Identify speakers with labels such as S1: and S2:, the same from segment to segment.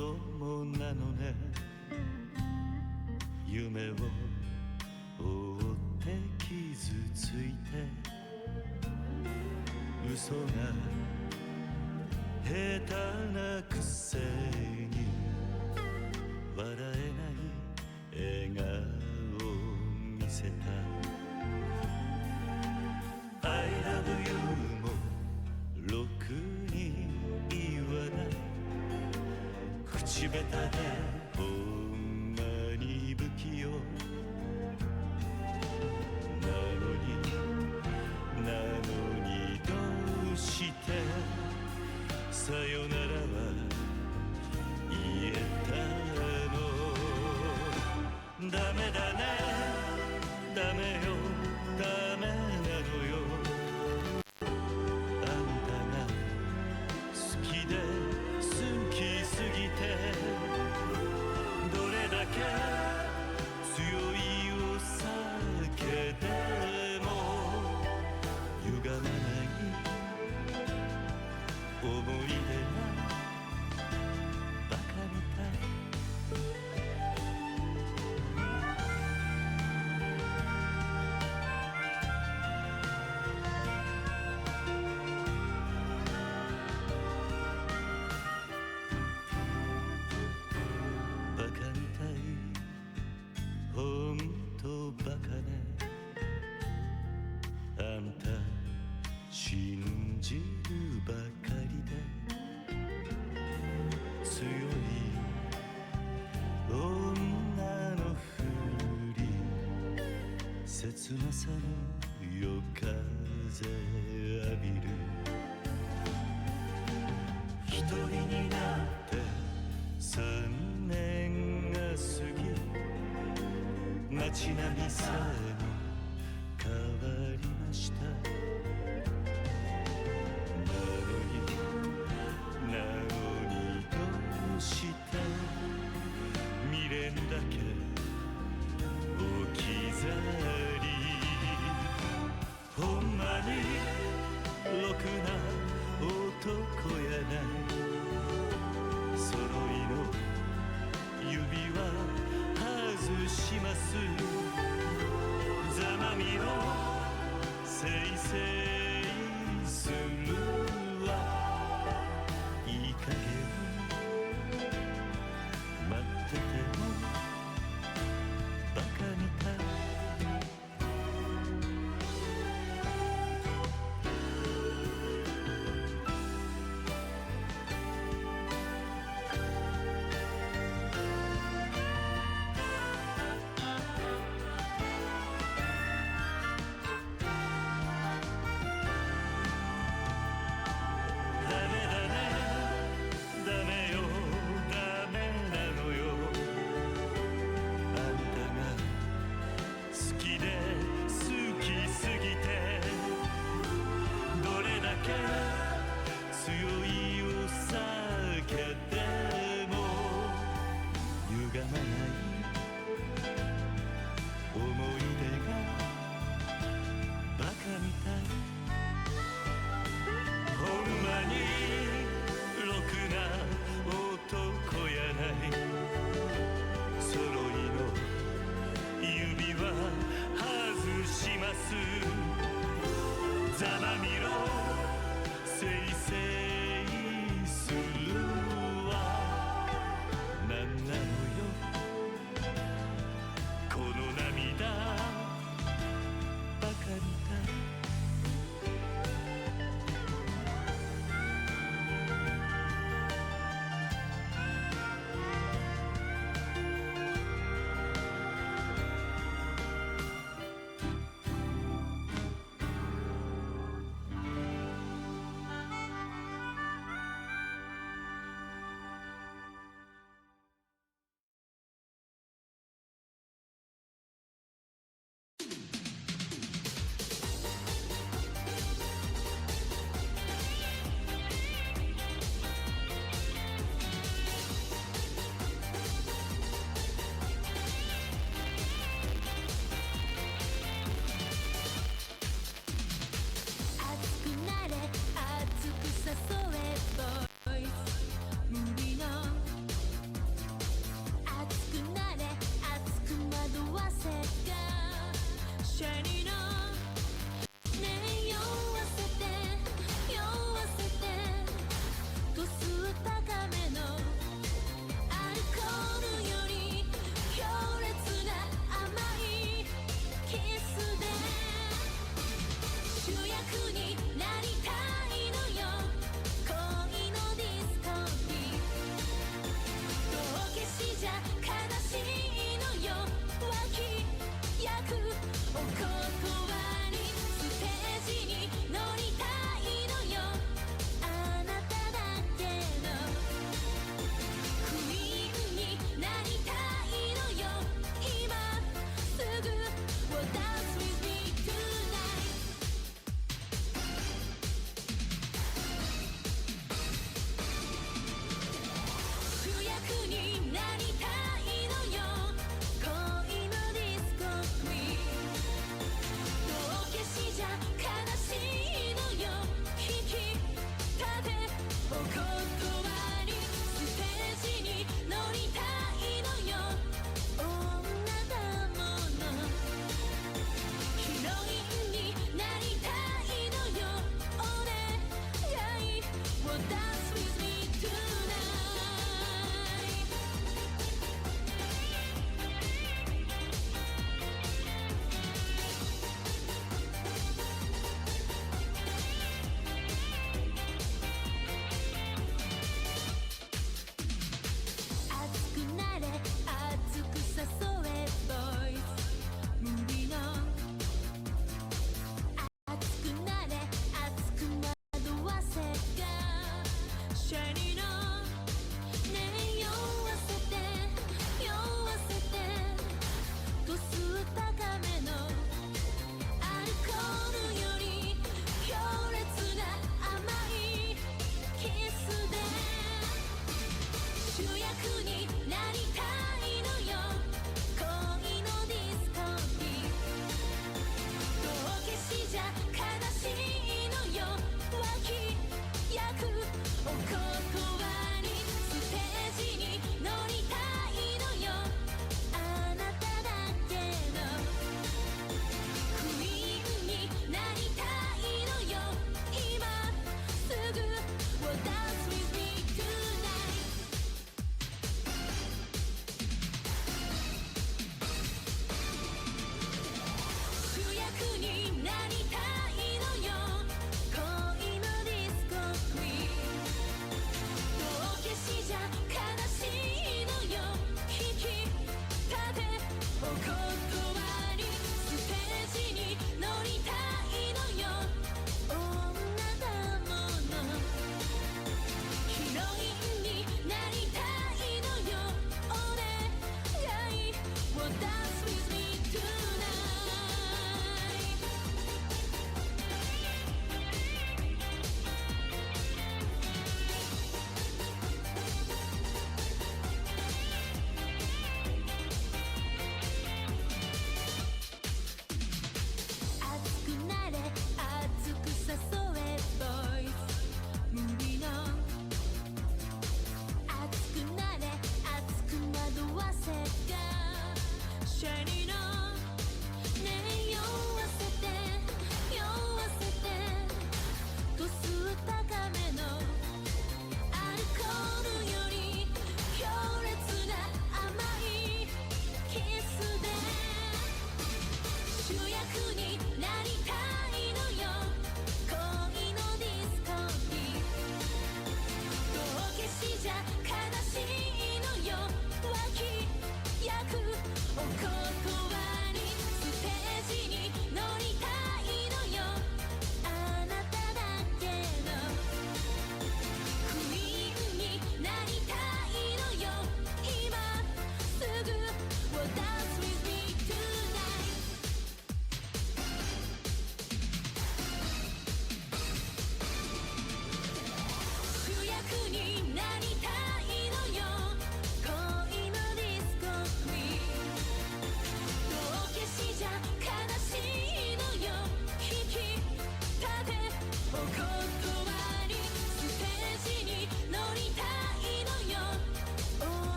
S1: 供なのね。夢を追って傷ついて嘘が下手なくせに笑えない笑顔を見せた。 I love you もろくに言わない。口下手でほんまに不器用なのにどうしてさよならは言えたの。ダメだね、ダメよ、ダメなのよ。あんたが好きで好きすぎてどれだけ強いお酒でも歪まない思い出がバカみたい。バカみたい、ほんとバカね。あんた信じるばかりで強い女のふり、切なさの夜風浴びる。一人になって3年が過ぎ街並みさえも変わりました。なのにどうして未練だけ置き去り。ほんまにろくな男やない。揃いの指輪外します。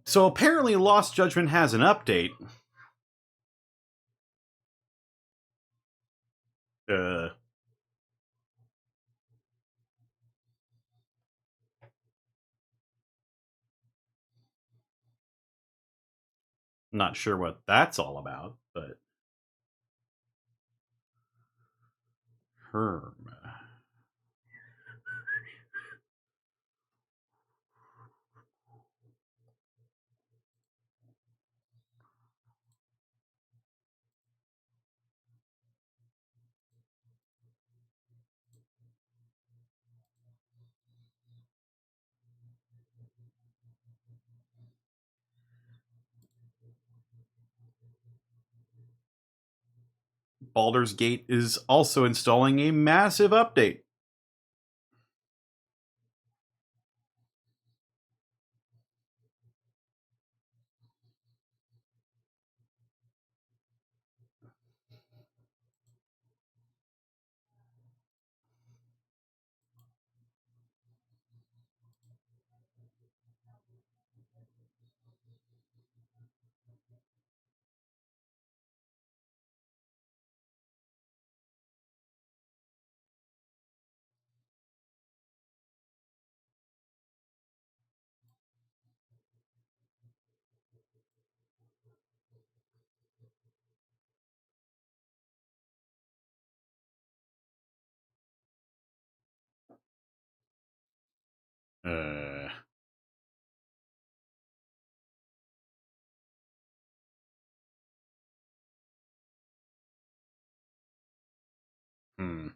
S2: So apparently Lost Judgment has an update. Not sure what that's all about, but Herm. Baldur's Gate is also installing a massive update. Uh, hmm.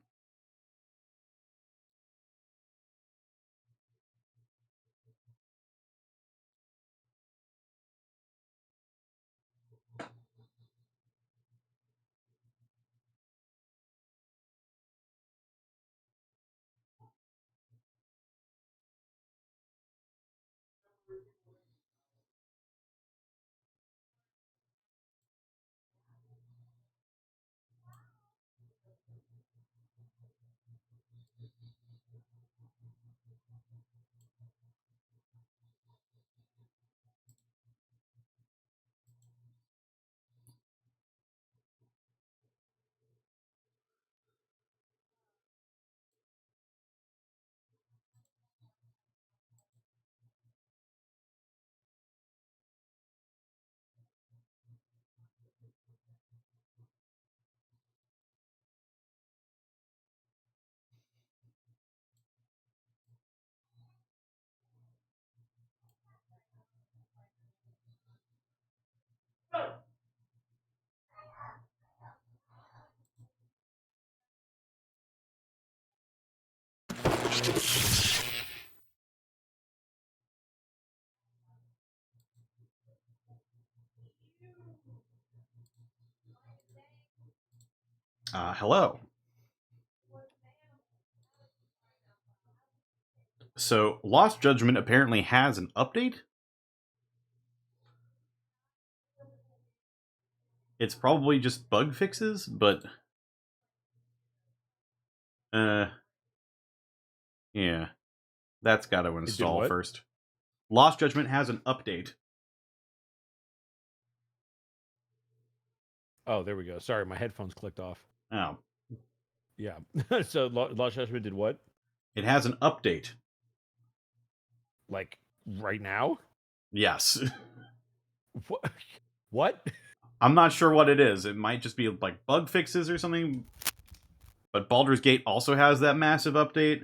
S2: Hello. So, Lost Judgment apparently has an update. It's probably just bug fixes, but yeah, that's got to install first. Lost Judgment has an update.
S3: Oh, there we go. Sorry, my headphones clicked off.
S2: Oh,
S3: Yeah. So Lost Judgment did what?
S2: it has an update.
S3: Like right now?
S2: Yes.
S3: What? What?
S2: I'm not sure what it is. It might just be like bug fixes or something. But Baldur's Gate also has that massive update.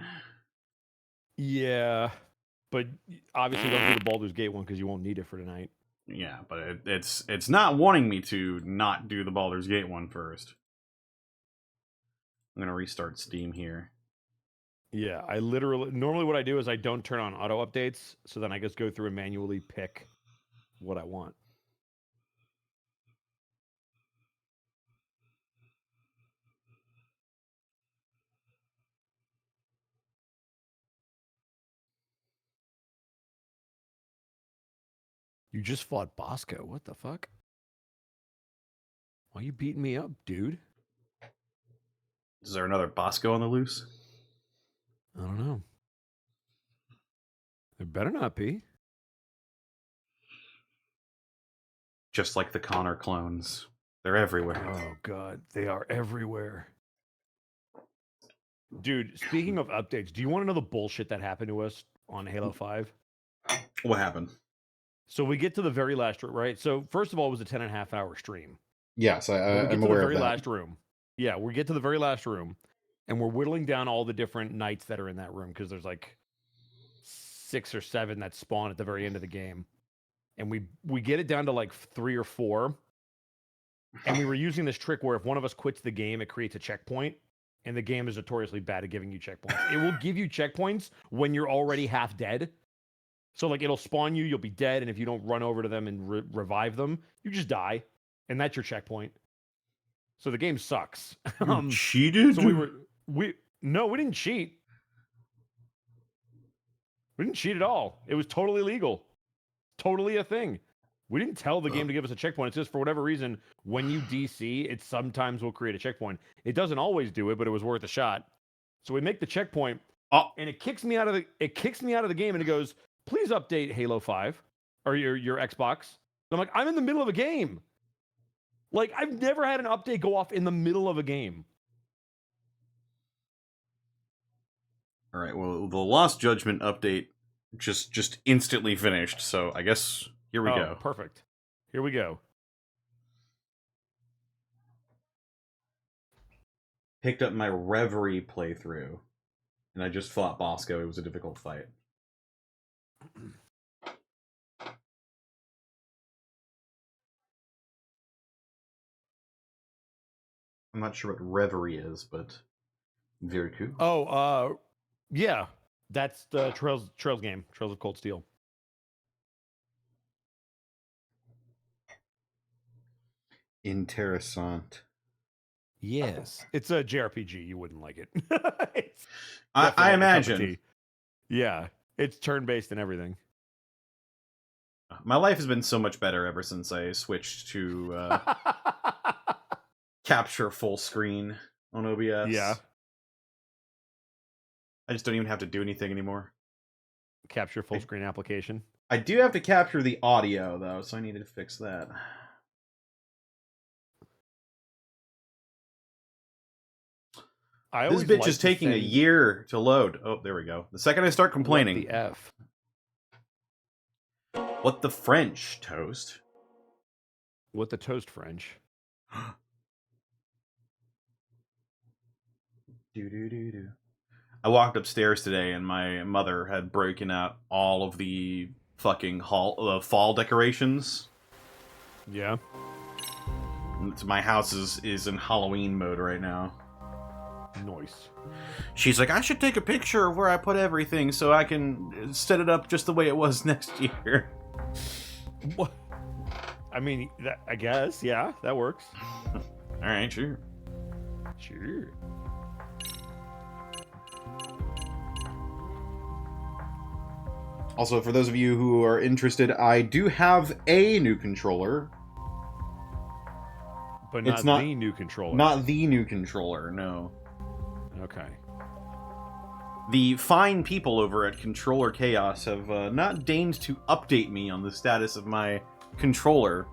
S3: Yeah, but obviously don't do the Baldur's Gate one because you won't need it for tonight.
S2: Yeah, but it's not wanting me to not do the Baldur's Gate one first. I'm gonna restart Steam here.
S3: Yeah, I literally normally what I do is I don't turn on auto updates, so then I just go through and manually pick what I want. You just fought Bosco. What the fuck? Why are you beating me up, dude?
S2: Is there another Bosco on the loose?
S3: I don't know. There better not be.
S2: Just like the Connor clones. They're everywhere.
S3: Oh god, they are everywhere. Dude, speaking of updates, do you want to know the bullshit that happened to us on Halo 5?
S2: What happened?
S3: So we get to the very last room, right? So first of all, it was a 10.5-hour stream.
S2: Yes,
S3: We
S2: I'm
S3: get to the
S2: aware
S3: very
S2: of that.
S3: last room. Yeah, we get to the very last room, and we're whittling down all the different knights that are in that room because there's like 6 or 7 that spawn at the very end of the game, and we get it down to like 3 or 4. And we were using this trick where if one of us quits the game, it creates a checkpoint. And the game is notoriously bad at giving you checkpoints. It will give you checkpoints when you're already half dead. So, like, it'll spawn you, you'll be dead. And if you don't run over to them and revive them, you just die. And that's your checkpoint. So the game sucks.
S2: You cheated?
S3: So no, we didn't cheat. We didn't cheat at all. It was totally legal. Totally a thing. We didn't tell the game to give us a checkpoint. It's just for whatever reason, when you DC, it sometimes will create a checkpoint. It doesn't always do it, but it was worth a shot. So we make the checkpoint, and it kicks me out of the game, and it goes, "Please update Halo 5 or your Xbox." I'm like, I'm in the middle of a game. Like, I've never had an update go off in the middle of a game.
S2: All right. Well, the Lost Judgment update just instantly finished. So I guess here we go.
S3: Perfect. Here we go.
S2: Picked up my Reverie playthrough, and I just fought Bosco. It was a difficult fight. I'm not sure what Reverie is, but very cool.
S3: Oh, yeah. That's the Trails game, Trails of Cold Steel.
S2: Interessant.
S3: Yes. It's a JRPG. You wouldn't like it.
S2: I imagine.
S3: Yeah. It's turn-based and everything.
S2: My life has been so much better ever since I switched to capture full screen on OBS.
S3: Yeah.
S2: I just don't even have to do anything anymore.
S3: Capture full screen application.
S2: I do have to capture the audio, though, so I needed to fix that. This bitch is taking a year to load. Oh, there we go. The second I start complaining.
S3: What the F?
S2: What the French, Toast?
S3: What the toast French?
S2: Do. I walked upstairs today and my mother had broken out all of the fucking fall decorations.
S3: Yeah.
S2: My house is in Halloween mode right now.
S3: Nice.
S2: She's like, I should take a picture of where I put everything so I can set it up just the way it was next year.
S3: What? I mean, I guess, yeah, that works.
S2: All right, sure.
S3: Sure.
S2: Also, for those of you who are interested, I do have a new controller.
S3: But not the new controller.
S2: Not the new controller, no.
S3: Okay.
S2: The fine people over at Controller Chaos have not deigned to update me on the status of my controller.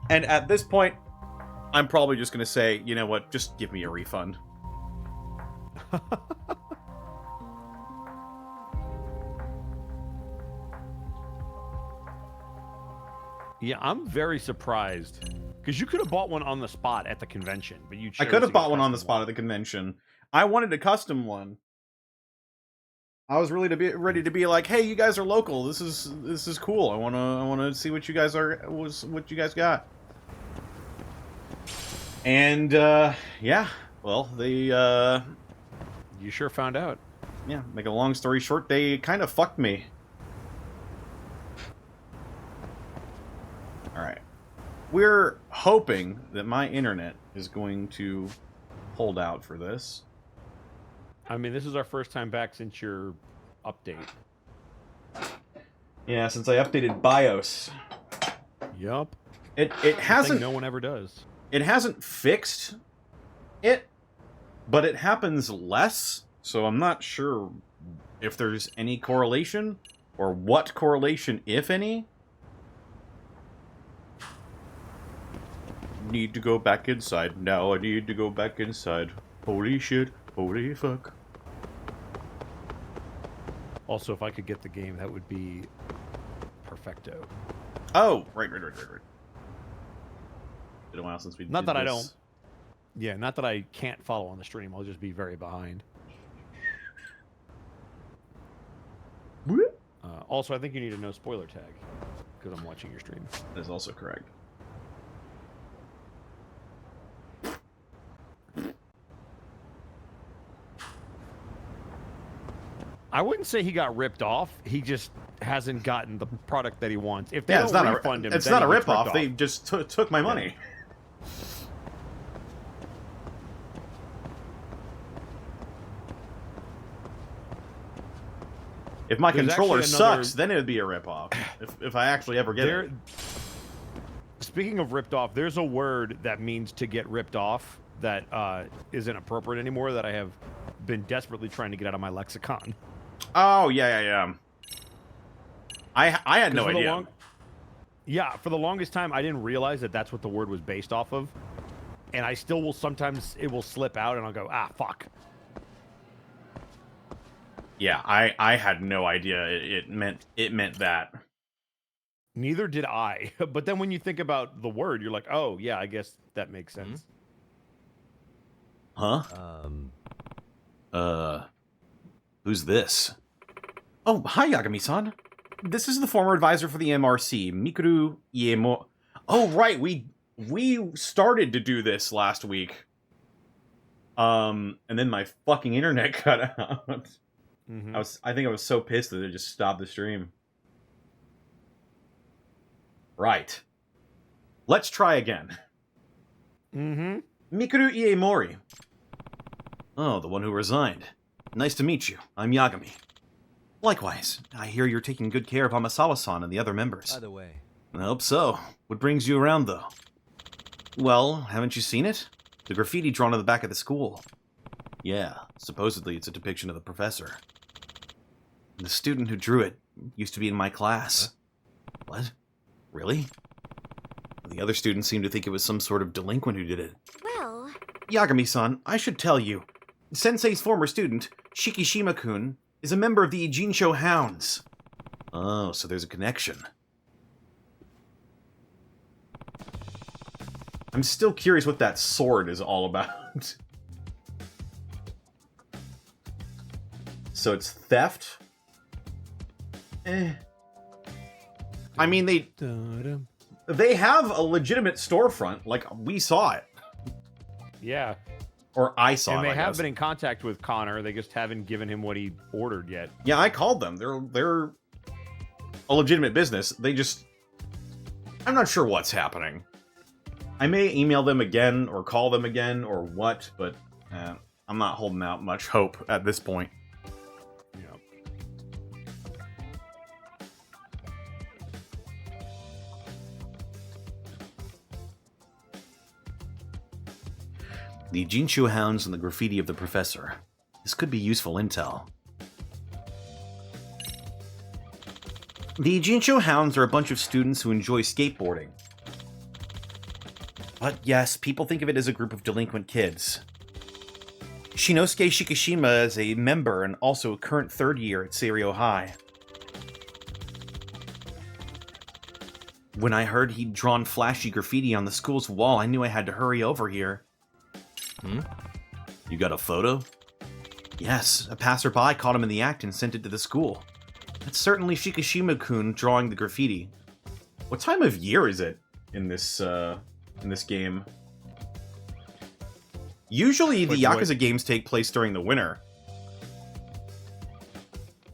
S2: And at this point, I'm probably just going to say, you know what, just give me a refund.
S3: Yeah, I'm very surprised. Because you could have bought one on the spot at the convention, but you chose
S2: I could have
S3: to
S2: bought one on the spot at the convention. I wanted a custom one. I was really ready to be like, "Hey, you guys are local. This is cool. I wanna see what you guys got." And yeah, well, they
S3: You sure found out.
S2: Yeah, make a long story short, they kind of fucked me. All right. We're hoping that my internet is going to hold out for this.
S3: I mean, this is our first time back since your update.
S2: Yeah, since I updated BIOS.
S3: Yup.
S2: It hasn't.
S3: No one ever does.
S2: It hasn't fixed it, but it happens less. So I'm not sure if there's any correlation or what correlation, if any. need to go back inside. Now I need to go back inside. Holy shit. Holy fuck.
S3: Also, if I could get the game, that would be perfecto.
S2: Oh, right. Been a while since we
S3: Not
S2: did
S3: that I
S2: this.
S3: don't. Yeah, not that I can't follow on the stream. I'll just be very behind. Also, I think you need a no spoiler tag because I'm watching your stream.
S2: That is also correct.
S3: I wouldn't say he got ripped off. He just hasn't gotten the product that he wants. If they
S2: Yeah,
S3: don't
S2: it's not
S3: refund him,
S2: it's
S3: then
S2: not a
S3: he gets
S2: ripoff.
S3: ripped
S2: They
S3: off.
S2: just took my money. If my
S3: There's
S2: controller
S3: actually another-
S2: sucks, then it would be a ripoff. If I actually ever get it.
S3: Speaking of ripped off, there's a word that means to get ripped off that isn't appropriate anymore that I have been desperately trying to get out of my lexicon.
S2: Oh, yeah. I had no idea.
S3: Yeah, for the longest time, I didn't realize that that's what the word was based off of. And I still will sometimes, it will slip out and I'll go, ah, fuck.
S2: Yeah, I had no idea it meant that.
S3: Neither did I. But then when you think about the word, you're like, oh, yeah, I guess that makes sense.
S2: Huh? Who's this? Oh, hi, Yagami-san. This is the former advisor for the MRC, Mikuru Iemo. Oh, right, we started to do this last week. And then my fucking internet cut out.
S3: Mm-hmm.
S2: I think I was so pissed that it just stopped the stream. Right. Let's try again.
S3: Mm-hmm.
S2: Mikuru Iemori. Oh, the one who resigned. Nice to meet you. I'm Yagami. Likewise, I hear you're taking good care of Amasawa-san and the other members.
S4: By the way,
S2: I hope so. What brings you around, though? Well, haven't you seen it? The graffiti drawn on the back of the school. Yeah, supposedly it's a depiction of the professor. The student who drew it used to be in my class. What? Really? The other students seem to think it was some sort of delinquent who did it.
S5: Well,
S2: Yagami-san, I should tell you. Sensei's former student, Shikishima-kun, is a member of the Ijincho Hounds. Oh, so there's a connection. I'm still curious what that sword is all about. So it's theft? I mean, they have a legitimate storefront. Like, we saw it.
S3: Yeah.
S2: Or I saw
S3: And
S2: it,
S3: they
S2: I
S3: have
S2: guess.
S3: been in contact with Connor. They just haven't given him what he ordered yet.
S2: Yeah, I called them. They're a legitimate business. They just... I'm not sure what's happening. I may email them again, or call them again, or what, but I'm not holding out much hope at this point.
S3: Yeah.
S2: The Jinshu Hounds and the graffiti of the professor. This could be useful intel. The Jinshu Hounds are a bunch of students who enjoy skateboarding. But yes, people think of it as a group of delinquent kids. Shinosuke Shikishima is a member and also a current third year at Seiryo High. When I heard he'd drawn flashy graffiti on the school's wall, I knew I had to hurry over here. You got a photo? Yes, a passerby caught him in the act and sent it to the school. That's certainly Shikishima-kun drawing the graffiti. What time of year is it in this game? Usually the Yakuza games take place during the winter.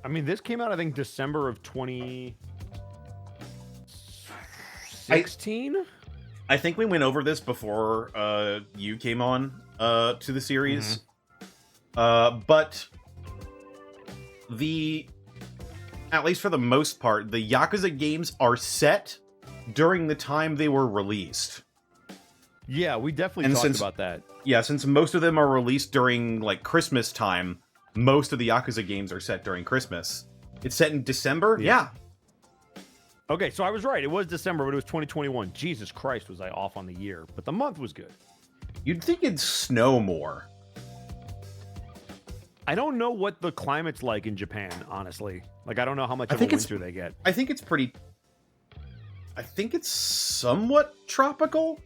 S3: I mean, this came out, I think, December of 2016?
S2: I think we went over this before you came on to the series. But at least for the most part, the Yakuza games are set during the time they were released.
S3: Yeah, we definitely
S2: And
S3: talked
S2: since-
S3: about that.
S2: Yeah, since most of them are released during, like, Christmas time, most of the Yakuza games are set during Christmas. It's set in December?
S3: Yeah. Okay, so I was right. It was December, but it was 2021. Jesus Christ, was I off on the year? But the month was good.
S2: You'd think it'd snow more.
S3: I don't know what the climate's like in Japan, honestly. Like, I don't know how much of a winter they get.
S2: I think it's somewhat tropical,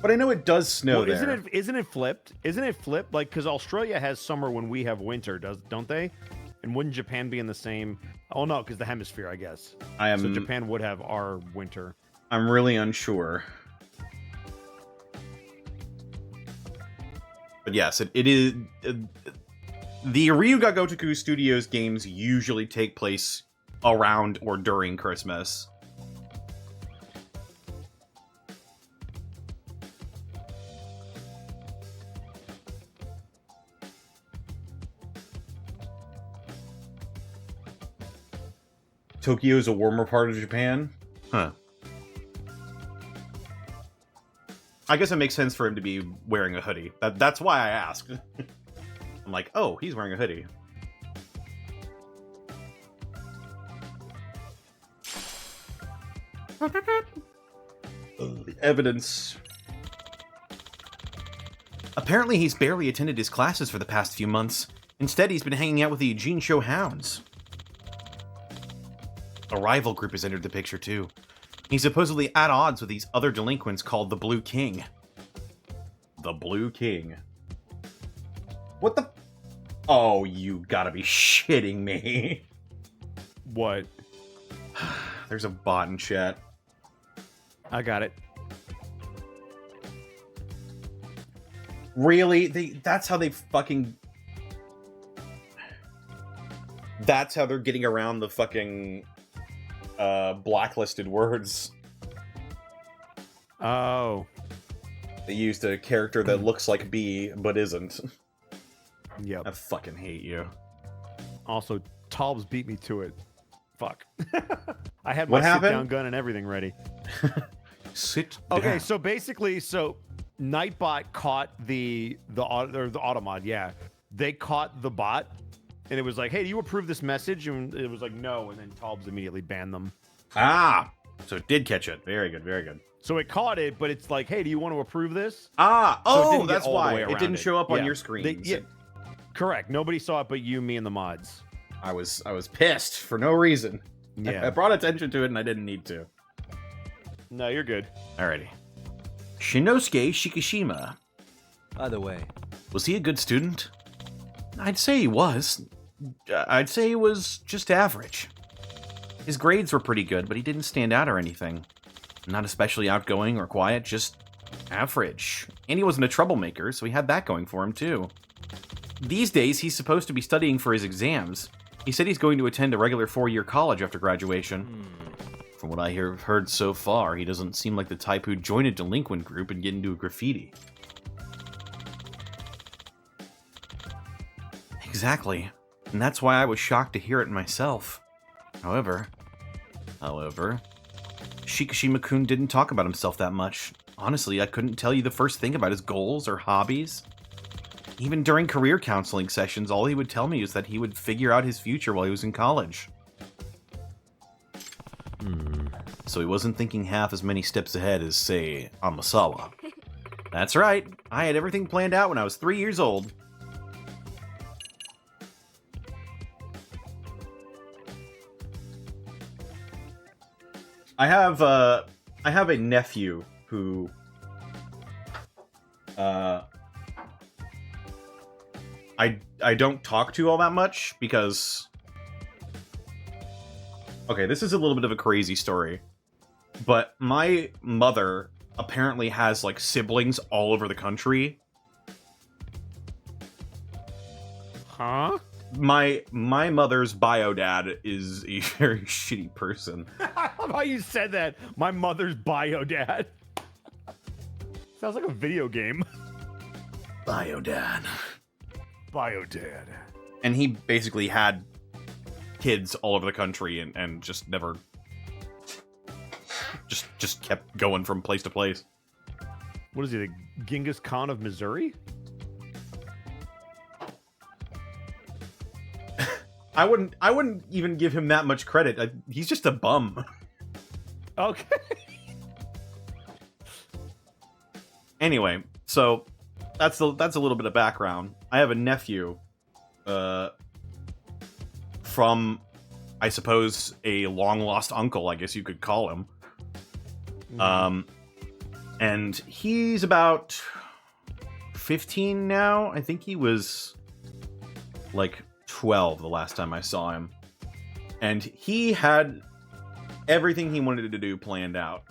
S2: but I know it does snow there.
S3: Isn't it flipped? Isn't it flipped? Like, because Australia has summer when we have winter, don't they? And wouldn't Japan be in the same? Oh no, because the hemisphere, I guess. So Japan would have our winter.
S2: I'm really unsure. But yes, it is. The Ryuga Gotoku Studios games usually take place around or during Christmas. Tokyo is a warmer part of Japan? Huh. I guess it makes sense for him to be wearing a hoodie. That's why I asked. I'm like, oh, he's wearing a hoodie. The evidence. Apparently he's barely attended his classes for the past few months. Instead, he's been hanging out with the Eugene Show Hounds. A rival group has entered the picture, too. He's supposedly at odds with these other delinquents called the Blue King. The Blue King. What the... Oh, you gotta be shitting me.
S3: What?
S2: There's a bot in chat.
S3: I got it.
S2: Really? That's how they fucking... That's how they're getting around the fucking... blacklisted words.
S3: Oh.
S2: They used a character that looks like B, but isn't.
S3: Yep.
S2: I fucking hate you.
S3: Also, Tobs beat me to it. Fuck. I had
S2: What
S3: my
S2: happened?
S3: sit-down gun and everything ready.
S2: Sit down.
S3: Okay, so basically, Nightbot caught the Automod, yeah. They caught the bot, and it was like, hey, do you approve this message? And it was like, no, and then Tobs immediately banned them.
S2: Ah! So it did catch it. Very good, very good.
S3: So it caught it, but it's like, hey, do you want to approve this?
S2: Ah!
S3: So it
S2: Oh,
S3: didn't get
S2: that's
S3: all the
S2: why.
S3: way
S2: It
S3: around
S2: didn't show up on
S3: Yeah.
S2: your screen.
S3: Yeah, correct. Nobody saw it but you, me, and the mods.
S2: I was pissed for no reason.
S3: Yeah.
S2: I brought attention to it and I didn't need to.
S3: No, you're good.
S2: Alrighty. Shinosuke Shikishima.
S4: By the way,
S2: Was he a good student? I'd say he was. I'd say he was just average. His grades were pretty good, but he didn't stand out or anything. Not especially outgoing or quiet, just average. And he wasn't a troublemaker, so he had that going for him, too. These days, he's supposed to be studying for his exams. He said he's going to attend a regular 4-year college after graduation. From what I heard so far, he doesn't seem like the type who'd join a delinquent group and get into a graffiti. Exactly. And that's why I was shocked to hear it myself. However, Shikishima-kun didn't talk about himself that much. Honestly, I couldn't tell you the first thing about his goals or hobbies. Even during career counseling sessions, all he would tell me is that he would figure out his future while he was in college. So he wasn't thinking half as many steps ahead as, say, Amasawa. That's right, I had everything planned out when I was 3 years old. I have a nephew who I don't talk to all that much because okay, this is a little bit of a crazy story, but my mother apparently has like siblings all over the country.
S3: Huh?
S2: My mother's bio dad is a very shitty person.
S3: I love how you said that. My mother's bio dad. Sounds like a video game.
S2: Bio dad.
S3: Bio dad.
S2: And he basically had kids all over the country and just never just kept going from place to place.
S3: What is he, the Genghis Khan of Missouri?
S2: I wouldn't even give him that much credit. He's just a bum.
S3: Okay.
S2: Anyway, so that's a little bit of background. I have a nephew from, I suppose, a long-lost uncle, I guess you could call him. And he's about 15 now. I think he was like 12 the last time I saw him. And he had everything he wanted to do planned out.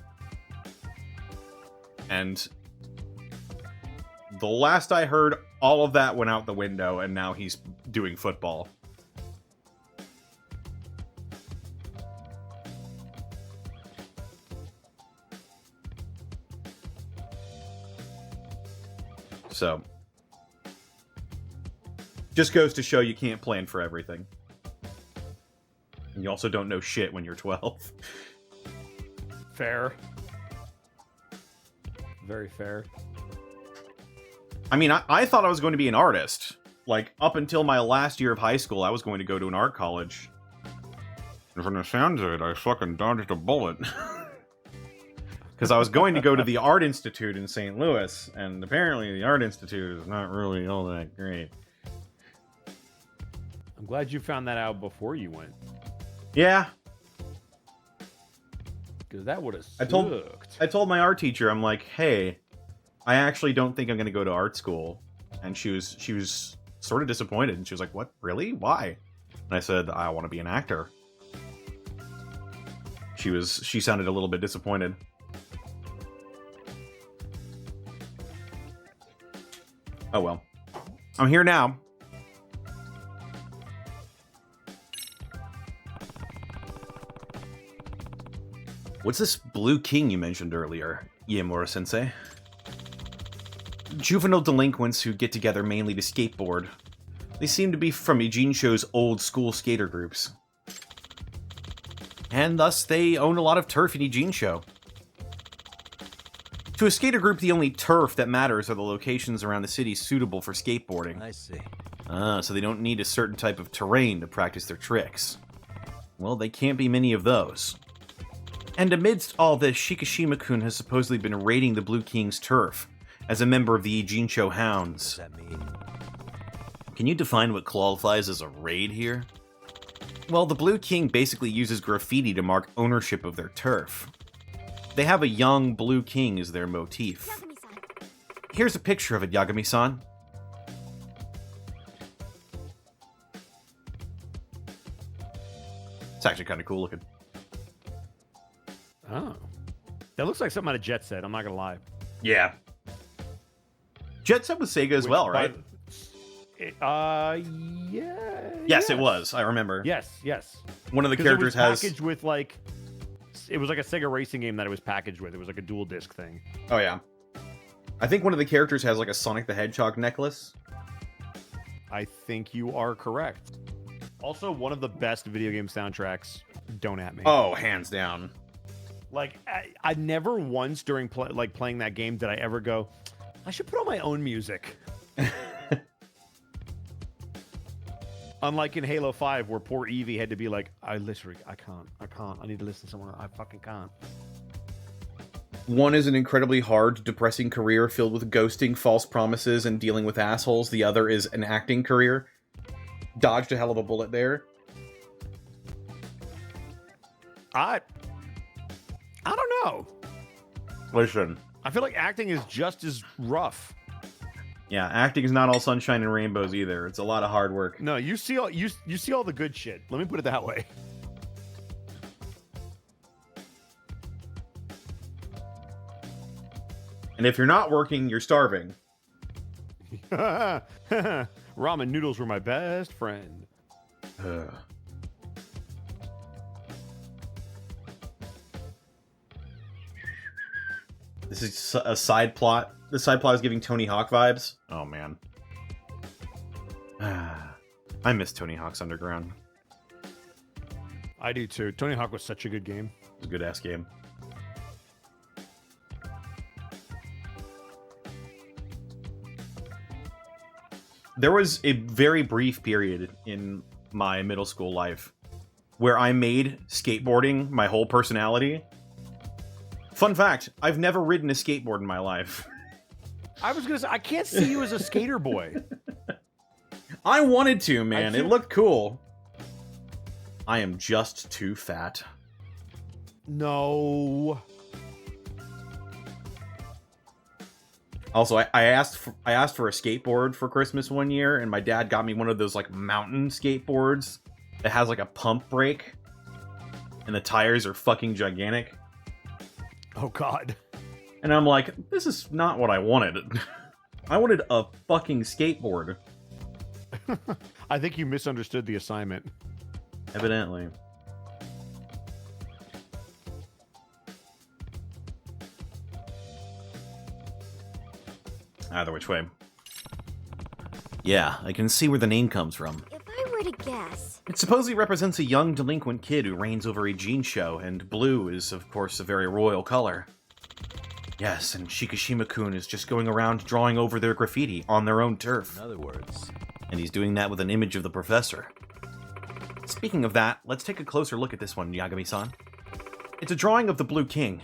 S2: And the last I heard, all of that went out the window, and now he's doing football. So, just goes to show you can't plan for everything. And you also don't know shit when you're 12.
S3: Fair. Very fair.
S2: I mean, I thought I was going to be an artist. Like, up until my last year of high school, I was going to go to an art college. And from the sounds of it, I fucking dodged a bullet. Because I was going to go to the Art Institute in St. Louis, and apparently the Art Institute is not really all that great.
S3: I'm glad you found that out before you went.
S2: Yeah.
S3: Because that would have sucked.
S2: I told my art teacher, I'm like, hey, I actually don't think I'm going to go to art school. And she was sort of disappointed, and she was like, what, really? Why? And I said, I want to be an actor. She sounded a little bit disappointed. Oh well. I'm here now. What's this Blue King you mentioned earlier, Iemura-sensei? Juvenile delinquents who get together mainly to skateboard. They seem to be from Ijincho's old school skater groups. And thus, they own a lot of turf in Ijincho. To a skater group, the only turf that matters are the locations around the city suitable for skateboarding.
S4: I see.
S2: So they don't need a certain type of terrain to practice their tricks. Well, they can't be many of those. And amidst all this, Shikishima-kun has supposedly been raiding the Blue King's turf as a member of the Ijincho Hounds.
S4: What does that mean?
S2: Can you define what qualifies as a raid here? Well, the Blue King basically uses graffiti to mark ownership of their turf. They have a young Blue King as their motif. Here's a picture of it, Yagami-san. It's actually kind of cool looking.
S3: Oh. That looks like something out of Jet Set, I'm not going to lie.
S2: Yeah. Jet Set was Sega as well, right?
S3: Yeah.
S2: Yes, it was. I remember.
S3: Yes.
S2: One of the
S3: 'Cause
S2: characters
S3: it was
S2: has...
S3: packaged with like... It was like a Sega racing game that it was packaged with. It was like a dual disc thing.
S2: Oh, yeah. I think one of the characters has like a Sonic the Hedgehog necklace.
S3: I think you are correct. Also, one of the best video game soundtracks. Don't at me.
S2: Oh, hands down.
S3: Like, I never once during playing that game did I ever go, I should put on my own music. Unlike in Halo 5, where poor Evie had to be like, I can't. I need to listen to someone. I fucking can't.
S2: One is an incredibly hard, depressing career filled with ghosting, false promises, and dealing with assholes. The other is an acting career. Dodged a hell of a bullet there.
S3: I don't know.
S2: Listen.
S3: I feel like acting is just as rough.
S2: Yeah, acting is not all sunshine and rainbows either. It's a lot of hard work.
S3: No, you see all the good shit. Let me put it that way.
S2: And if you're not working, you're starving.
S3: Ramen noodles were my best friend.
S2: This is a side plot. The side plot is giving Tony Hawk vibes. Oh, man. I miss Tony Hawk's Underground.
S3: I do too. Tony Hawk was such a good game.
S2: It was a good-ass game. There was a very brief period in my middle school life where I made skateboarding my whole personality, Fun fact, I've never ridden a skateboard in my life.
S3: I was gonna say, I can't see you as a skater boy.
S2: I wanted to, man. It looked cool. I am just too fat.
S3: No.
S2: Also, I asked for a skateboard for Christmas one year, and my dad got me one of those like mountain skateboards that has like a pump brake, and the tires are fucking gigantic.
S3: Oh God.
S2: And I'm like, this is not what I wanted. I wanted a fucking skateboard.
S3: I think you misunderstood the assignment.
S2: Evidently. Either which way. Yeah, I can see where the name comes from.
S4: If I were to guess...
S2: It supposedly represents a young delinquent kid who reigns over a gene show, and blue is, of course, a very royal color. Yes, and Shikishima-kun is just going around drawing over their graffiti on their own turf.
S5: In other words...
S2: And he's doing that with an image of the professor. Speaking of that, let's take a closer look at this one, Yagami-san. It's a drawing of the Blue King.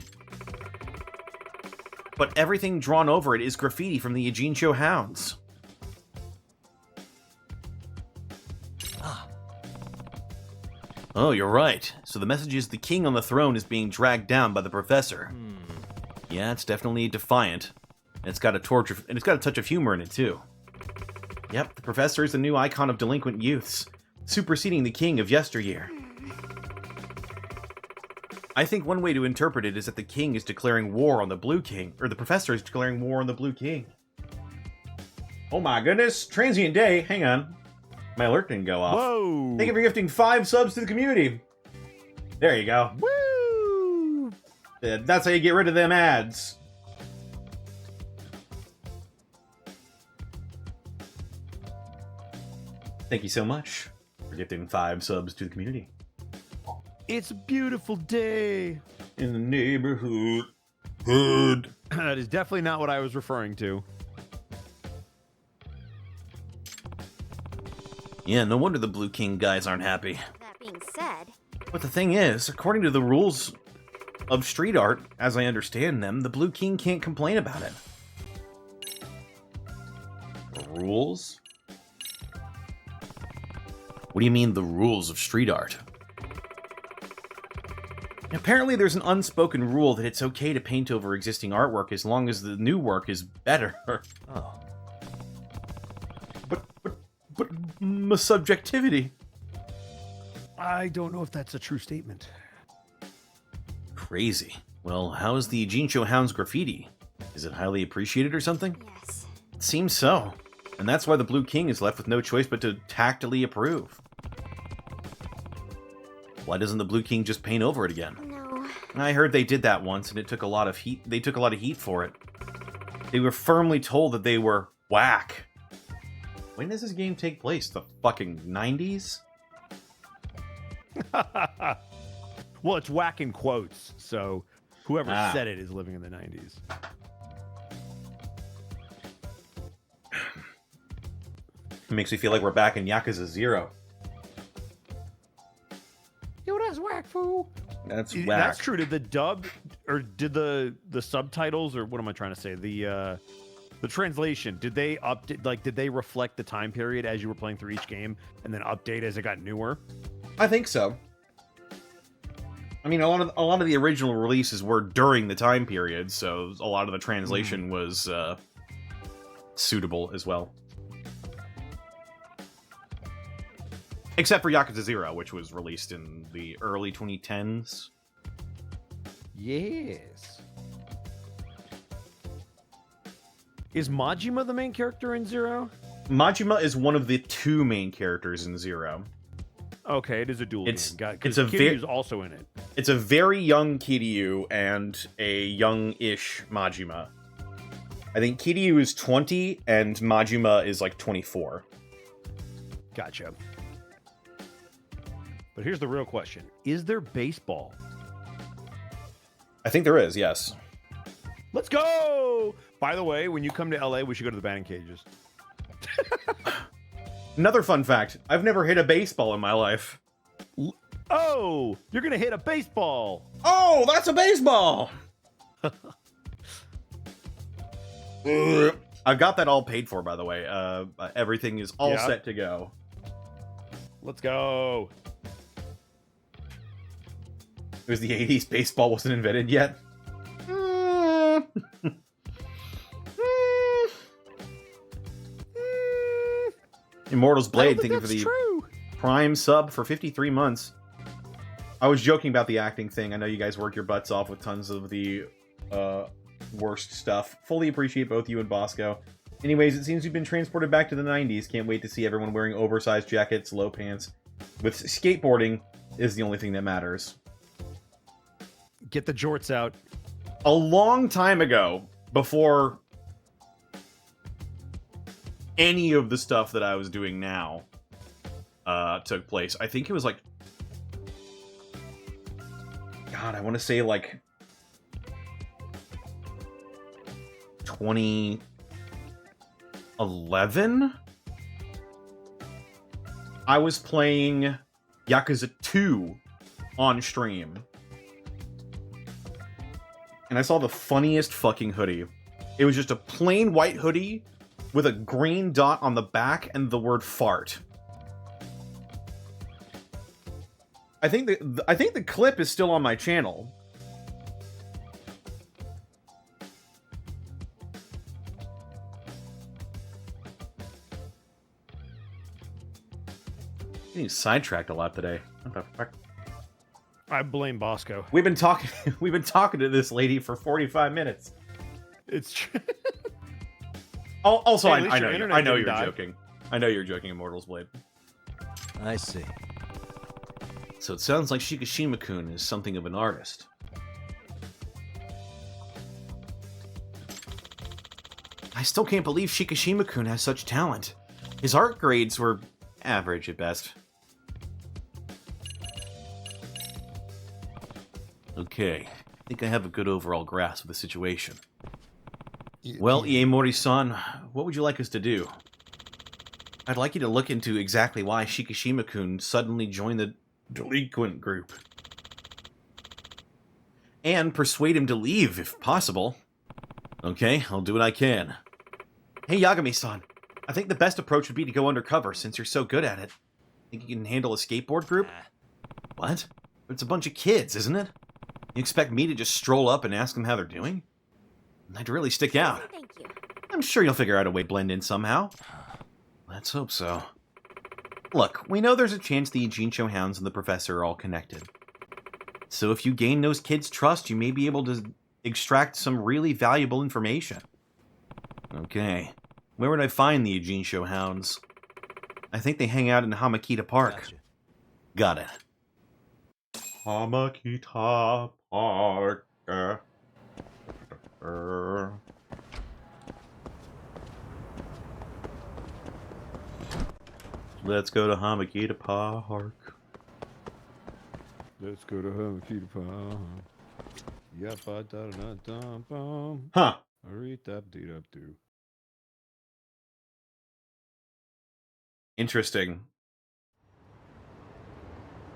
S2: But everything drawn over it is graffiti from the Ijincho Hounds. Oh, you're right. So the message is the king on the throne is being dragged down by the professor. Yeah, it's definitely defiant. And it's got a touch of humor in it too. Yep, the professor is the new icon of delinquent youths, superseding the king of yesteryear. I think one way to interpret it is that the king is declaring war on the Blue King, or the professor is declaring war on the Blue King. Oh my goodness, transient day, hang on. My alert didn't go off.
S3: Whoa!
S2: Thank you for gifting 5 subs to the community. There you go.
S3: Woo!
S2: That's how you get rid of them ads. Thank you so much for gifting 5 subs to the community.
S3: It's a beautiful day.
S2: In the neighborhood.
S3: That is definitely not what I was referring to.
S2: Yeah, no wonder the Blue King guys aren't happy.
S4: That being said...
S2: But the thing is, according to the rules of street art, as I understand them, the Blue King can't complain about it. The rules? What do you mean, the rules of street art? Apparently there's an unspoken rule that it's okay to paint over existing artwork as long as the new work is better.
S5: Oh.
S2: But my subjectivity.
S3: I don't know if that's a true statement.
S2: Crazy. Well, how is the Ijincho Hounds graffiti? Is it highly appreciated or something?
S4: Yes.
S2: It seems so. And that's why the Blue King is left with no choice but to tactily approve. Why doesn't the Blue King just paint over it again?
S4: No.
S2: I heard they did that once, and it took a lot of heat. They took a lot of heat for it. They were firmly told that they were whack. When does this game take place? The fucking 90s?
S3: Well, it's whack in quotes, so whoever
S2: Ah.
S3: said it is living in the 90s.
S2: It makes me feel like we're back in Yakuza 0.
S3: Yo, that's whack, fool.
S2: That's whack.
S3: That's true. Did the dub, or did the subtitles, or what am I trying to say? The translation, did they update? Like, did they reflect the time period as you were playing through each game, and then update as it got newer?
S2: I think so. I mean, a lot of the original releases were during the time period, so a lot of the translation was suitable as well. Except for Yakuza 0, which was released in the early 2010s.
S3: Yes. Is Majima the main character in Zero?
S2: Majima is one of the 2 main characters in 0.
S3: Okay, it is a dual
S2: It's-
S3: game. Got it,
S2: it's
S3: 'cause
S2: a
S3: Kiryu's also in it.
S2: It's a very young Kiryu and a young-ish Majima. I think Kiryu is 20 and Majima is like 24.
S3: Gotcha. But here's the real question. Is there baseball?
S2: I think there is, yes.
S3: Let's go! By the way, when you come to LA, we should go to the batting cages.
S2: Another fun fact, I've never hit a baseball in my life.
S3: Oh! You're gonna hit a baseball!
S2: Oh, that's a baseball! I've got that all paid for, by the way. Everything is all
S3: Yeah.
S2: set to go.
S3: Let's go.
S2: It was the 80s. Baseball wasn't invented yet. Immortals Blade, thank you for the
S3: true.
S2: Prime sub for 53 months. I was joking about the acting thing. I know you guys work your butts off with tons of the worst stuff. Fully appreciate both you and Bosco. Anyways, it seems you've been transported back to the 90s. Can't wait to see everyone wearing oversized jackets, low pants. With skateboarding is the only thing that matters.
S3: Get the jorts out.
S2: A long time ago, before any of the stuff that I was doing now took place, I think it was like, God, I want to say like 2011. I was playing Yakuza 2 on stream. And I saw the funniest fucking hoodie. It was just a plain white hoodie with a green dot on the back and the word fart. I think the clip is still on my channel. Getting sidetracked a lot today. What the fuck?
S3: I blame Bosco.
S2: We've been talking to this lady for 45 minutes.
S3: It's true.
S2: Also,
S3: Hey, at least
S2: I
S3: your
S2: know
S3: internet
S2: you're
S3: didn't die.
S2: joking. I know you're joking, Immortals Blade.
S5: I see.
S2: So it sounds like Shikishima-kun is something of an artist. I still can't believe Shikishima-kun has such talent. His art grades were average at best. Okay, I think I have a good overall grasp of the situation. Well, Iemori-san, what would you like us to do? I'd like you to look into exactly why Shikishima-kun suddenly joined the delinquent group. And persuade him to leave, if possible. Okay, I'll do what I can. Hey, Yagami-san, I think the best approach would be to go undercover, since you're so good at it. Think you can handle a skateboard group? What? It's a bunch of kids, isn't it? You expect me to just stroll up and ask them how they're doing? I'd really stick out.
S4: Thank you.
S2: I'm sure you'll figure out a way to blend in somehow. Let's hope so. Look, we know there's a chance the Ijincho Hounds and the Professor are all connected. So if you gain those kids' trust, you may be able to extract some really valuable information. Okay. Where would I find the Ijincho Hounds? I think they hang out in Hamakita Park.
S5: Gotcha.
S2: Got it. Hamakita Park. Let's go to Hamakita Park.
S3: Let's go to Hamakita Park. Yap-a-da-da-da-bum.
S2: Huh.
S3: Hurry-tap-dee-dap-doo.
S2: Interesting.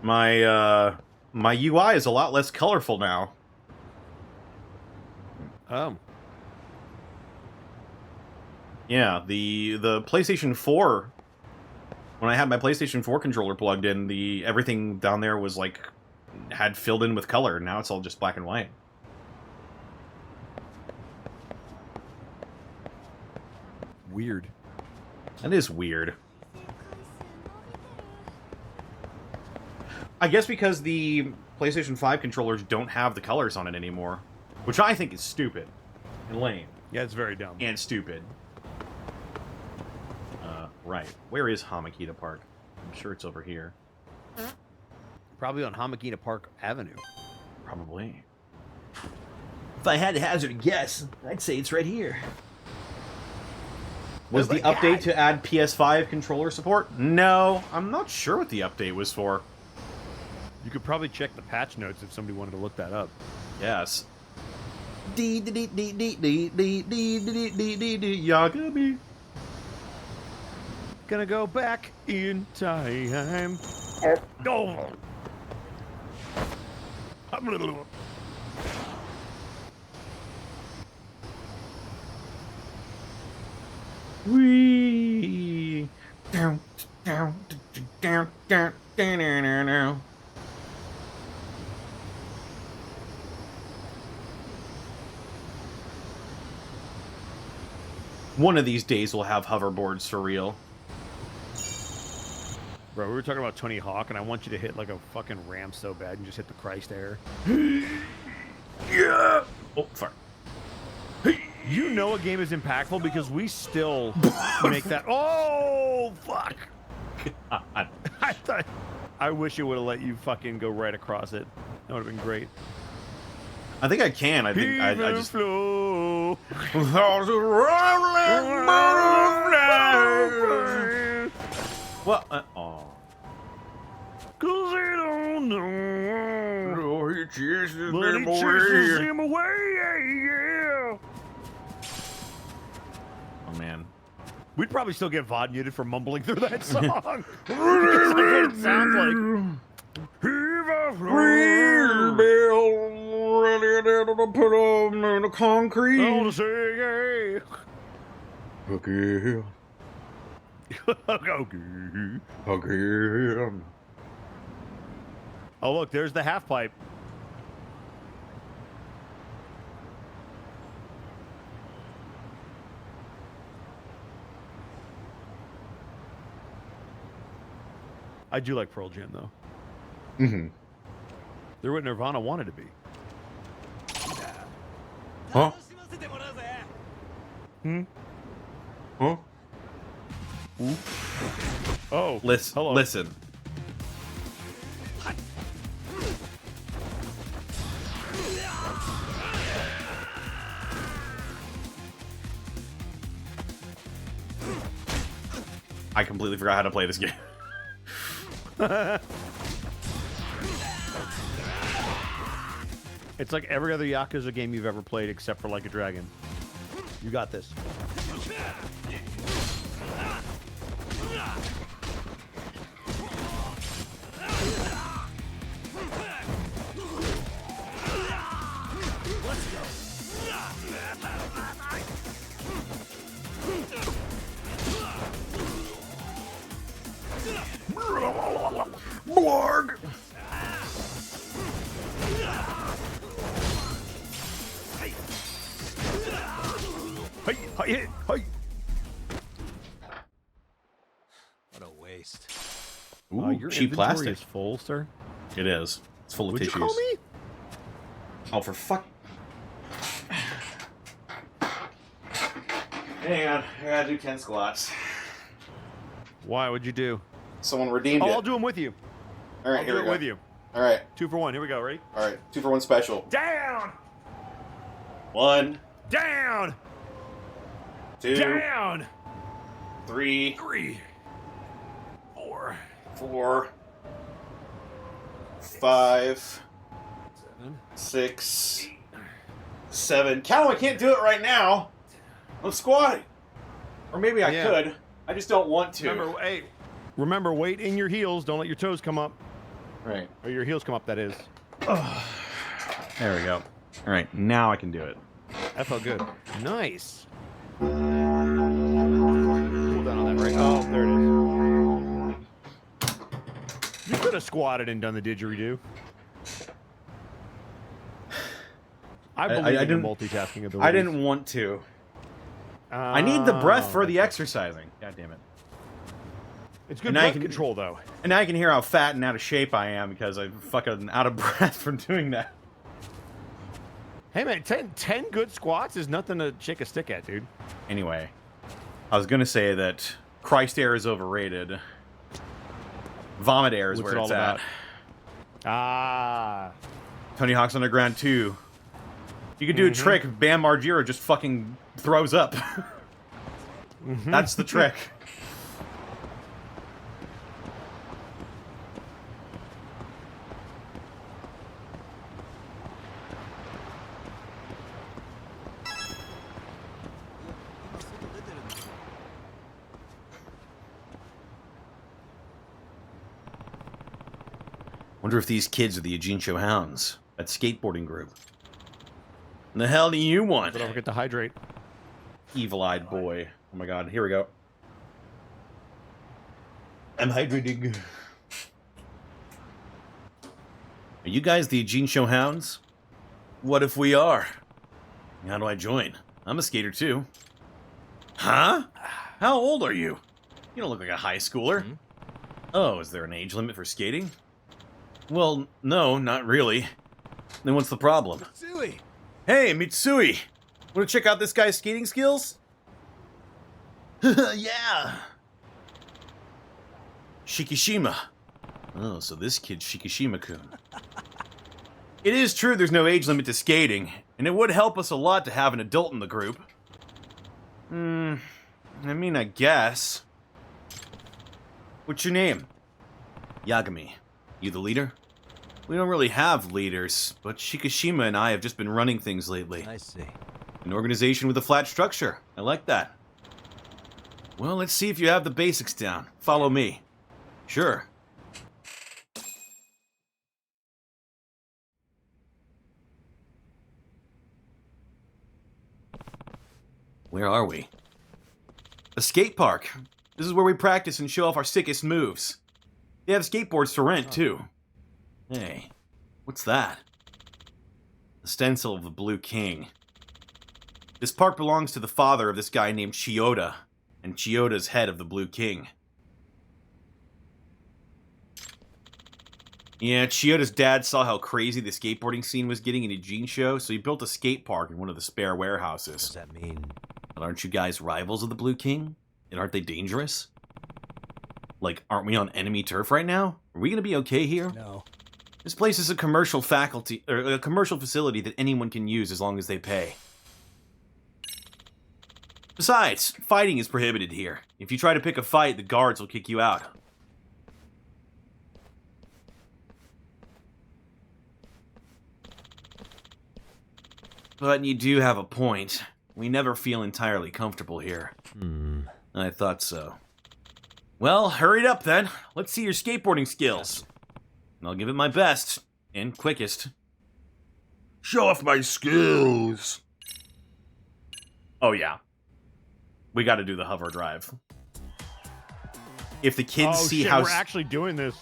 S2: My UI is a lot less colorful now. Yeah, the PlayStation 4, when I had my PlayStation 4 controller plugged in, everything down there was like had filled in with color. Now it's all just black and white.
S3: Weird.
S2: That is weird. I guess because the PlayStation 5 controllers don't have the colors on it anymore, which I think is stupid and lame
S3: Yeah, it's very dumb.
S2: and stupid. Right. Where is Hamakita Park? I'm sure it's over here.
S3: Probably on Hamakita Park Avenue.
S2: Probably. If I had to hazard a guess, I'd say it's right here. Was the update to add PS5 controller support? No, I'm not sure what the update was for.
S3: You could probably check the patch notes if somebody wanted to look that up.
S2: Yes. Yagami.
S3: Gonna go back in time. Go.
S2: Wee. Down, down, down, down, down, down, down. One of these days we'll have hoverboards for real.
S3: Bro, we were talking about Tony Hawk, and I want you to hit like a fucking ramp so bad and just hit the Christ air.
S2: Yeah. Oh, fuck.
S3: You know a game is impactful because we still make that. Oh, fuck.
S2: God.
S3: I wish it would have let you fucking go right across it. That would have been great.
S2: I think I can. I think I just.
S3: Flow.
S2: What? Oh.
S3: Cause they don't know.
S2: Oh, he chases
S3: But he chases him away, yeah.
S2: Oh man.
S3: We'd probably still get VOD muted for mumbling through that song. That's what it sounds like.
S2: Put on the concrete.
S3: I wanna say, yeah.
S2: Okay.
S3: Okay.
S2: Okay.
S3: Oh, look, there's the half pipe. I do like Pearl Jam, though.
S2: Mm-hmm.
S3: They're what Nirvana wanted to be.
S2: Huh?
S3: Hmm?
S2: Huh?
S3: Oh,
S2: Listen.
S3: hello.
S2: Listen. I completely forgot how to play this game.
S3: It's like every other Yakuza game you've ever played except for Like a Dragon. You got this.
S2: Blarg!
S3: Hey, hey, hey.
S5: What a waste.
S2: Ooh,
S3: Your
S2: cheap
S3: inventory
S2: plastic.
S3: is full, sir.
S2: It is. It's full of
S3: Would
S2: tissues.
S3: you call me?
S2: Oh, for fuck. Hang on. I gotta do 10 squats.
S3: Why would you do?
S2: Someone redeemed
S3: Oh,
S2: it.
S3: I'll do them with you.
S2: All right,
S3: I'll
S2: here
S3: do
S2: we
S3: it
S2: go.
S3: with you.
S2: All right.
S3: 2 for 1. Here we go. Ready?
S2: All right. 2 for 1 special.
S3: Down!
S2: 1,
S3: Down!
S2: 2,
S3: Down!
S2: 3,
S3: 3, 4,
S2: 4, 5,
S3: 7.
S2: 6, 7. Callum, I can't do it right now. I'm squatting. Or maybe I could. I just don't want to.
S3: Remember, weight in your heels. Don't let your toes come up.
S2: Right.
S3: Or your heels come up, that is.
S2: There we go. All right, now I can do it.
S3: That felt good. Nice. Pull down on that, right? Oh, there it is. You could have squatted and done the didgeridoo. I believe in your
S2: didn't-
S3: multitasking ability.
S2: I didn't want to. I need the breath for the exercising. God damn it.
S3: It's good
S2: And now
S3: breath
S2: you can-
S3: control, though.
S2: And now I can hear how fat and out of shape I am because I'm fucking out of breath from doing that.
S3: Hey, man, 10 good squats is nothing to shake a stick at, dude.
S2: Anyway, I was gonna say that Christ air is overrated. Vomit air is
S3: What's
S2: where
S3: it
S2: it's
S3: all
S2: at.
S3: about? Ah.
S2: Tony Hawk's Underground 2. You could do a trick, Bam Margera just fucking throws up. That's the trick. Wonder if these kids are the Ejincho Hounds, that skateboarding group. The hell do you want?
S3: But don't forget to hydrate.
S2: Evil-eyed boy. Oh my god, here we go. I'm hydrating. Are you guys the Jinsho Hounds? What if we are? How do I join? I'm a skater too. Huh? How old are you? You don't look like a high schooler.
S5: Hmm?
S2: Oh, is there an age limit for skating? Well, no, not really. Then what's the problem?
S5: Zooey!
S2: Hey, Mitsui! Wanna check out this guy's skating skills? Yeah! Shikishima. Oh, so this kid's Shikishima-kun. It is true there's no age limit to skating, and it would help us a lot to have an adult in the group. I mean, I guess. What's your name? Yagami. You the leader? We don't really have leaders, but Shikishima and I have just been running things lately.
S5: I see.
S2: An organization with a flat structure. I like that. Well, let's see if you have the basics down. Follow me. Sure. Where are we? A skate park. This is where we practice and show off our sickest moves. They have skateboards for rent, too. Hey, what's that? The stencil of the Blue King. This park belongs to the father of this guy named Chiyoda, and Chiyoda's head of the Blue King. Yeah, Chiyoda's dad saw how crazy the skateboarding scene was getting in a Jinsho, so he built a skate park in one of the spare
S5: What
S2: warehouses.
S5: does that mean?
S2: But aren't you guys rivals of the Blue King? And aren't they dangerous? Like, aren't we on enemy turf right now? Are we gonna be okay here?
S5: No.
S2: This place is a commercial faculty, or a commercial facility that anyone can use as long as they pay. Besides, fighting is prohibited here. If you try to pick a fight, the guards will kick you out. But you do have a point. We never feel entirely comfortable here. I thought so. Well, hurry it up then. Let's see your skateboarding skills. And I'll give it my best. And quickest. Show off my skills. Oh yeah. We gotta do the hover drive. If the kids
S3: Oh
S2: see
S3: shit,
S2: how
S3: we're actually doing this.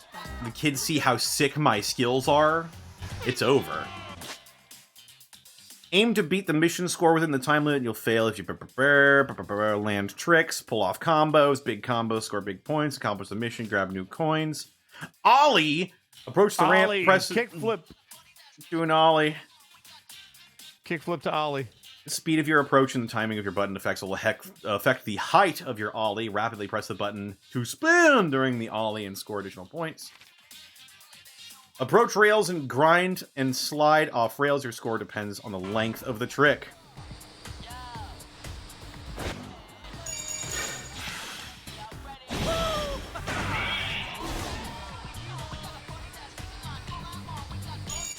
S2: the kids see how sick my skills are, it's over. Aim to beat the mission score within the time limit. You'll fail if you land tricks, pull off combos, big combos, score big points, accomplish the mission, grab new coins. Ollie! Approach the ramp,
S3: Ollie,
S2: press...
S3: kickflip.
S2: Do an ollie.
S3: Kickflip to Ollie.
S2: The speed of your approach and the timing of your button effects will affect the height of your ollie. Rapidly press the button to spin during the ollie and score additional points. Approach rails and grind and slide off rails. Your score depends on the length of the trick.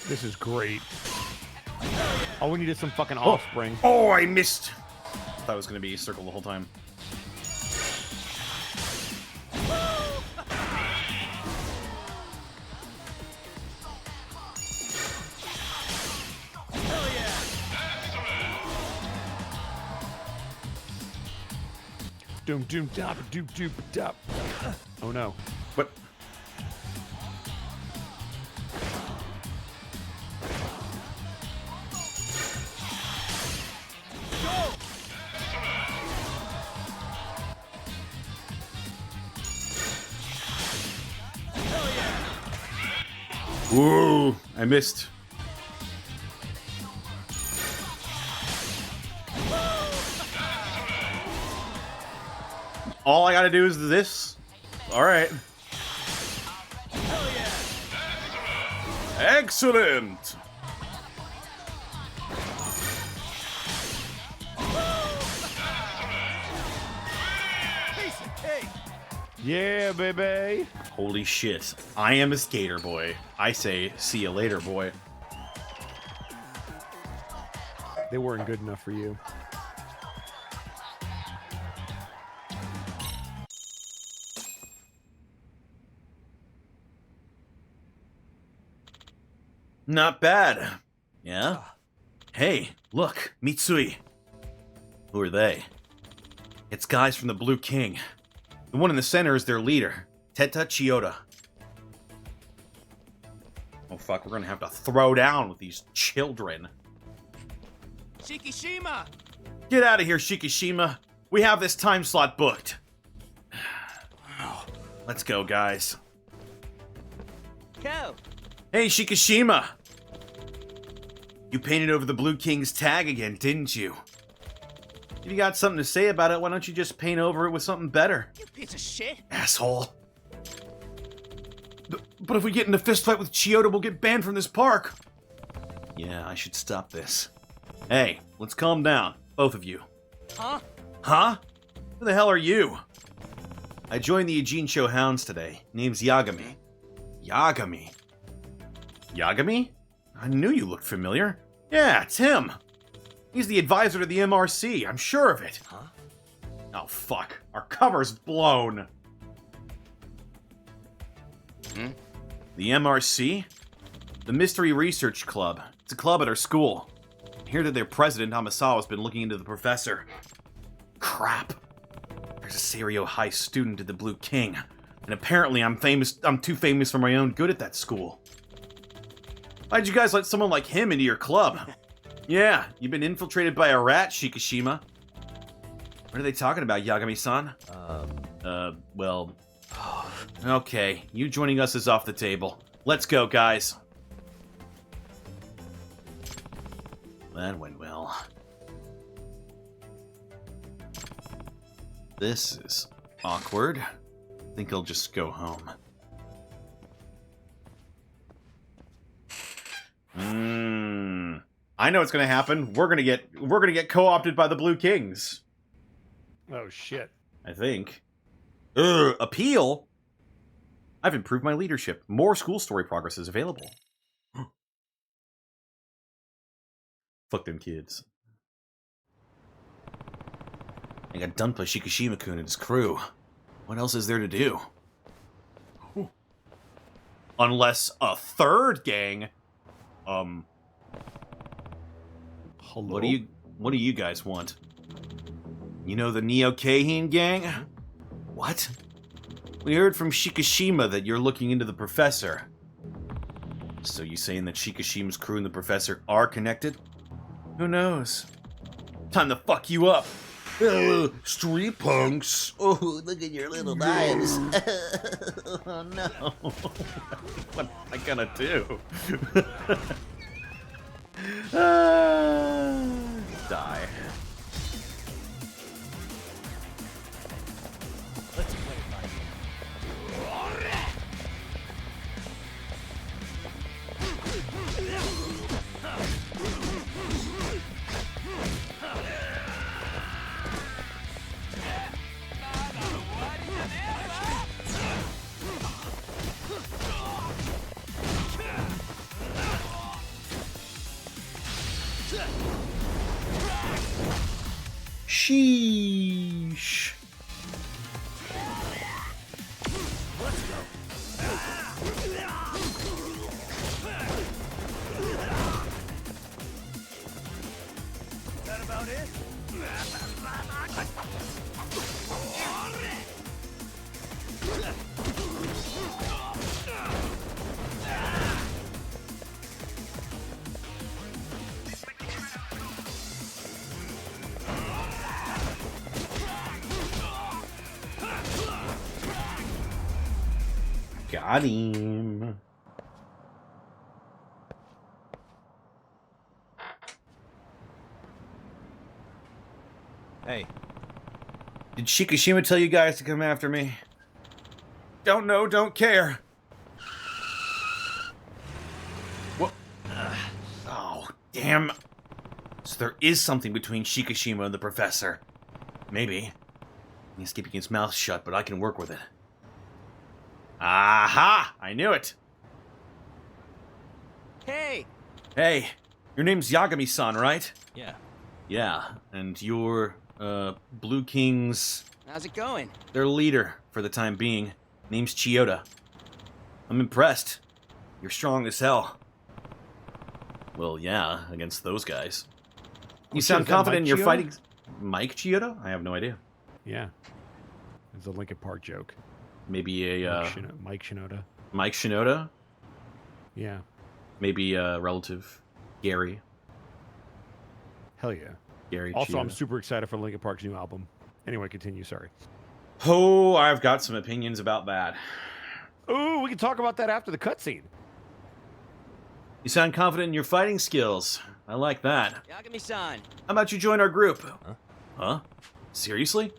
S3: This is great. All we need is some fucking offspring.
S2: Oh, I missed! I thought it was going to be a circle the whole time.
S3: Doom doom dop doop doop dop. Oh no.
S2: What? Whoa, I missed. All I gotta do is this? Alright. Excellent!
S3: Yeah, baby.
S2: Holy shit. I am a skater boy. I say, see you later, boy.
S3: They weren't good enough for you.
S2: Not bad. Yeah? Hey, look, Mitsui. Who are they? It's guys from the Blue King. The one in the center is their leader, Teta Chiyoda. Oh fuck, we're gonna have to throw down with these children.
S5: Shikishima!
S2: Get out of here, Shikishima. We have this time slot booked. Let's go, guys.
S5: Go!
S2: Hey, Shikishima! You painted over the Blue King's tag again, didn't you? If you got something to say about it, why don't you just paint over it with something better?
S5: You piece of shit!
S2: Asshole. But if we get in a fistfight with Chiyoda, we'll get banned from this park. Yeah, I should stop this. Hey, let's calm down, both of you.
S5: Huh?
S2: Huh? Who the hell are you? I joined the Ijincho Hounds today. Name's Yagami. Yagami? Yagami? I knew you looked familiar. Yeah, it's him. He's the advisor to the MRC, I'm sure of it.
S5: Huh?
S2: Oh, fuck. Our cover's blown. The MRC? The Mystery Research Club. It's a club at our school. I hear that their president, Hamasawa, has been looking into the professor. Crap. There's a Serio High student at the Blue King. And apparently I'm too famous for my own good at that school. Why'd you guys let someone like him into your club? Yeah, you've been infiltrated by a rat, Shikishima. What are they talking about, Yagami-san? Well... Okay, you joining us is off the table. Let's go, guys. That went well. This is awkward. I think I'll just go home. I know what's gonna happen. We're gonna get co-opted by the Blue Kings.
S3: Oh shit.
S2: I think. Appeal? I've improved my leadership. More school story progress is available. Fuck them kids. I got dumped by Shikishima-kun and his crew. What else is there to do? Unless a third gang...
S3: Hello?
S2: What do you guys want? You know the Neo Keihin gang? What? We heard from Shikishima that you're looking into the professor. So you saying that Shikishima's crew and the professor are connected? Who knows? Time to fuck you up. Street punks.
S6: Oh, look at your little knives.
S2: Oh no. What am I gonna do? Die.
S5: Let's play it by
S2: Sheesh.
S5: Is that about it?
S2: Got him.
S5: Hey,
S2: Did Shikishima tell you guys to come after me? Don't know, don't care. What? Oh, damn. So there is something between Shikishima and the professor. Maybe. He's keeping his mouth shut, but I can work with it. Aha! I knew it.
S5: hey!
S2: Hey, your name's Yagami-san, right?
S5: Yeah.
S2: Yeah, and you're, Blue King's...
S5: How's it going?
S2: their leader for the time being. Name's Chiyoda. I'm impressed. You're strong as hell. Well, yeah, against those guys. You
S3: Well,
S2: sound
S3: shit, is that
S2: confident in
S3: Mike
S2: your
S3: Chiyoda?
S2: fighting... Mike Chiyoda? I have no idea.
S3: Yeah. It's a Linkin Park joke.
S2: Maybe a
S3: Mike Shinoda.
S2: Mike Shinoda.
S3: Yeah.
S2: Maybe a relative, Gary.
S3: Hell yeah.
S2: Gary.
S3: Also, I'm
S2: Chioda.
S3: super excited for Linkin Park's new album. Anyway, continue. Sorry.
S2: Oh, I've got some opinions about that.
S3: Ooh, we can talk about that after the cutscene.
S2: You sound confident in your fighting skills. I like that.
S5: Yagami-san.
S2: How about you join our group? Huh? Seriously?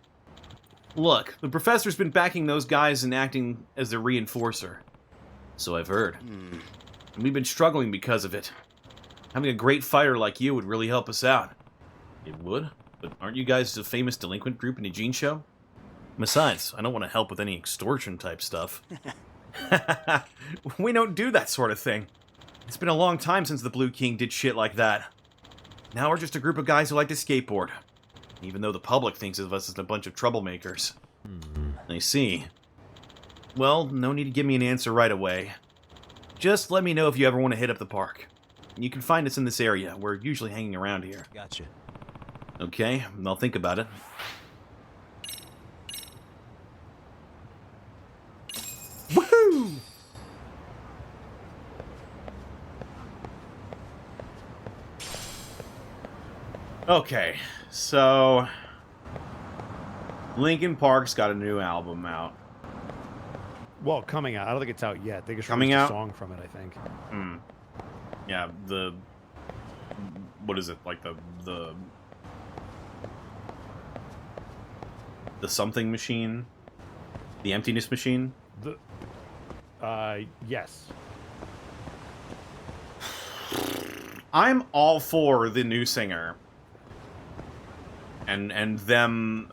S2: Look, the professor's been backing those guys and acting as their reinforcer. So I've heard. And we've been struggling because of it. Having a great fighter like you would really help us out. It would? But aren't you guys a famous delinquent group in a Gene show? Besides, I don't want to help with any extortion-type stuff. We don't do that sort of thing. It's been a long time since the Blue King did shit like that. Now we're just a group of guys who like to skateboard. Even though the public thinks of us as a bunch of troublemakers. I see. Well, no need to give me an answer right away. Just let me know if you ever want to hit up the park. You can find us in this area. We're usually hanging around here.
S5: Gotcha.
S2: Okay, I'll think about it. Woohoo! Okay, so Linkin Park's got a new album out.
S3: Well, coming out. I don't think it's out yet. They just
S2: Coming
S3: released
S2: out?
S3: a song from it, I think.
S2: Yeah, what is it, like the something machine? The emptiness machine?
S3: Yes.
S2: I'm all for the new singer. And them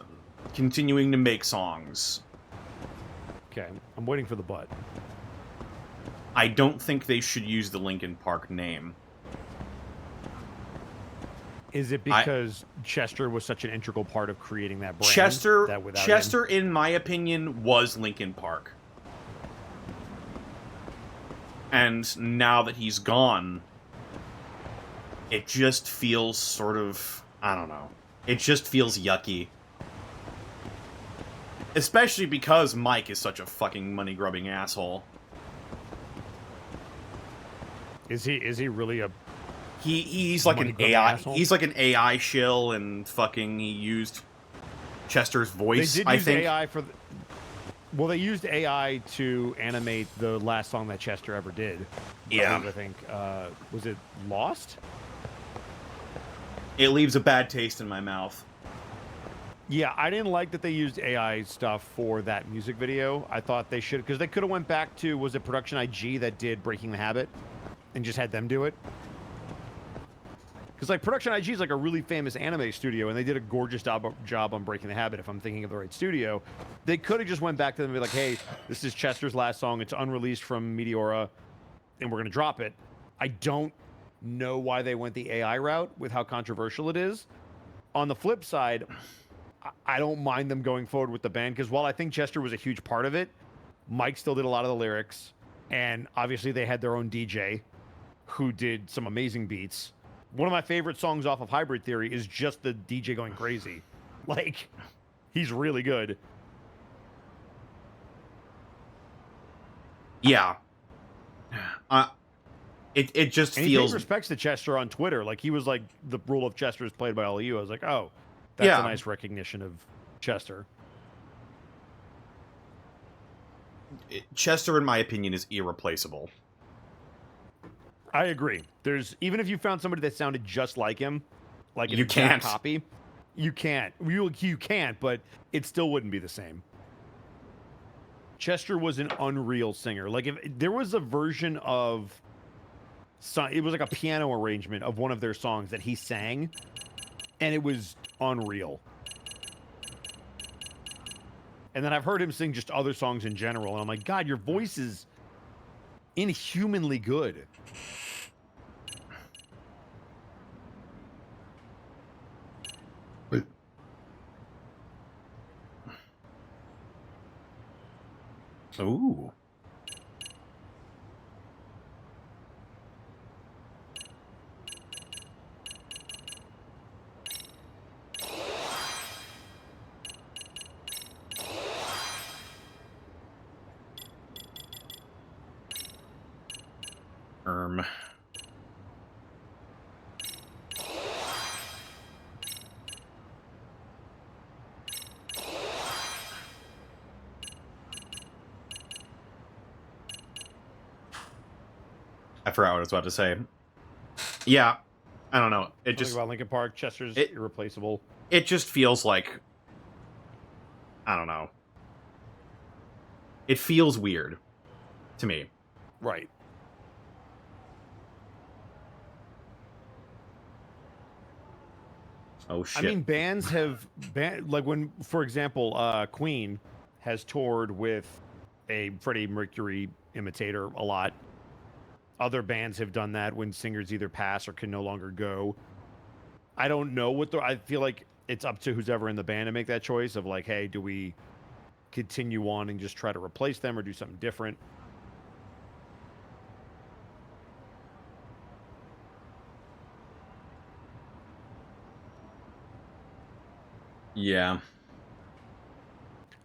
S2: continuing to make songs.
S3: Okay, I'm waiting for the butt.
S2: I don't think they should use the Linkin Park name.
S3: Is it because Chester was such an integral part of creating that brand?
S2: Chester,
S3: that without
S2: Chester,
S3: him...
S2: in my opinion, was Linkin Park. And now that he's gone, it just feels sort of, I don't know. It just feels yucky. Especially because Mike is such a fucking money-grubbing asshole.
S3: Is he really a...
S2: He's like an
S3: money-grubbing
S2: AI.
S3: asshole?
S2: He's like an AI shill, and fucking he used Chester's voice.
S3: They did
S2: I
S3: use
S2: think.
S3: AI for... Well, they used AI to animate the last song that Chester ever did.
S2: Yeah.
S3: I think. Was it Lost?
S2: It leaves a bad taste in my mouth.
S3: Yeah, I didn't like that they used AI stuff for that music video. I thought they should, because they could have went back to, was it Production IG that did Breaking the Habit, and just had them do it? Because like Production IG is like a really famous anime studio, and they did a gorgeous job on Breaking the Habit. If I'm thinking of the right studio, they could have just went back to them and be like, "Hey, this is Chester's last song. It's unreleased from Meteora, and we're gonna drop it." I don't know why they went the AI route with how controversial it is. On the flip side, I don't mind them going forward with the band, because while I think Chester was a huge part of it, Mike still did a lot of the lyrics, and obviously they had their own DJ who did some amazing beats. One of my favorite songs off of Hybrid Theory is just the DJ going crazy. Like, he's really good.
S2: Yeah. It just
S3: And he
S2: feels...
S3: paid respects to Chester on Twitter. Like, he was like, the rule of Chester is played by all of you. I was like, oh, that's
S2: Yeah.
S3: a nice recognition of Chester.
S2: Chester, in my opinion, is irreplaceable.
S3: I agree. Even if you found somebody that sounded just like him, like an
S2: You
S3: exact
S2: can't.
S3: copy, you can't. You can't, but it still wouldn't be the same. Chester was an unreal singer. Like, if there was a version of, it was like a piano arrangement of one of their songs that he sang, and it was unreal. And then I've heard him sing just other songs in general, and I'm like, God, your voice is inhumanly good.
S2: Ooh. forgot what I was about to say. Yeah, I don't know. It
S3: Something
S2: just
S3: about Linkin Park. Chester's irreplaceable.
S2: it just feels like, I don't know. It feels weird to me.
S3: Right.
S2: Oh shit.
S3: I mean, bands have like when, for example, Queen has toured with a Freddie Mercury imitator a lot. Other bands have done that when singers either pass or can no longer go. I don't know what the. I feel like it's up to who's ever in the band to make that choice of like, hey, do we continue on and just try to replace them or do something different?
S2: Yeah.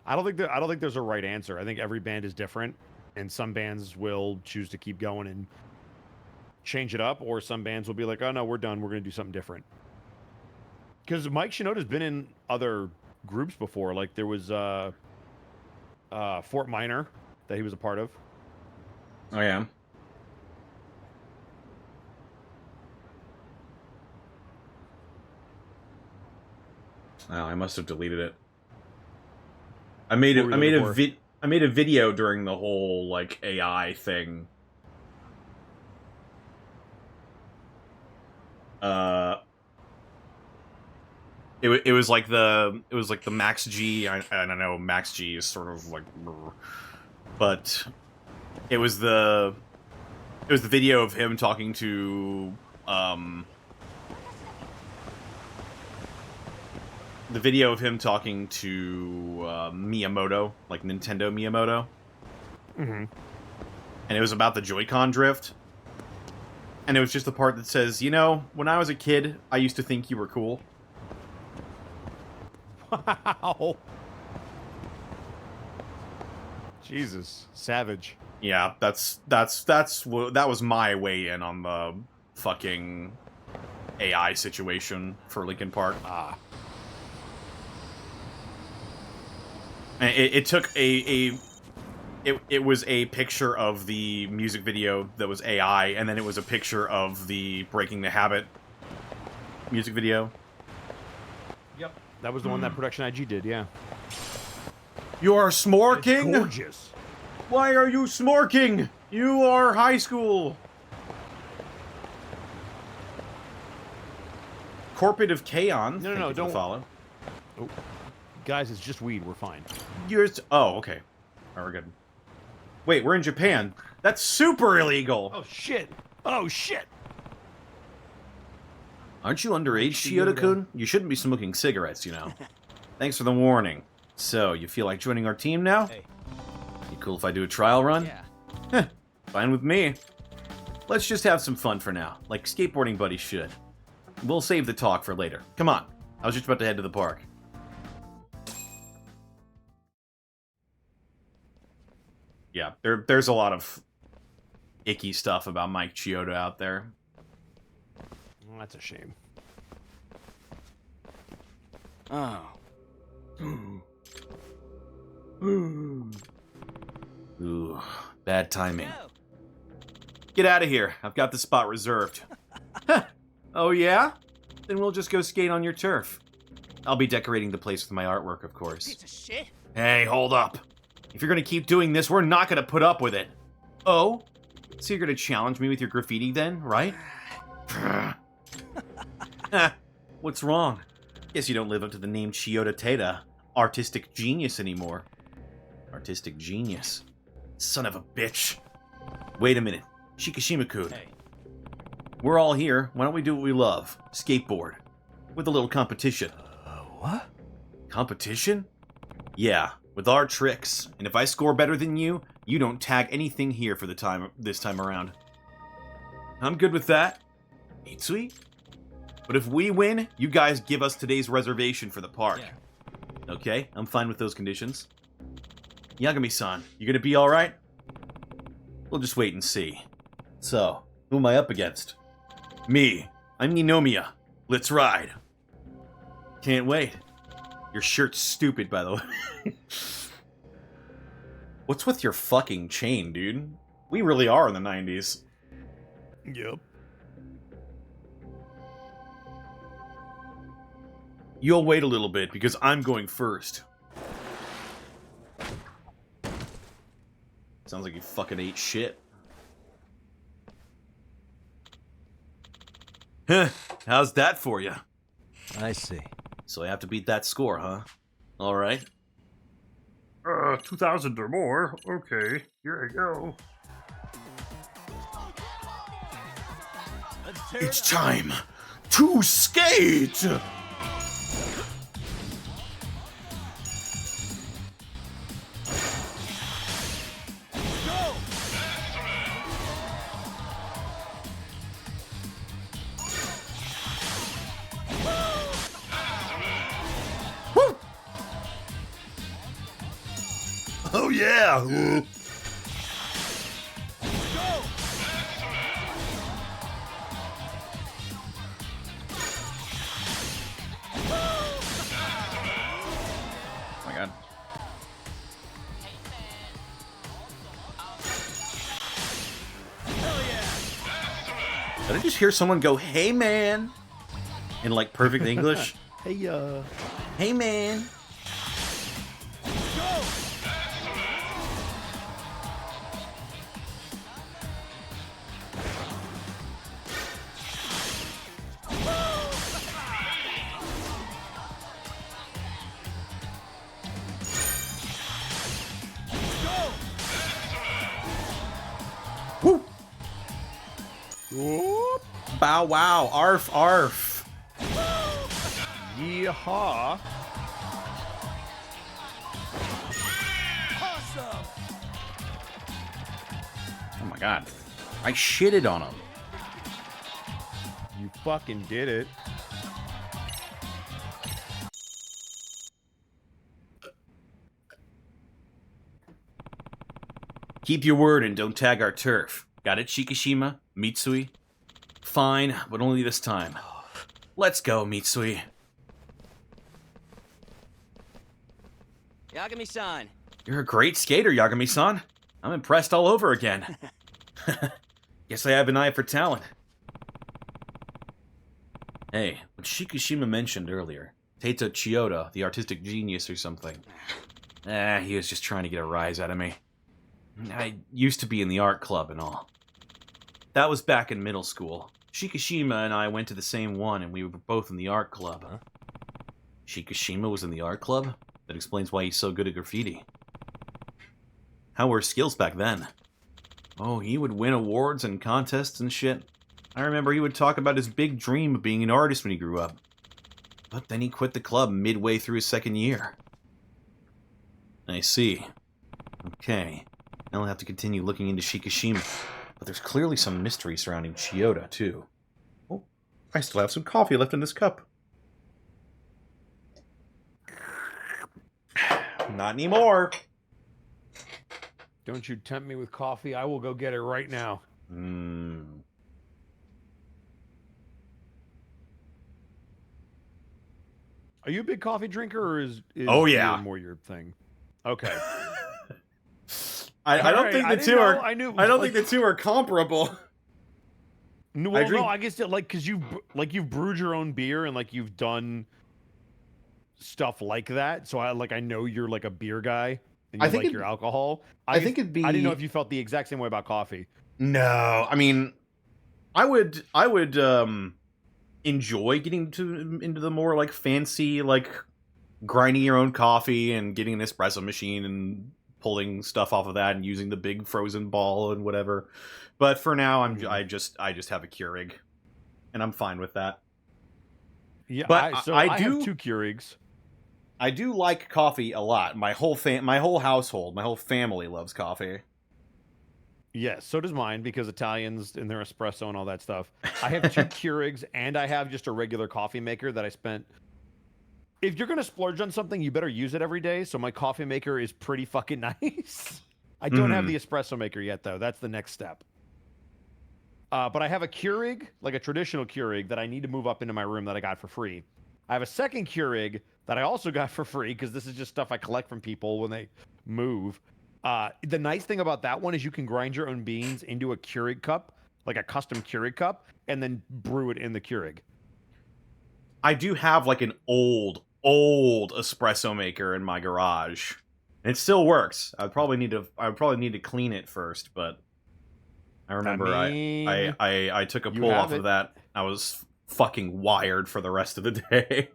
S3: I don't think there's a right answer. I think every band is different, and some bands will choose to keep going and change it up, or some bands will be like, "Oh no, we're done. We're going to do something different." Because Mike Shinoda's been in other groups before. Like there was Fort Minor that he was a part of.
S2: Oh yeah. Oh, I must have deleted it. I made
S3: What were you looking for?
S2: I made a video during the whole like AI thing. It was like the Max G. I don't know, Max G is sort of like, but it was the video of him talking to Miyamoto, like Nintendo Miyamoto.
S3: Mm-hmm.
S2: And it was about the Joy-Con drift. And it was just the part that says, you know, when I was a kid, I used to think you were cool.
S3: Wow. Jesus, savage.
S2: Yeah, that was my way in on the fucking AI situation for Linkin Park.
S3: Ah.
S2: And it took it was a picture of the music video that was AI, and then it was a picture of the Breaking the Habit music video.
S3: Yep. That was the one that Production IG did, yeah.
S2: You are
S3: It's
S2: smorking?
S3: gorgeous.
S2: Why are you smorking? You are high school. Corporate of Kaon.
S3: No,
S2: thank you for the
S3: don't-
S2: follow.
S3: Oh. Guys, it's just weed. We're fine.
S2: Oh, okay. All right, we're good. Wait, we're in Japan. That's super illegal.
S3: Oh, shit. Oh, shit.
S2: Aren't you underage, Shiota-kun? You shouldn't be smoking cigarettes, you know. Thanks for the warning. So, you feel like joining our team now?
S5: Hey.
S2: You cool if I do a trial run?
S5: Yeah.
S2: Fine with me. Let's just have some fun for now, like skateboarding buddies should. We'll save the talk for later. Come on. I was just about to head to the park. Yeah, there's a lot of icky stuff about Mike Chioda out there.
S3: Well, that's a shame.
S5: Oh.
S2: Ooh, bad timing.
S5: No.
S2: Get out of here. I've got the spot reserved. Huh. Oh yeah? Then we'll just go skate on your turf. I'll be decorating the place with my artwork, of course.
S5: Piece of shit.
S2: Hey, hold up. If you're gonna keep doing this, we're not gonna put up with it. Oh? So you're gonna challenge me with your graffiti then, right? What's wrong? Guess you don't live up to the name Chioda Teda, artistic genius anymore. Artistic genius. Son of a bitch. Wait a minute. Shikishima-kun.
S5: Hey.
S2: We're all here. Why don't we do what we love? Skateboard. With a little competition.
S5: What?
S2: Competition? Yeah, with our tricks. And if I score better than you, you don't tag anything here for this time around. I'm good with that. Ain't sweet? But if we win, you guys give us today's reservation for the park.
S5: Yeah.
S2: Okay, I'm fine with those conditions. Yagami-san, you gonna be alright? We'll just wait and see. So, who am I up against? Me. I'm Ninomiya. Let's ride. Can't wait. Your shirt's stupid, by the way. What's with your fucking chain, dude? We really are in the 90s.
S3: Yep.
S2: You'll wait a little bit, because I'm going first. Sounds like you fucking ate shit. Huh, how's that for you?
S5: I see.
S2: So I have to beat that score, huh? Alright.
S1: 2,000 or more. Okay, here I go.
S2: It's time to skate! Woo! Oh yeah! Oh my god. Did I just hear someone go, "Hey man," in like perfect English?
S3: Hey,
S2: Hey man. Woo!
S3: Whoop.
S2: Bow wow, arf arf.
S3: Yeehaw.
S2: Oh my god. I shitted on him.
S3: You fucking did it.
S2: Keep your word and don't tag our turf. Got it, Shikishima? Mitsui? Fine, but only this time. Let's go, Mitsui.
S5: Yagami-san.
S2: You're a great skater, Yagami-san. I'm impressed all over again. Guess I have an eye for talent. Hey, what Shikishima mentioned earlier. Taito Chiyoda, the artistic genius or something. He was just trying to get a rise out of me. I used to be in the art club and all. That was back in middle school. Shikishima and I went to the same one, and we were both in the art club. Huh? Shikishima was in the art club? That explains why he's so good at graffiti. How were his skills back then? Oh, he would win awards and contests and shit. I remember he would talk about his big dream of being an artist when he grew up. But then he quit the club midway through his second year. I see. Okay. Now I'll have to continue looking into Shikishima. But there's clearly some mystery surrounding Chiyoda, too. Oh, I still have some coffee left in this cup. Not anymore.
S3: Don't you tempt me with coffee. I will go get it right now. Are you a big coffee drinker, or is
S2: Oh, yeah.
S3: beer more your thing? Okay.
S2: I don't
S3: Alright,
S2: think
S3: I
S2: the
S3: didn't
S2: two
S3: know.
S2: are.
S3: I knew,
S2: I don't
S3: like-
S2: think the two are comparable.
S3: No, well,
S2: drink-
S3: no, I guess like because you've brewed your own beer and like you've done stuff like that. So I know you're like a beer guy and you
S2: I think
S3: like
S2: it-
S3: your alcohol.
S2: I think it'd be.
S3: I didn't know if you felt the exact same way about coffee.
S2: No, I mean, I would enjoy getting into the more like fancy, like grinding your own coffee and getting an espresso machine and pulling stuff off of that and using the big frozen ball and whatever. But for now, I just have a Keurig, and I'm fine with that.
S3: Yeah,
S2: But
S3: I
S2: I do-
S3: have two Keurigs.
S2: I do like coffee a lot. My whole household, my whole family loves coffee.
S3: Yes, so does mine because Italians and their espresso and all that stuff. I have two Keurigs and I have just a regular coffee maker that I spent. If you're gonna splurge on something, you better use it every day. So my coffee maker is pretty fucking nice. I don't have the espresso maker yet, though. That's the next step. But I have a Keurig, like a traditional Keurig, that I need to move up into my room that I got for free. I have a second Keurig that I also got for free because this is just stuff I collect from people when they move. The nice thing about that one is you can grind your own beans into a Keurig cup like a custom Keurig cup, and then brew it in the Keurig.
S2: I do have like an old espresso maker in my garage. It still works. I would probably need to clean it first, but I remember I took a pull off of that. I was fucking wired for the rest of the day.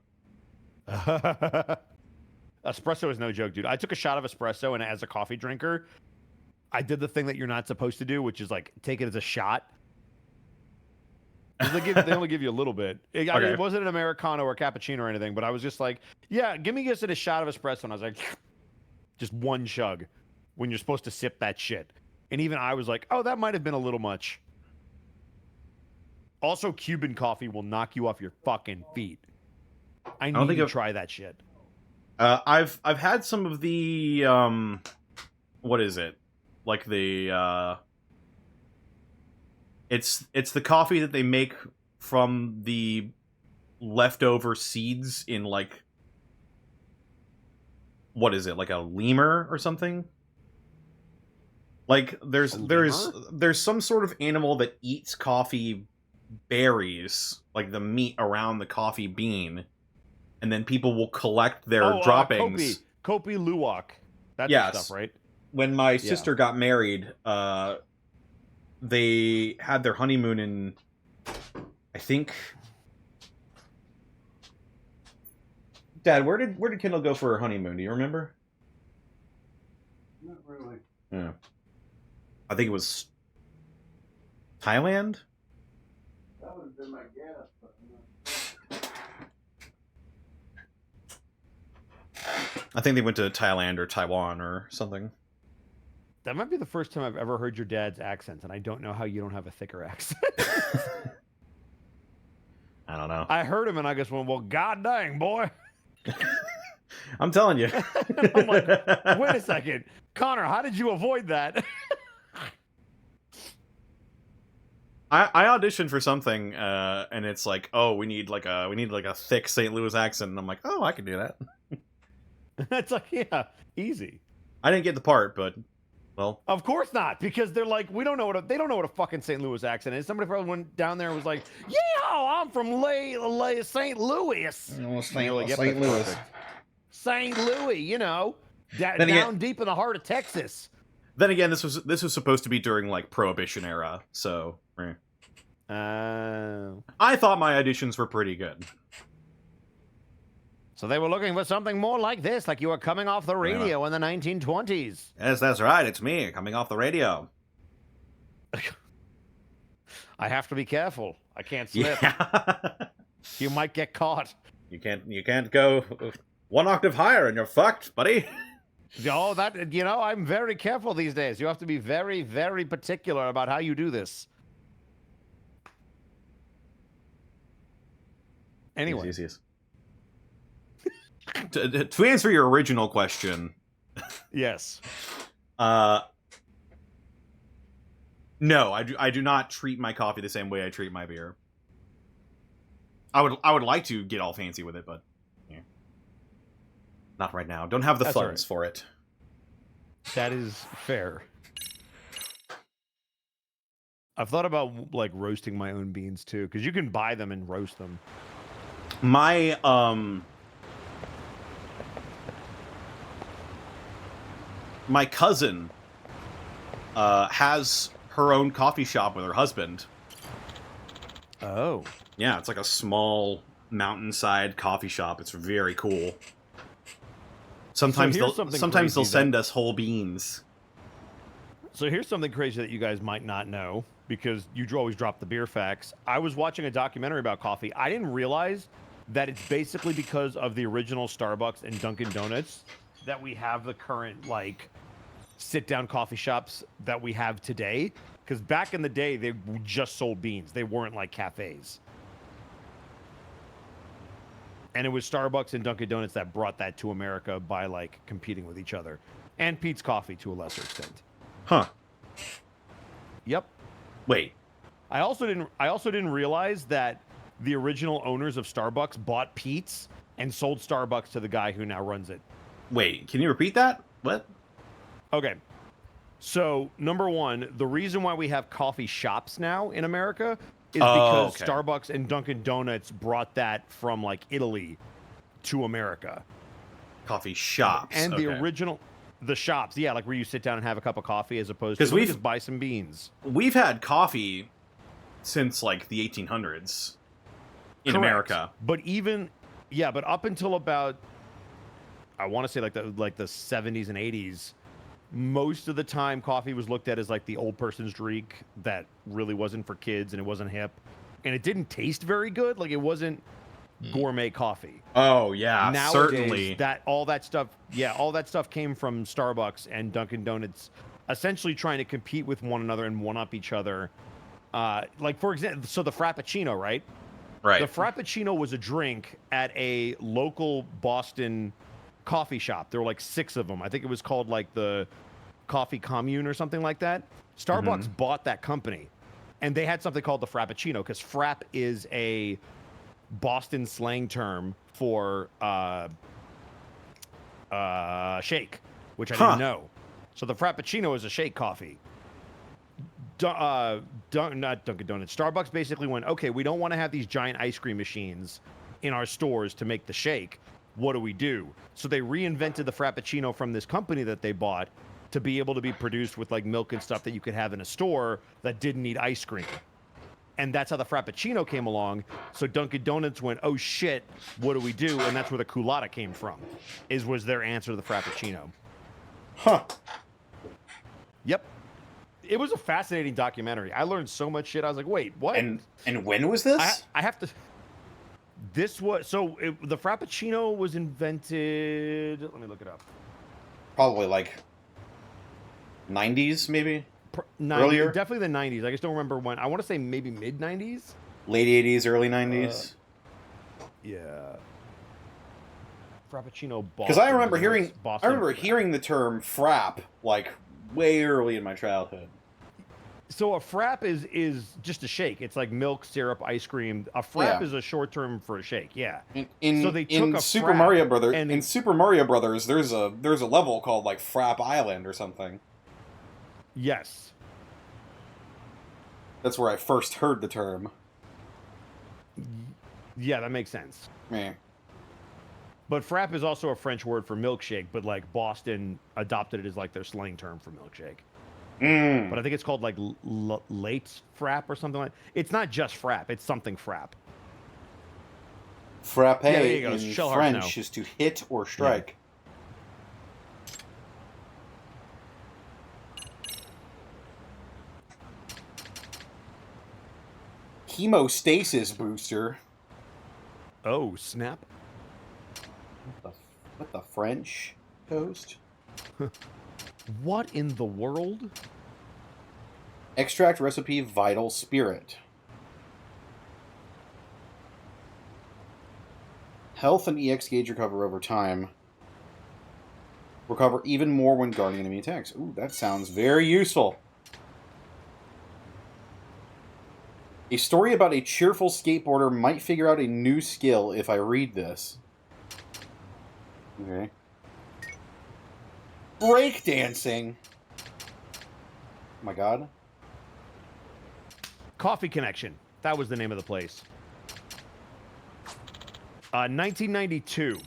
S3: Espresso is no joke, dude. I took a shot of espresso, and as a coffee drinker, I did the thing that you're not supposed to do, which is like take it as a shot. 'Cause they only give you a little bit. It wasn't an Americano or cappuccino or anything, but I was just like, yeah, give me just a shot of espresso. And I was like, just one chug when you're supposed to sip that shit. And even I was like, oh, that might have been a little much. Also, Cuban coffee will knock you off your fucking feet. I need to try that shit.
S2: I've had some of the what is it? Like the it's the coffee that they make from the leftover seeds in like, what is it, like a lemur or something? Like there's some sort of animal that eats coffee berries, like the meat around the coffee bean, and then people will collect their droppings.
S3: Kopi Luwak. That's the stuff, right?
S2: When my sister got married, they had their honeymoon in, I think. Dad, where did Kendall go for her honeymoon? Do you remember?
S7: Not really.
S2: Yeah. I think it was Thailand.
S7: That would have been my guess, but
S2: I think they went to Thailand or Taiwan or something.
S3: That might be the first time I've ever heard your dad's accent, and I don't know how you don't have a thicker accent.
S2: I don't know.
S3: I heard him, and I just went, well, god dang, boy.
S2: I'm telling you.
S3: I'm like, wait a second. Connor, how did you avoid that?
S2: I auditioned for something, and it's like, oh, we need like a thick St. Louis accent, and I'm like, oh, I can do that.
S3: It's like, yeah, easy.
S2: I didn't get the part, but well,
S3: of course not, because they're like, they don't know what a fucking St. Louis accent is. Somebody probably went down there and was like, yeah, I'm from St. Louis.
S2: Oh,
S3: St.
S2: Louis.
S3: St. Louis, you know, down deep in the heart of Texas.
S2: Then again, this was supposed to be during like Prohibition era, so I thought my auditions were pretty good.
S3: So they were looking for something more like this, like you were coming off the radio in the 1920s.
S2: Yes, that's right. It's me coming off the radio.
S3: I have to be careful. I can't slip.
S2: Yeah.
S3: You might get caught.
S2: You can't go one octave higher and you're fucked, buddy.
S3: Oh, I'm very careful these days. You have to be very, very particular about how you do this. Anyway.
S2: Yes. To answer your original question,
S3: yes.
S2: No, I do not treat my coffee the same way I treat my beer. I would like to get all fancy with it, but yeah. Not right now. Don't have the funds for it.
S3: That is fair. I've thought about like roasting my own beans too, because you can buy them and roast them.
S2: My my cousin has her own coffee shop with her husband.
S3: Oh.
S2: Yeah, it's like a small mountainside coffee shop. It's very cool. Sometimes they'll send us whole beans.
S3: So here's something crazy that you guys might not know, because you always drop the beer facts. I was watching a documentary about coffee. I didn't realize that it's basically because of the original Starbucks and Dunkin' Donuts that we have the current, like, sit-down coffee shops that we have today. Because back in the day, they just sold beans. They weren't like cafes. And it was Starbucks and Dunkin' Donuts that brought that to America by, like, competing with each other. And Pete's Coffee to a lesser extent.
S2: Huh.
S3: Yep.
S2: Wait.
S3: I also didn't realize that the original owners of Starbucks bought Pete's and sold Starbucks to the guy who now runs it.
S2: Wait, can you repeat that? What?
S3: Okay. So, number one, the reason why we have coffee shops now in America is
S2: Oh,
S3: because
S2: okay.
S3: Starbucks and Dunkin' Donuts brought that from like Italy to America.
S2: Coffee shops.
S3: And the
S2: okay.
S3: original, the shops, yeah, like where you sit down and have a cup of coffee as opposed
S2: 'Cause
S3: to let me
S2: we've-
S3: just buy some beans.
S2: We've had coffee since like the 1800s in
S3: Correct.
S2: America.
S3: But even, yeah, but up until about, I want to say like the 70s and 80s, most of the time coffee was looked at as like the old person's drink that really wasn't for kids and it wasn't hip and it didn't taste very good. Like it wasn't gourmet coffee.
S2: Oh yeah,
S3: Nowadays,
S2: certainly.
S3: all that stuff came from Starbucks and Dunkin' Donuts, essentially trying to compete with one another and one up each other. Like for example, so the Frappuccino, right?
S2: Right.
S3: The Frappuccino was a drink at a local Boston coffee shop. There were like 6 of them. I think it was called like the Coffee Commune or something like that. Starbucks bought that company, and they had something called the Frappuccino because frap is a Boston slang term for shake, which I didn't know. So the Frappuccino is a shake coffee. Not Dunkin' Donuts. Starbucks basically went, okay, we don't want to have these giant ice cream machines in our stores to make the shake. What do we do? So they reinvented the Frappuccino from this company that they bought to be able to be produced with like milk and stuff that you could have in a store that didn't need ice cream. And that's how the Frappuccino came along. So Dunkin' Donuts went, oh shit, what do we do? And that's where the culotta came from, was their answer to the Frappuccino.
S2: Huh.
S3: Yep. It was a fascinating documentary. I learned so much shit. I was like, wait, what?
S2: And when was this?
S3: I have to. This was the Frappuccino was invented. Let me look it up.
S2: Probably like 90s, maybe.
S3: Earlier, definitely the 90s. I just don't remember when. I want to say maybe mid 90s.
S2: Late 80s, early 90s.
S3: Yeah. Frappuccino.
S2: Because I remember hearing the term frap like way early in my childhood.
S3: So a frap is just a shake. It's like milk, syrup, ice cream. A frap is a short term for a shake. Yeah. So they took a
S2: Super
S3: frap
S2: Mario Brothers.
S3: and
S2: In Super Mario Brothers, there's a level called like Frap Island or something.
S3: Yes.
S2: That's where I first heard the term.
S3: Yeah, that makes sense.
S2: Meh.
S3: But frap is also a French word for milkshake, but like Boston adopted it as like their slang term for milkshake. But I think it's called like late frap or something like. It's not just frap; it's something frap.
S2: Frappe
S3: Yeah, there you go.
S2: in
S3: Shell
S2: French
S3: hearts
S2: is to hit or strike. Hemostasis booster.
S3: Oh snap!
S2: What the French toast?
S3: What in the world?
S2: Extract recipe Vital Spirit. Health and EX gauge recover over time. Recover even more when guarding enemy attacks. Ooh, that sounds very useful. A story about a cheerful skateboarder might figure out a new skill if I read this. Okay. Breakdancing. Oh my god.
S3: Coffee Connection. That was the name of the place. 1992.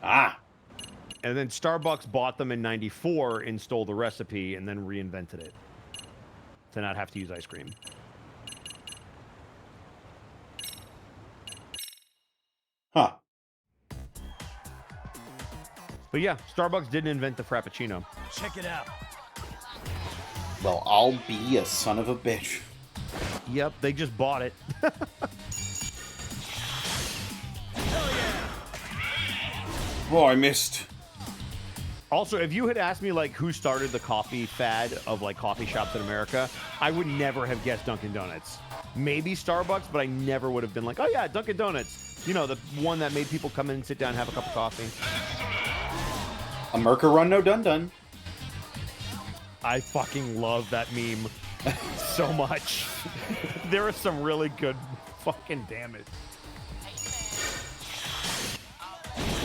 S2: Ah.
S3: And then Starbucks bought them in 94 and stole the recipe and then reinvented it to not have to use ice cream.
S2: Huh.
S3: But yeah, Starbucks didn't invent the Frappuccino.
S5: Check it out.
S2: Well, I'll be a son of a bitch.
S3: Yep, they just bought it.
S2: Oh, I missed.
S3: Also, if you had asked me like who started the coffee fad of like coffee shops in America, I would never have guessed Dunkin' Donuts. Maybe Starbucks, but I never would have been like, oh yeah, Dunkin' Donuts. You know, the one that made people come in and sit down and have a cup of coffee.
S2: A Merca run, no dun dun.
S3: I fucking love that meme so much. There are some really good fucking damn it.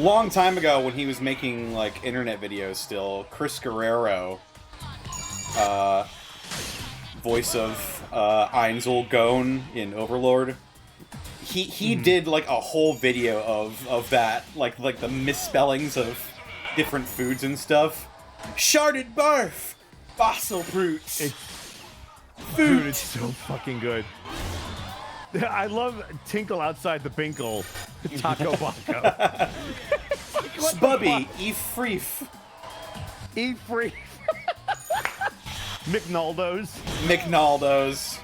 S2: long time ago when he was making like internet videos still, Chris Guerrero, voice of Ainzel Gone in Overlord, he did like a whole video of that, like the misspellings of different foods and stuff. Sharded barf, fossil fruits.
S3: Dude, it's so fucking good. I love Tinkle outside the Binkle, Taco Baco.
S2: Spubby, Efreef.
S3: Eat free. McNaldo's.
S2: McNaldo's.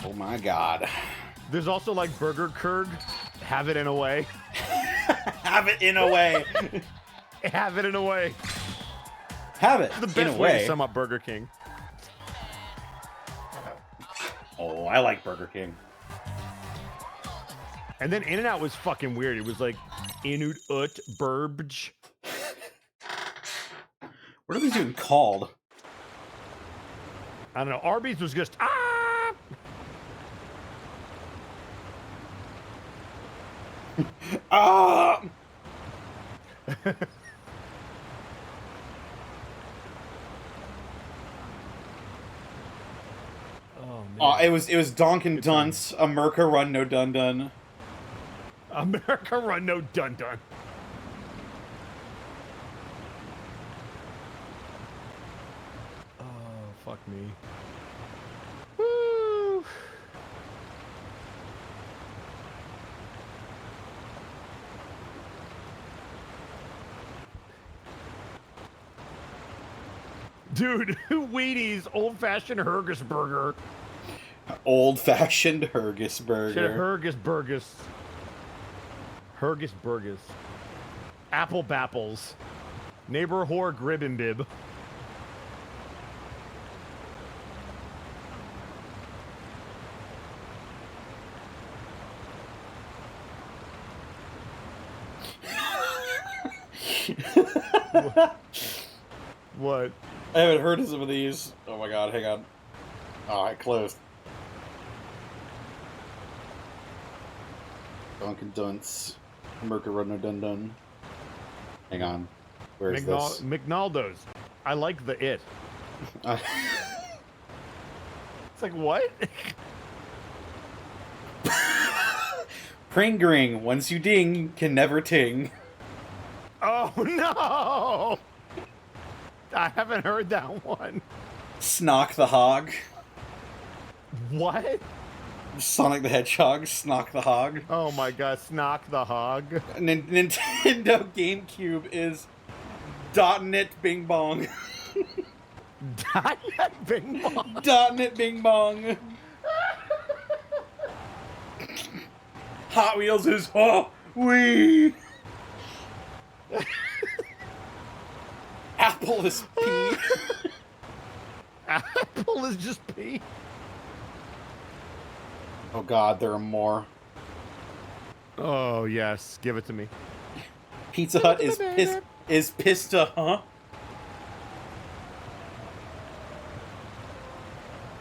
S2: Oh my god.
S3: There's also like Burger Kurg. Have it in a way.
S2: Have it in a way.
S3: Have it in a way.
S2: Have it
S3: The best
S2: in a
S3: way
S2: way.
S3: to sum up Burger King.
S2: Oh, I like Burger King.
S3: And then In-N-Out was fucking weird. It was like Inut Ut Burbj.
S2: What are these even called?
S3: I don't know. Arby's was just
S2: Ah! It was Donkin Dunce, America Run No Dun Dun.
S3: America Run No Dun Dun. Oh, fuck me. Woo. Dude, Wheaties old-fashioned Hergus burger.
S2: Old-fashioned Hergus
S3: Shit,
S2: burger.
S3: Hergus burgers. Hergus burgers. Apple bapples. Neighbor whore grib and bib. What?
S2: I haven't heard of some of these. Oh my god, hang on. Oh, I closed. Dunkin' Dunce, America Run No Dun Dun. Hang on. Where is this?
S3: McNaldo's. I like the it.
S2: Uh,
S3: It's like, what?
S2: Pringring, once you ding, can never ting.
S3: Oh, no! I haven't heard that one.
S2: Snock the Hog.
S3: What?
S2: Sonic the Hedgehog, Snock the Hog.
S3: Oh my god, Snock the Hog.
S2: Nintendo GameCube is .NET Bing Bong.
S3: .NET Bing Bong.
S2: .NET Bing Bong. Hot Wheels is wee. Apple is P.
S3: Apple is just P.
S2: Oh god, there are more.
S3: Oh yes, give it to me.
S2: Pizza Hut is Pista, huh?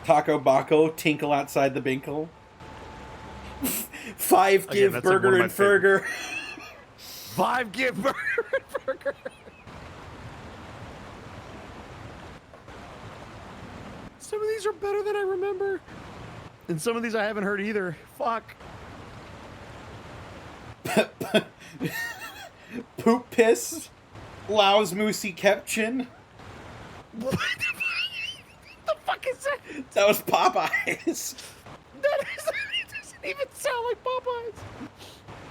S2: Taco Baco, Tinkle outside the Binkle. Five
S3: Again,
S2: give
S3: that's like
S2: Burger
S3: one of
S2: and
S3: my favorites.
S2: Ferger.
S3: 5 give burger and burger. Some of these are better than I remember. And some of these I haven't heard either. Fuck.
S2: Poop Piss, Lao's Moosey Kepchin.
S3: What the fuck is that?
S2: That was Popeyes.
S3: That is, it doesn't even sound like Popeyes.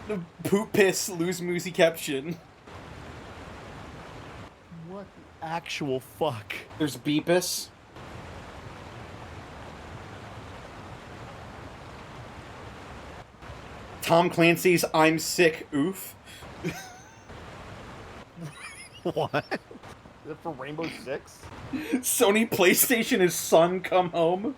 S2: The Poop Piss, Lose Moosey Kepchin.
S3: What the actual fuck?
S2: There's Beepus. Tom Clancy's I'm Sick, Oof.
S3: What? Is it for Rainbow Six?
S2: Sony PlayStation is Son Come Home.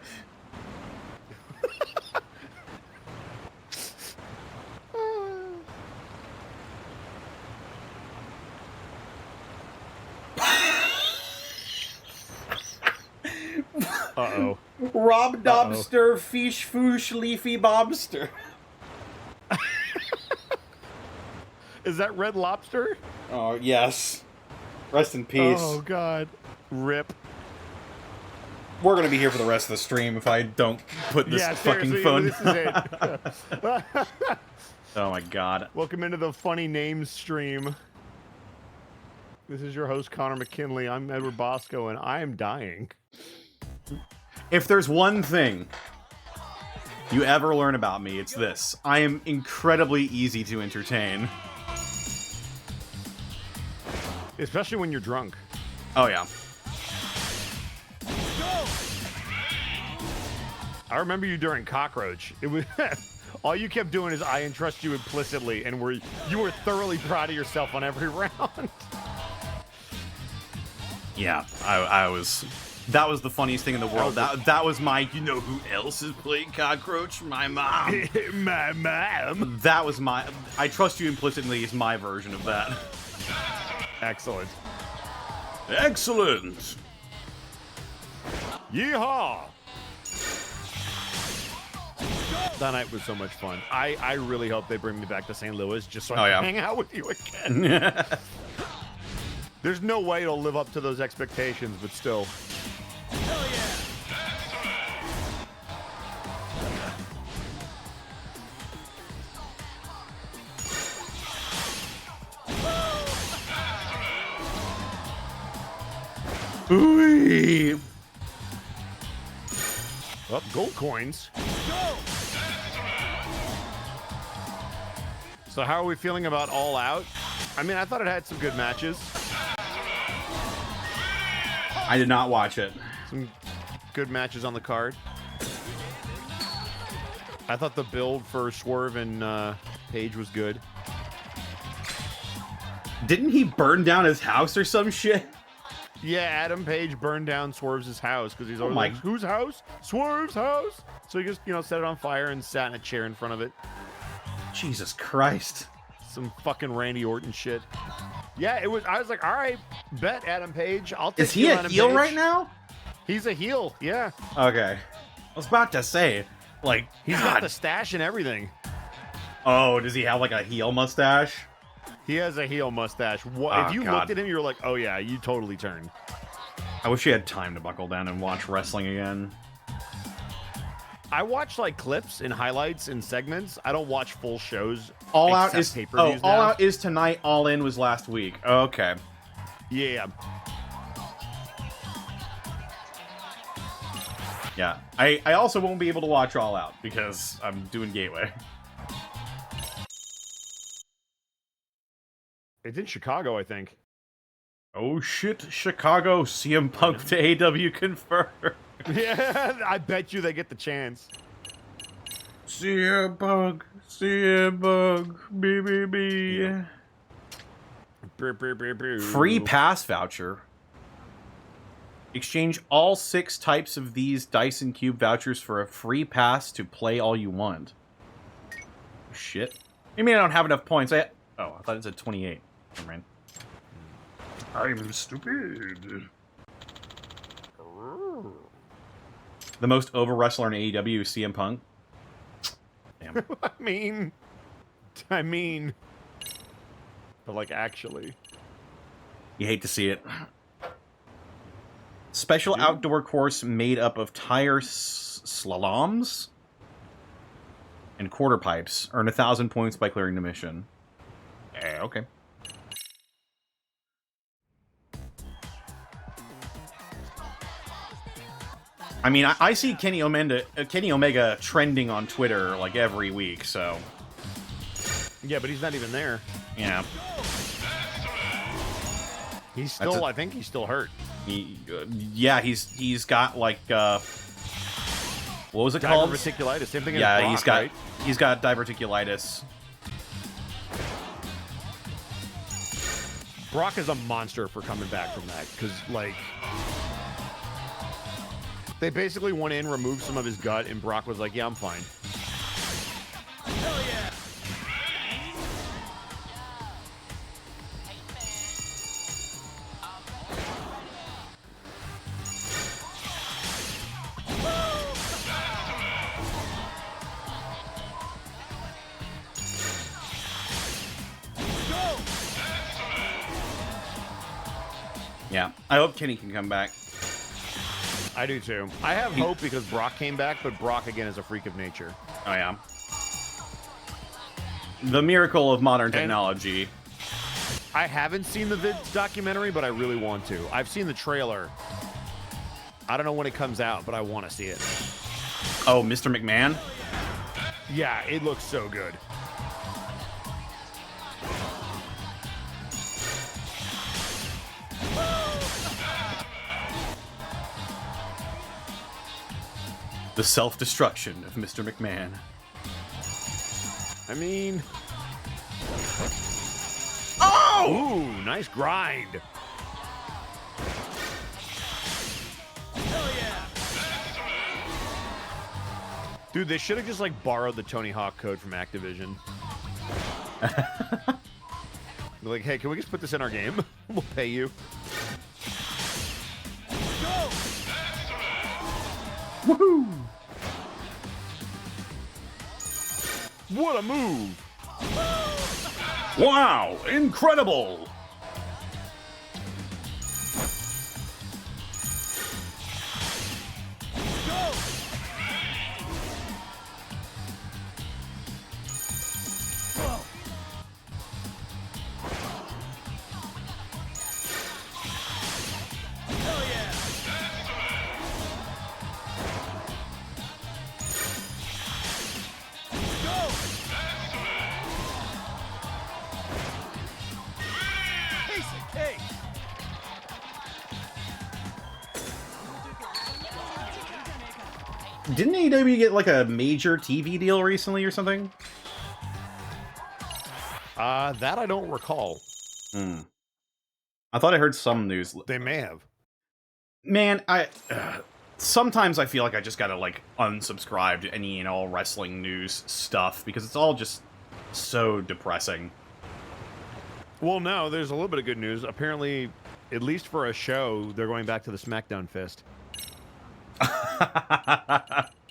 S3: Uh-oh.
S2: Rob Dobster, Fish Foosh, Leafy Bobster.
S3: Is that Red Lobster?
S2: Oh, yes. Rest in peace.
S3: Oh, God. Rip.
S2: We're going to be here for the rest of the stream if I don't put this fucking
S3: seriously,
S2: phone.
S3: This is it.
S2: Oh, my God.
S3: Welcome into the funny names stream. This is your host, Connor McKinley. I'm Edward Bosco, and I am dying.
S2: If there's one thing you ever learn about me, it's this. I am incredibly easy to entertain.
S3: Especially when you're drunk.
S2: Oh, yeah.
S3: I remember you during Cockroach. It was all you kept doing is I entrust you implicitly, and you were thoroughly proud of yourself on every round.
S2: Yeah, I was... That was the funniest thing in the world. That was my, you know who else is playing Cockroach? My mom.
S3: My mom.
S2: That was my... I trust you implicitly is my version of that.
S3: Excellent.
S2: Excellent!
S3: Yeehaw! That night was so much fun. I really hope they bring me back to St. Louis just so I can hang out with you again. There's no way it'll live up to those expectations, but still. Hell
S2: yeah. Ooh.
S3: Oh, gold coins. So how are we feeling about All Out? I mean, I thought it had some good matches.
S2: I did not watch it.
S3: Some good matches on the card. I thought the build for Swerve and Page was good.
S2: Didn't he burn down his house or some shit?
S3: Yeah, Adam Page burned down Swerve's house because he's always
S2: my-
S3: like, whose house? Swerve's house. So he just, set it on fire and sat in a chair in front of it.
S2: Jesus Christ.
S3: Some fucking Randy Orton shit. Yeah, it was. I was like, all right, bet Adam Page. I'll take.
S2: Is he a
S3: Adam
S2: heel
S3: Page.
S2: right now?
S3: He's a heel. Yeah,
S2: Okay. I was about to say, like,
S3: he's
S2: God.
S3: got the stash and everything.
S2: Oh, does he have like a heel mustache?
S3: He has a heel mustache. What,
S2: Oh,
S3: if you
S2: God.
S3: looked at him, you were like, oh yeah, you totally turned.
S2: I wish he had time to buckle down and watch wrestling again.
S3: I watch like clips and highlights and segments. I don't watch full shows.
S2: All Out
S3: except
S2: is
S3: pay-per-views
S2: All
S3: now.
S2: Out is tonight. All In was last week. Okay.
S3: Yeah.
S2: Yeah. I also won't be able to watch All Out because I'm doing Gateway.
S3: It's in Chicago, I think.
S2: Oh shit, Chicago, CM Punk to AW confirmed.
S3: Yeah, I bet you they get the chance.
S2: CM Punk, BBB. Free pass voucher. Exchange all 6 types of these Dyson Cube vouchers for a free pass to play all you want. Shit. You mean I don't have enough points? I thought it said 28. Never mind. I'm stupid. The most over wrestler in AEW is CM Punk. Damn.
S3: I mean, but like actually.
S2: You hate to see it. Special outdoor course made up of tire slaloms and quarter pipes. Earn 1,000 points by clearing the mission. Okay. I mean, I see Kenny Omega trending on Twitter like every week, so
S3: Yeah, but he's not even there.
S2: yeah.
S3: He's still, I think he's still hurt.
S2: Yeah, he's got like what was it called?
S3: Diverticulitis. Same thing as
S2: Yeah,
S3: Brock,
S2: he's got diverticulitis.
S3: Brock is a monster for coming back from that because like they basically went in, removed some of his gut, and Brock was like, "Yeah, I'm fine." Hell yeah!
S2: Yeah, I hope Kenny can come back.
S3: I do too. I have hope because Brock came back, but Brock again is a freak of nature.
S2: Oh yeah. The miracle of modern technology.
S3: I haven't seen the documentary, but I really want to. I've seen the trailer. I don't know when it comes out, but I want to see it.
S2: Oh, Mr. McMahon?
S3: Yeah, it looks so good.
S2: The self-destruction of Mr. McMahon.
S3: I mean...
S2: Oh!
S3: Ooh, nice grind. Hell yeah. Dude, they should have just, like, borrowed the Tony Hawk code from Activision. They're like, hey, can we just put this in our game? We'll pay you. Go!
S2: Woohoo!
S3: What a move!
S2: Wow! Incredible!
S3: Go! Hell yeah! Go! Piece of cake!
S2: Didn't AEW get like a major TV deal recently or something?
S3: That I don't recall.
S2: I thought I heard some news.
S3: They may have.
S2: Man, sometimes I feel like I just gotta like unsubscribe to any and all wrestling news stuff because it's all just so depressing.
S3: Well, no, there's a little bit of good news. Apparently, at least for a show, they're going back to the SmackDown Fist.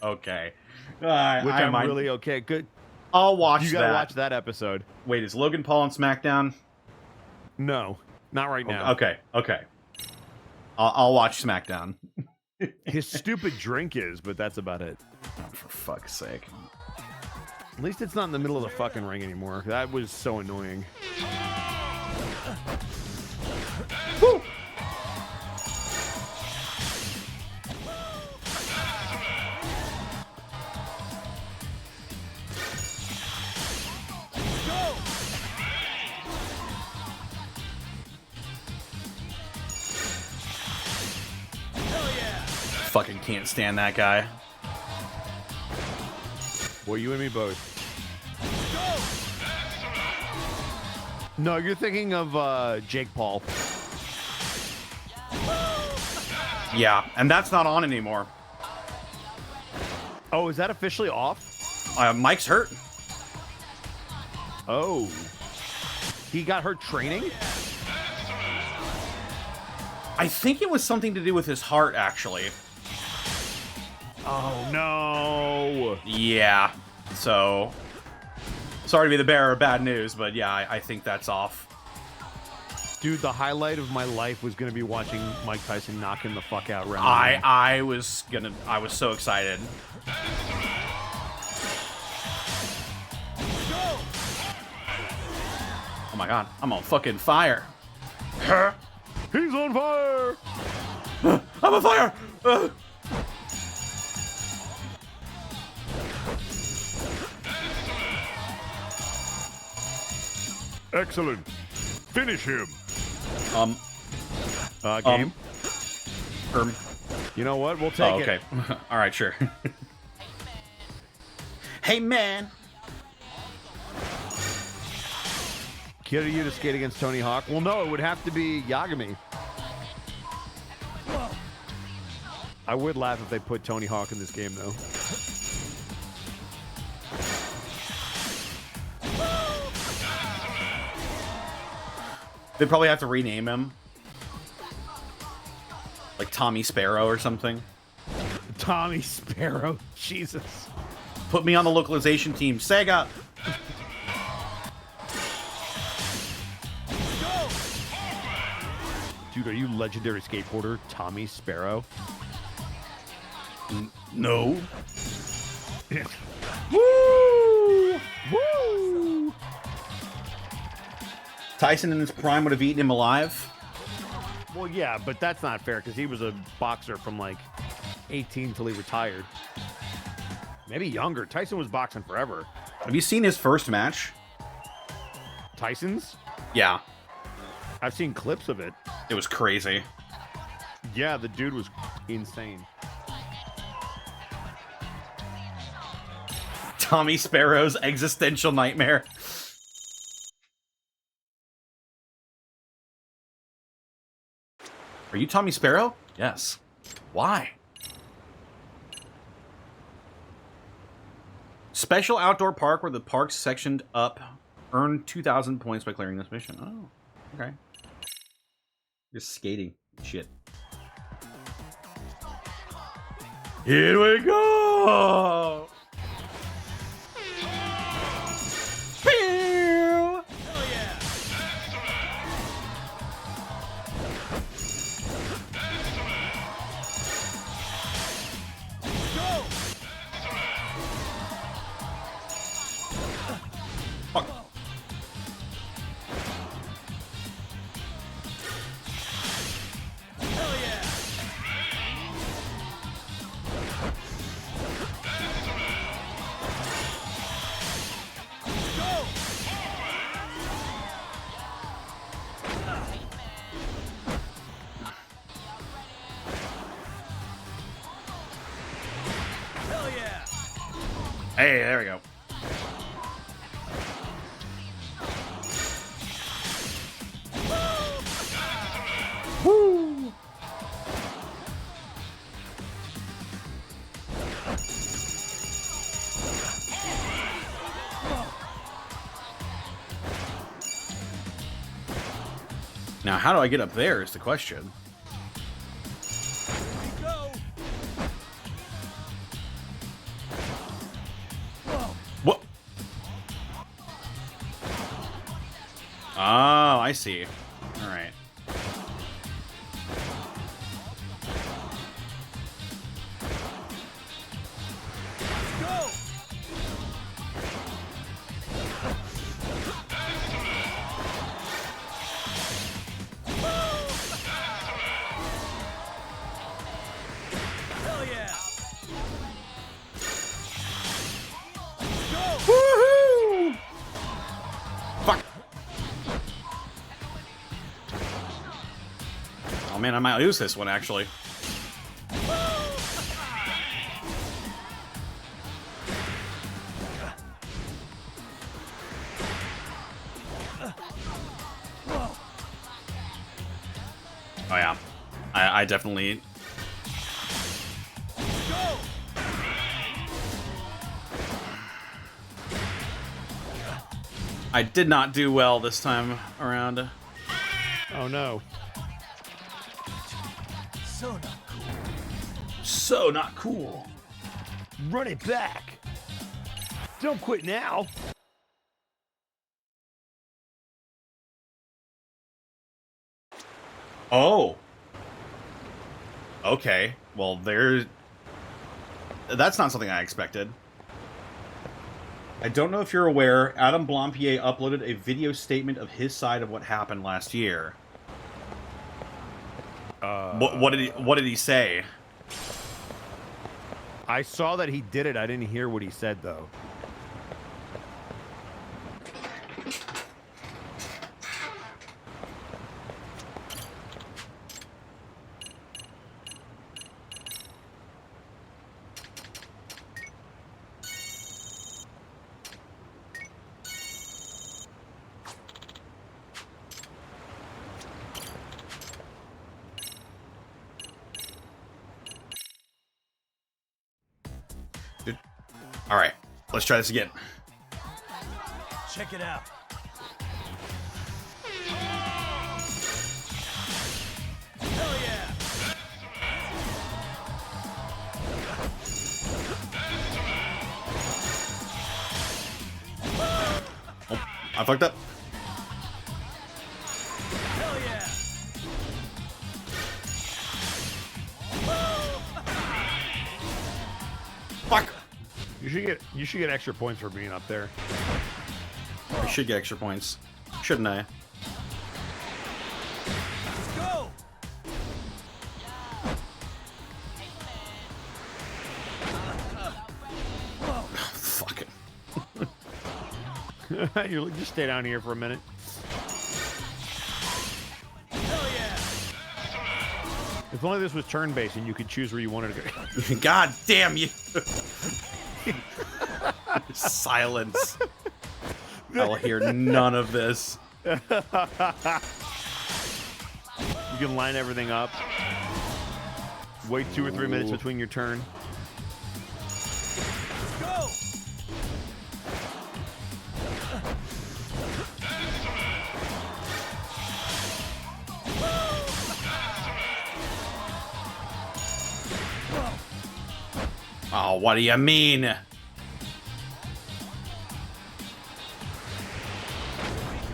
S2: Okay.
S3: Which I'm really okay. Good.
S2: I'll watch
S3: You
S2: that.
S3: gotta watch that episode.
S2: Wait, is Logan Paul on SmackDown?
S3: No, not right now.
S2: Okay. I'll watch SmackDown.
S3: His stupid drink is, but that's about it.
S2: Oh, for fuck's sake.
S3: At least it's not in the middle of the fucking ring anymore. That was so annoying.
S2: Woo! Fucking can't stand that guy.
S3: Well, you and me both. No, you're thinking of Jake Paul.
S2: Yeah, and that's not on anymore.
S3: Oh, is that officially off?
S2: Mike's hurt.
S3: Oh. He got hurt training?
S2: I think it was something to do with his heart, actually.
S3: Oh, no.
S2: Yeah, so... Sorry to be the bearer of bad news, but yeah, I think that's off.
S3: Dude, the highlight of my life was going to be watching Mike Tyson knock him the fuck out.
S2: I was so excited. Oh my god, I'm on fucking fire.
S3: He's on fire!
S2: I'm on fire!
S3: Excellent. Finish him. Game? You know what? We'll take
S2: okay.
S3: it.
S2: All right, sure. Hey, man.
S3: Kiryu to skate against Tony Hawk? Well, no, it would have to be Yagami. I would laugh if they put Tony Hawk in this game, though.
S2: They'd probably have to rename him. Like Tommy Sparrow or something.
S3: Tommy Sparrow. Jesus.
S2: Put me on the localization team. Sega!
S3: Dude, are you legendary skateboarder Tommy Sparrow?
S2: No.
S3: Woo! Woo!
S2: Tyson in his prime would have eaten him alive.
S3: Well, yeah, but that's not fair because he was a boxer from like 18 till he retired. Maybe younger. Tyson was boxing forever.
S2: Have you seen his first match?
S3: Tyson's?
S2: Yeah.
S3: I've seen clips of it.
S2: It was crazy.
S3: Yeah, the dude was insane.
S2: Tommy Sparrow's existential nightmare. Are you Tommy Sparrow?
S5: Yes. Why?
S2: Special outdoor park where the park's sectioned up. Earn 2,000 points by clearing this mission. Oh, okay. Just skating. Shit. Here we go! Pew! Fuck. Hey, there we go. Woo! Now, how do I get up there is the question. What? Oh, I see. All right. Woohoo! Fuck. Oh man, I might lose this one actually. Oh yeah, I definitely. I did not do well this time around.
S3: Oh no.
S2: So not cool.
S3: Run it back. Don't quit now.
S2: Oh. Okay. Well, that's not something I expected. I don't know if you're aware, Adam Blampier uploaded a video statement of his side of what happened last year. What did he say?
S3: I saw that he did it. I didn't hear what he said though.
S2: All right, let's try this again.
S5: Check it out. Hell yeah!
S2: Oh, I fucked up.
S5: Hell yeah!
S3: You should get extra points for being up there.
S2: I should get extra points. Shouldn't I?
S5: Go!
S2: Fuck it.
S3: You just stay down here for a minute.
S5: Hell yeah!
S3: If only this was turn-based and you could choose where you wanted to go.
S2: God damn you! Silence. I'll hear none of this.
S3: You can line everything up. Wait 2 or 3 minutes between your turn.
S5: Go!
S2: Oh, what do you mean?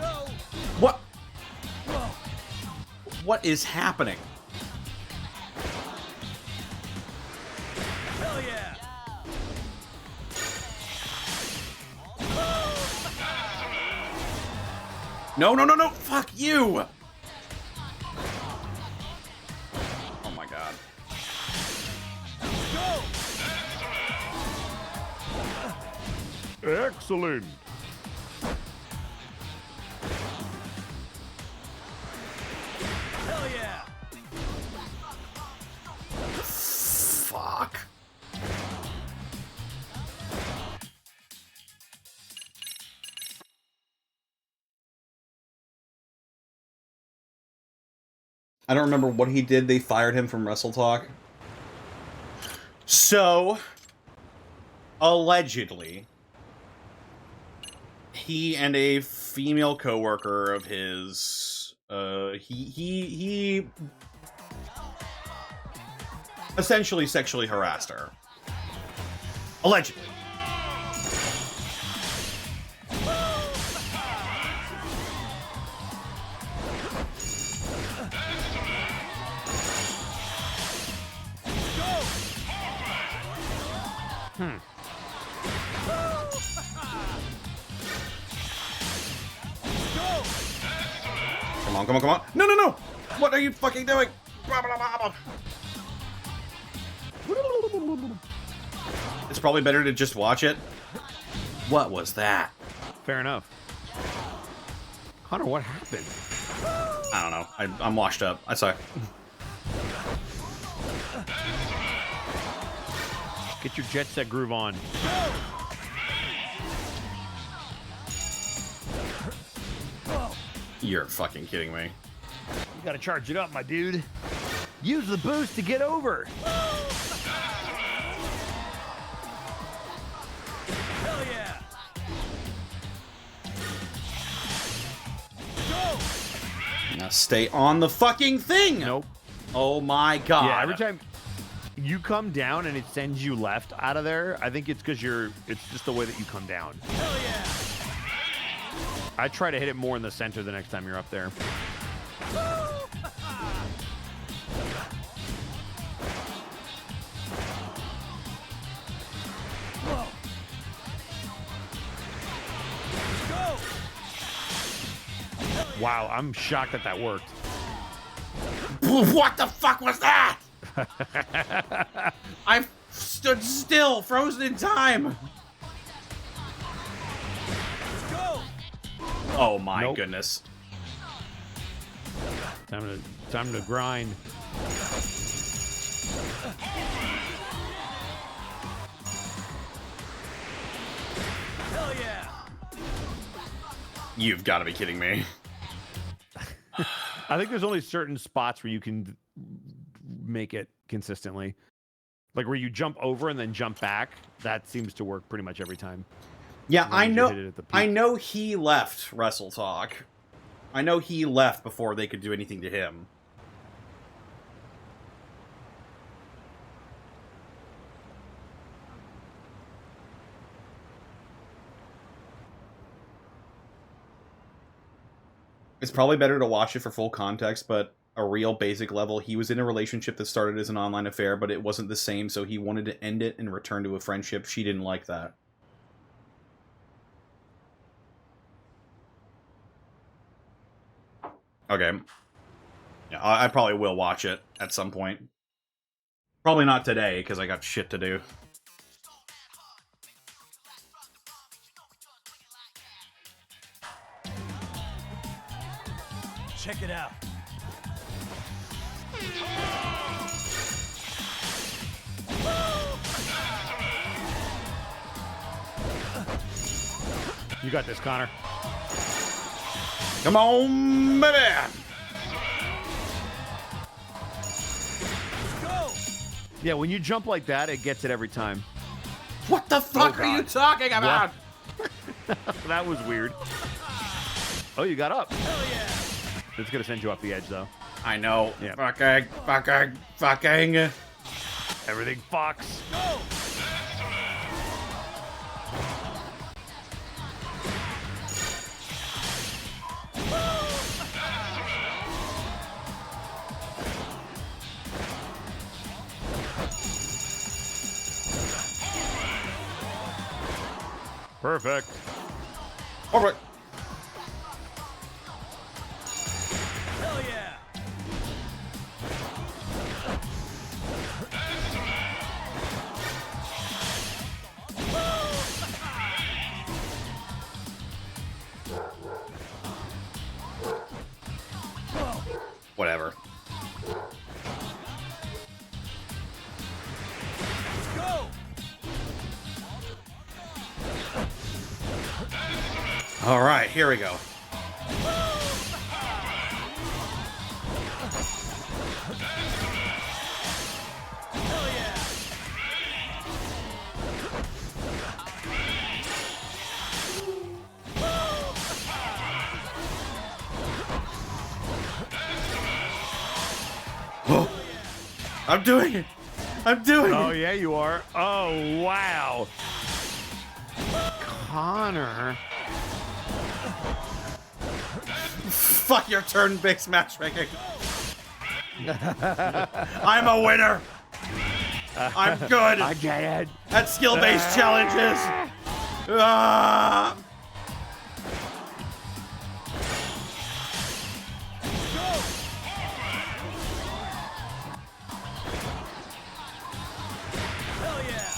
S5: Go!
S2: What? What is happening?
S5: Hell yeah!
S2: No, no, no, no! Fuck you! Oh my god.
S5: Go!
S3: Excellent.
S5: Hell yeah!
S2: Fuck. I don't remember what he did. They fired him from Wrestle Talk. So, allegedly, he and a female coworker of his, he essentially sexually harassed her. Allegedly. Come on, come on, come on. No, no, no! What are you fucking doing? Blah, blah, blah, blah. It's probably better to just watch it. What was that?
S3: Fair enough. Hunter, what happened?
S2: I don't know. I'm washed up. I saw.
S3: Get your jet set groove on.
S2: You're fucking kidding me.
S3: You gotta charge it up, my dude. Use the boost to get over.
S5: Hell yeah! Go!
S2: Now stay on the fucking thing!
S3: Nope.
S2: Oh my god.
S3: Yeah, every time you come down and it sends you left out of there, I think it's because it's just the way that you come down.
S5: Hell yeah!
S3: I try to hit it more in the center the next time you're up there.
S5: Go!
S3: Wow, I'm shocked that that worked.
S2: What the fuck was that? I stood still, frozen in time.
S5: Go!
S2: Oh my
S3: Nope.
S2: goodness.
S3: Time to grind.
S5: Hell yeah!
S2: You've got to be kidding me.
S3: I think there's only certain spots where you can make it consistently. Like where you jump over and then jump back. That seems to work pretty much every time.
S2: Yeah,
S3: As long as you hit it at the peak.
S2: I know he left Wrestle Talk. I know he left before they could do anything to him. It's probably better to watch it for full context, but a real basic level. He was in a relationship that started as an online affair, but it wasn't the same, so he wanted to end it and return to a friendship. She didn't like that. Okay. Yeah, I probably will watch it at some point. Probably not today, because I got shit to do.
S5: Check it out.
S3: You got this, Connor.
S2: Come on, baby!
S5: Go!
S3: Yeah, when you jump like that, it gets it every time.
S2: What the fuck
S3: Oh,
S2: are you
S3: God.
S2: talking about?
S3: That was weird. Oh, you got up.
S5: Hell yeah!
S3: It's gonna send you off the edge, though.
S2: I know.
S3: Yeah.
S2: Fucking.
S3: Everything fucks.
S5: Go!
S3: Perfect.
S2: All right.
S5: Hell yeah!
S2: Whatever.
S5: Go!
S2: All right, here we go.
S5: Hell yeah!
S2: I'm doing it. I'm doing
S3: Oh,
S2: it.
S3: yeah, you are. Oh, wow. Connor.
S2: Fuck your turn-based matchmaking. I'm a winner. I'm good
S3: I get it.
S2: at skill-based challenges. Ah.
S5: Hell yeah!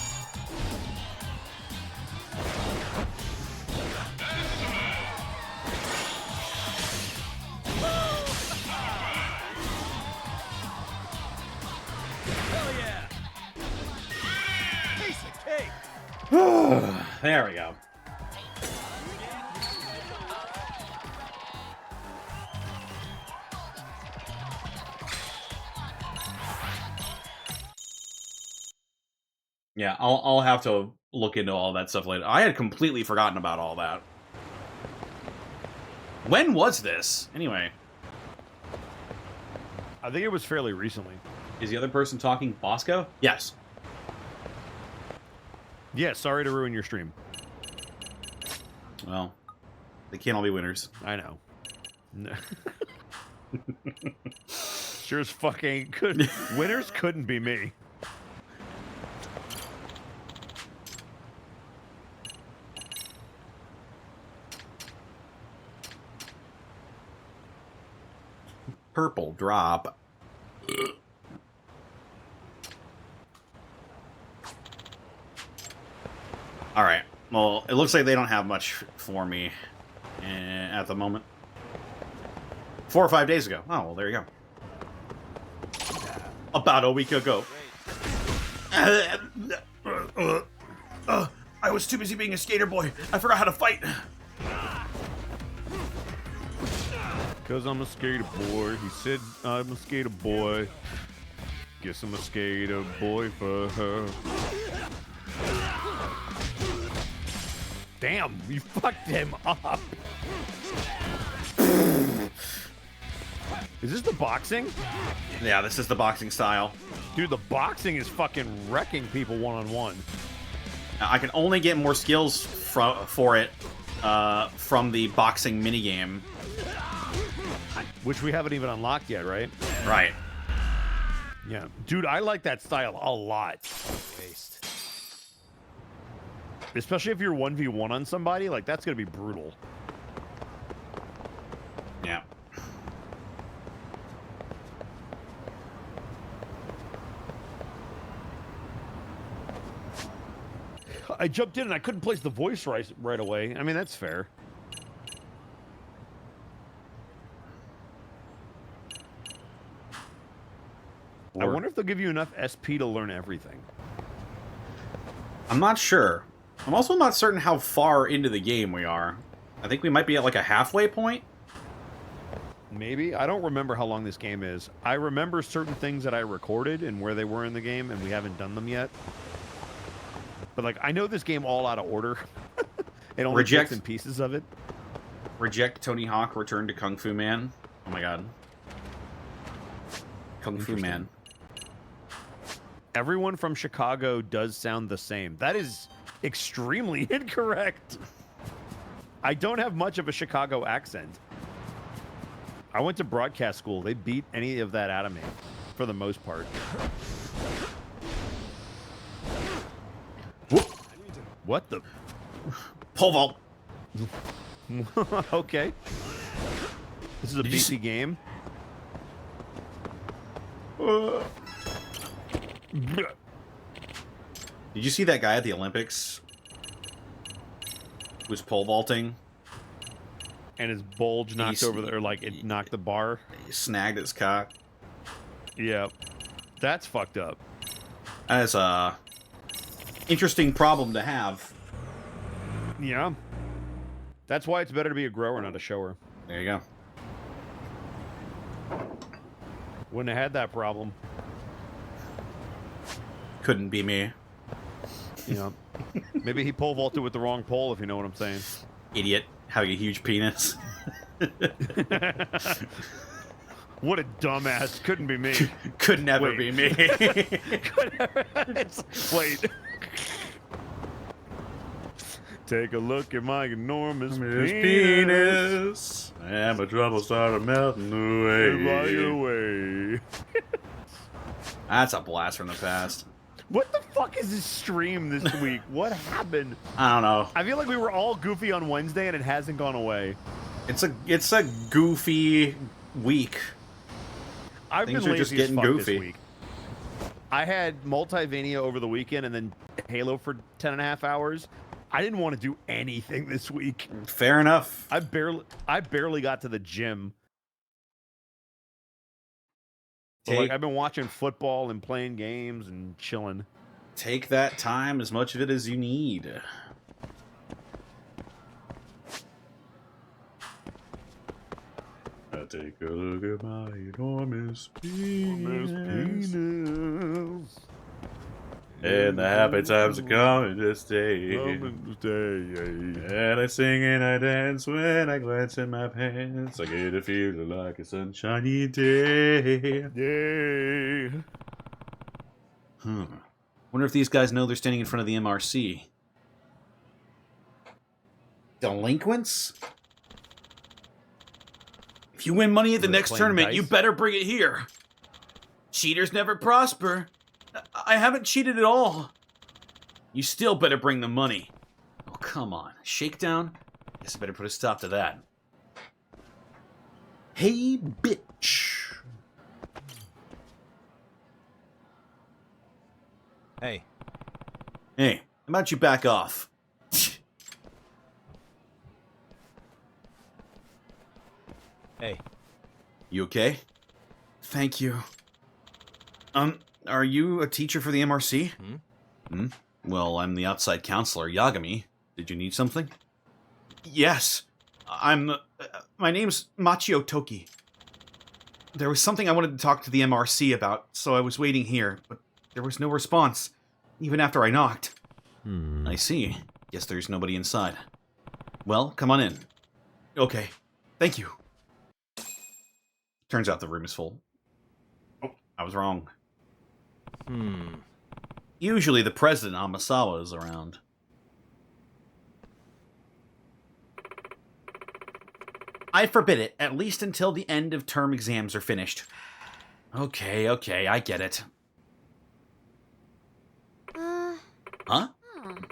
S5: Hell yeah! Piece of cake!
S2: There we go. Yeah, I'll have to look into all that stuff later. I had completely forgotten about all that. When was this? Anyway,
S3: I think it was fairly recently.
S2: is the other person talking Bosco? Yes.
S3: Yeah, sorry to ruin your stream.
S2: Well, they can't all be winners.
S3: I know. No. Sure as fucking could. Winners couldn't be me.
S2: Purple drop. Alright. Well, it looks like they don't have much for me at the moment. 4 or 5 days ago. Oh, well, there you go. About a week ago. I was too busy being a skater boy. I forgot how to fight.
S3: Cause I'm a skater boy. He said I'm a skater boy. Guess I'm a skater boy for her. Damn, you fucked him up. Is this the boxing?
S2: Yeah, this is the boxing style.
S3: Dude, the boxing is fucking wrecking people one-on-one.
S2: I can only get more skills for it from the boxing minigame.
S3: Which we haven't even unlocked yet, right?
S2: Right.
S3: Yeah, dude, I like that style a lot.
S5: Waste.
S3: Especially if you're 1v1 on somebody, like that's gonna be brutal.
S2: Yeah.
S3: I jumped in and I couldn't place the voice right away. I mean, that's fair. I wonder if they'll give you enough SP to learn everything.
S2: I'm not sure. I'm also not certain how far into the game we are. I think we might be at like a halfway point.
S3: Maybe. I don't remember how long this game is. I remember certain things that I recorded and where they were in the game, and we haven't done them yet. But, like, I know this game all out of order. It only bits and pieces of it.
S2: Reject Tony Hawk, return to Kung Fu Man. Oh my god. Kung Fu Man.
S3: Everyone from Chicago does sound the same. That is extremely incorrect. I don't have much of a Chicago accent. I went to broadcast school. They beat any of that out of me, for the most part. What the?
S2: Pole vault.
S3: Okay. This is a BC game.
S2: Did you see that guy at the Olympics? Who was pole vaulting?
S3: And his bulge knocked over the, or like it knocked the bar.
S2: He snagged his cock.
S3: Yeah. That's fucked up.
S2: That is a interesting problem to have.
S3: Yeah. That's why it's better to be a grower, not a shower.
S2: There you go.
S3: Wouldn't have had that problem.
S2: Couldn't be me.
S3: Yeah. Maybe he pole vaulted with the wrong pole, if you know what I'm saying.
S2: Idiot. Having a huge penis.
S3: What a dumbass. Couldn't be me.
S2: Could never
S3: Wait.
S2: be me.
S3: Wait. Take a look at my enormous penis.
S2: And my trouble started melting
S3: Right
S2: away.
S3: away.
S2: That's a blast from the past.
S3: What the fuck is this stream this week? What happened?
S2: I don't know.
S3: I feel like we were all goofy on Wednesday and it hasn't gone away.
S2: It's a goofy week.
S3: I've
S2: Things
S3: been
S2: are just
S3: lazy as
S2: getting
S3: fuck
S2: goofy.
S3: this week. I had Multivania over the weekend and then Halo for 10 and a half hours. I didn't want to do anything this week.
S2: Fair enough.
S3: I barely got to the gym. But, like, I've been watching football and playing games and chilling.
S2: Take that time, as much of it as you need. I take a look at my enormous penis. And the happy times are coming to stay. And I sing and I dance when I glance in my pants. I get a feeling like a sunshiny day.
S3: Yay!
S2: Wonder if these guys know they're standing in front of the MRC. Delinquents? If you win money at the next tournament, you better bring it here. Cheaters never prosper. I haven't cheated at all. You still better bring the money. Oh, come on. Shakedown? Guess I better put a stop to that. Hey, bitch.
S5: Hey.
S2: Hey, how about you back off?
S5: Hey.
S2: You okay? Thank you. Are you a teacher for the MRC? Well, I'm the outside counselor, Yagami. Did you need something? Yes. My name's Machio Toki. There was something I wanted to talk to the MRC about, so I was waiting here, but there was no response, even after I knocked. I see. Guess there's nobody inside. Well, come on in. Okay. Thank you. Turns out the room is full. Oh, I was wrong. Usually the president, Amasawa, is around. I forbid it, at least until the end of term exams are finished. Okay, I get it. Huh?
S4: Huh.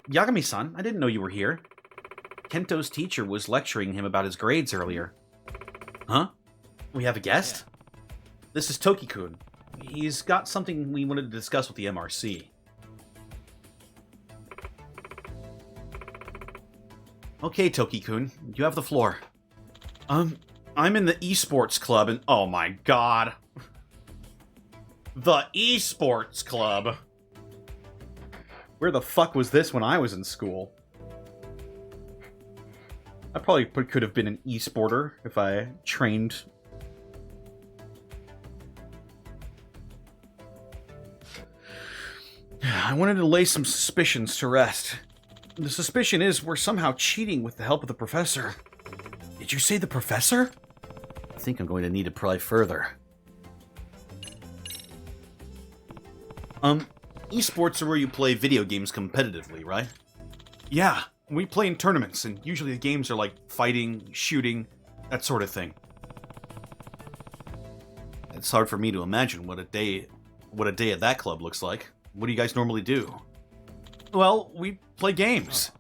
S2: Yagami-san, I didn't know you were here. Kento's teacher was lecturing him about his grades earlier. Huh? We have a guest? This is Toki-kun. He's got something we wanted to discuss with the MRC. Okay, Toki-kun, you have the floor. I'm in the esports club and... Oh my god. The esports club! Where the fuck was this when I was in school? I probably could have been an esporter if I trained. I wanted to lay some suspicions to rest. The suspicion is we're somehow cheating with the help of the professor. Did you say the professor? I think I'm going to need to pry further. Esports are where you play video games competitively, right? Yeah, we play in tournaments, and usually the games are like fighting, shooting, that sort of thing. It's hard for me to imagine what a day at that club looks like. What do you guys normally do? Well, we play games.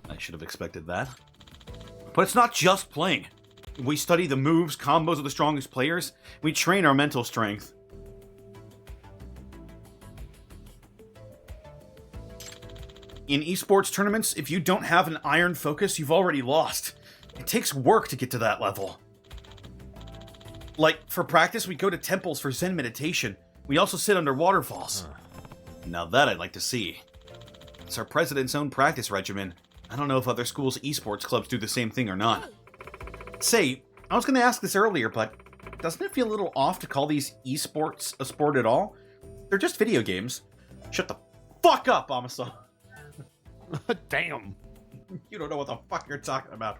S2: I should have expected that. But it's not just playing. We study the moves, combos of the strongest players. We train our mental strength. In esports tournaments, if you don't have an iron focus, you've already lost. It takes work to get to that level. Like, for practice, we go to temples for Zen meditation. We also sit under waterfalls. Now that I'd like to see. It's our president's own practice regimen. I don't know if other schools' esports clubs do the same thing or not. Say, I was going to ask this earlier, but doesn't it feel a little off to call these esports a sport at all? They're just video games. Shut the fuck up, Amasa.
S3: Damn.
S2: You don't know what the fuck you're talking about.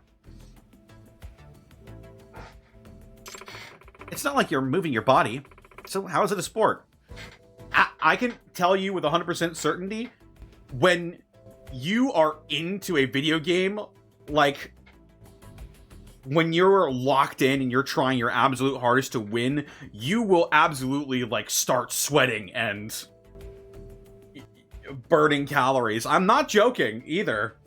S2: It's not like you're moving your body. So how is it a sport? I can tell you with 100% certainty, when you are into a video game, like, when you're locked in and you're trying your absolute hardest to win, you will absolutely, like, start sweating and burning calories. I'm not joking, either.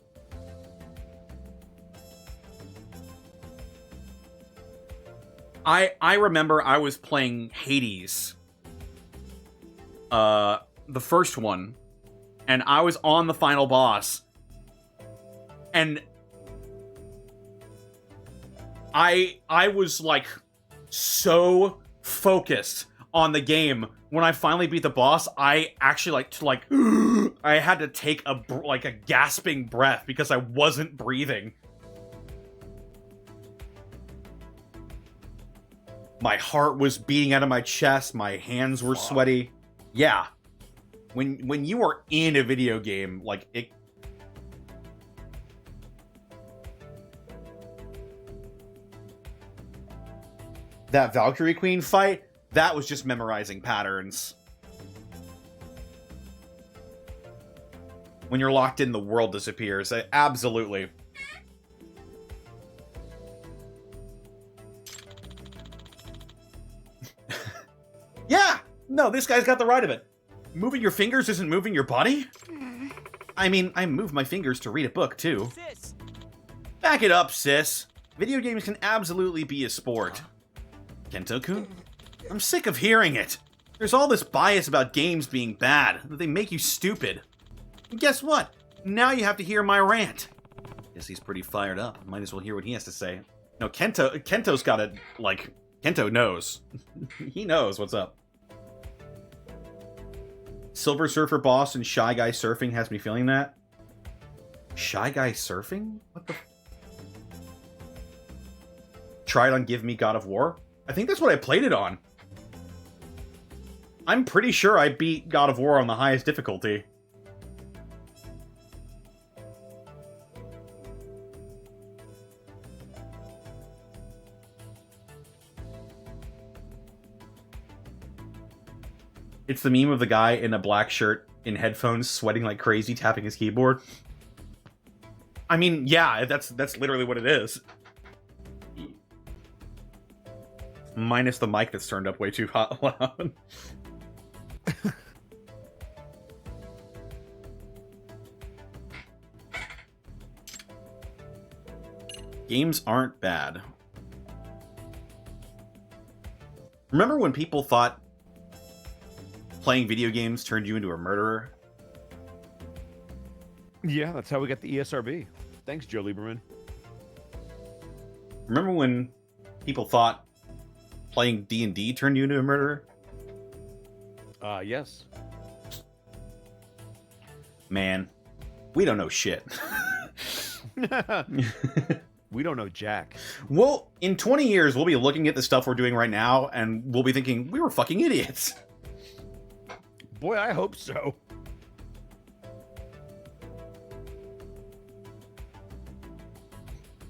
S2: I remember I was playing Hades. The first one. And I was on the final boss. And I was, like, so focused on the game. When I finally beat the boss, I actually, I had to take a gasping breath because I wasn't breathing. My heart was beating out of my chest. My hands were sweaty. Yeah. When you are in a video game, like, it... That Valkyrie Queen fight, that was just memorizing patterns. When you're locked in, the world disappears. Absolutely. Yeah! No, this guy's got the right of it. Moving your fingers isn't moving your body? I mean, I move my fingers to read a book, too.
S5: Sis.
S2: Back it up, sis. Video games can absolutely be a sport. Kento-kun? I'm sick of hearing it. There's all this bias about games being bad, that they make you stupid. And guess what? Now you have to hear my rant. Guess he's pretty fired up. Might as well hear what he has to say. No, Kento's got it, like, Kento knows. He knows what's up. Silver Surfer Boss and Shy Guy Surfing has me feeling that. Shy Guy Surfing? What the... Try it on Give Me God of War? I think that's what I played it on. I'm pretty sure I beat God of War on the highest difficulty. It's the meme of the guy in a black shirt in headphones sweating like crazy tapping his keyboard. I mean, yeah, that's literally what it is. minus the mic that's turned up way too hot loud. Games aren't bad. Remember when people thought playing video games turned you into a murderer?
S3: Yeah, that's how we got the ESRB. Thanks, Joe Lieberman.
S2: Remember when people thought playing D&D turned you into a murderer?
S3: Yes.
S2: Man, we don't know shit.
S3: We don't know jack.
S2: Well, in 20 years, we'll be looking at the stuff we're doing right now, and we'll be thinking, we were fucking idiots.
S3: Boy, I hope so.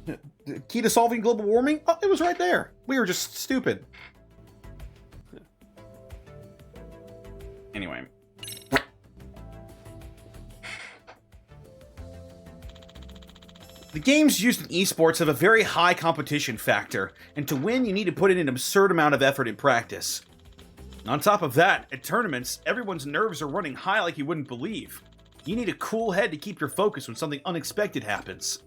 S2: The key to solving global warming? Oh, it was right there. We were just stupid. Anyway. The games used in esports have a very high competition factor, and to win you need to put in an absurd amount of effort and practice. On top of that, at tournaments, everyone's nerves are running high like you wouldn't believe. You need a cool head to keep your focus when something unexpected happens.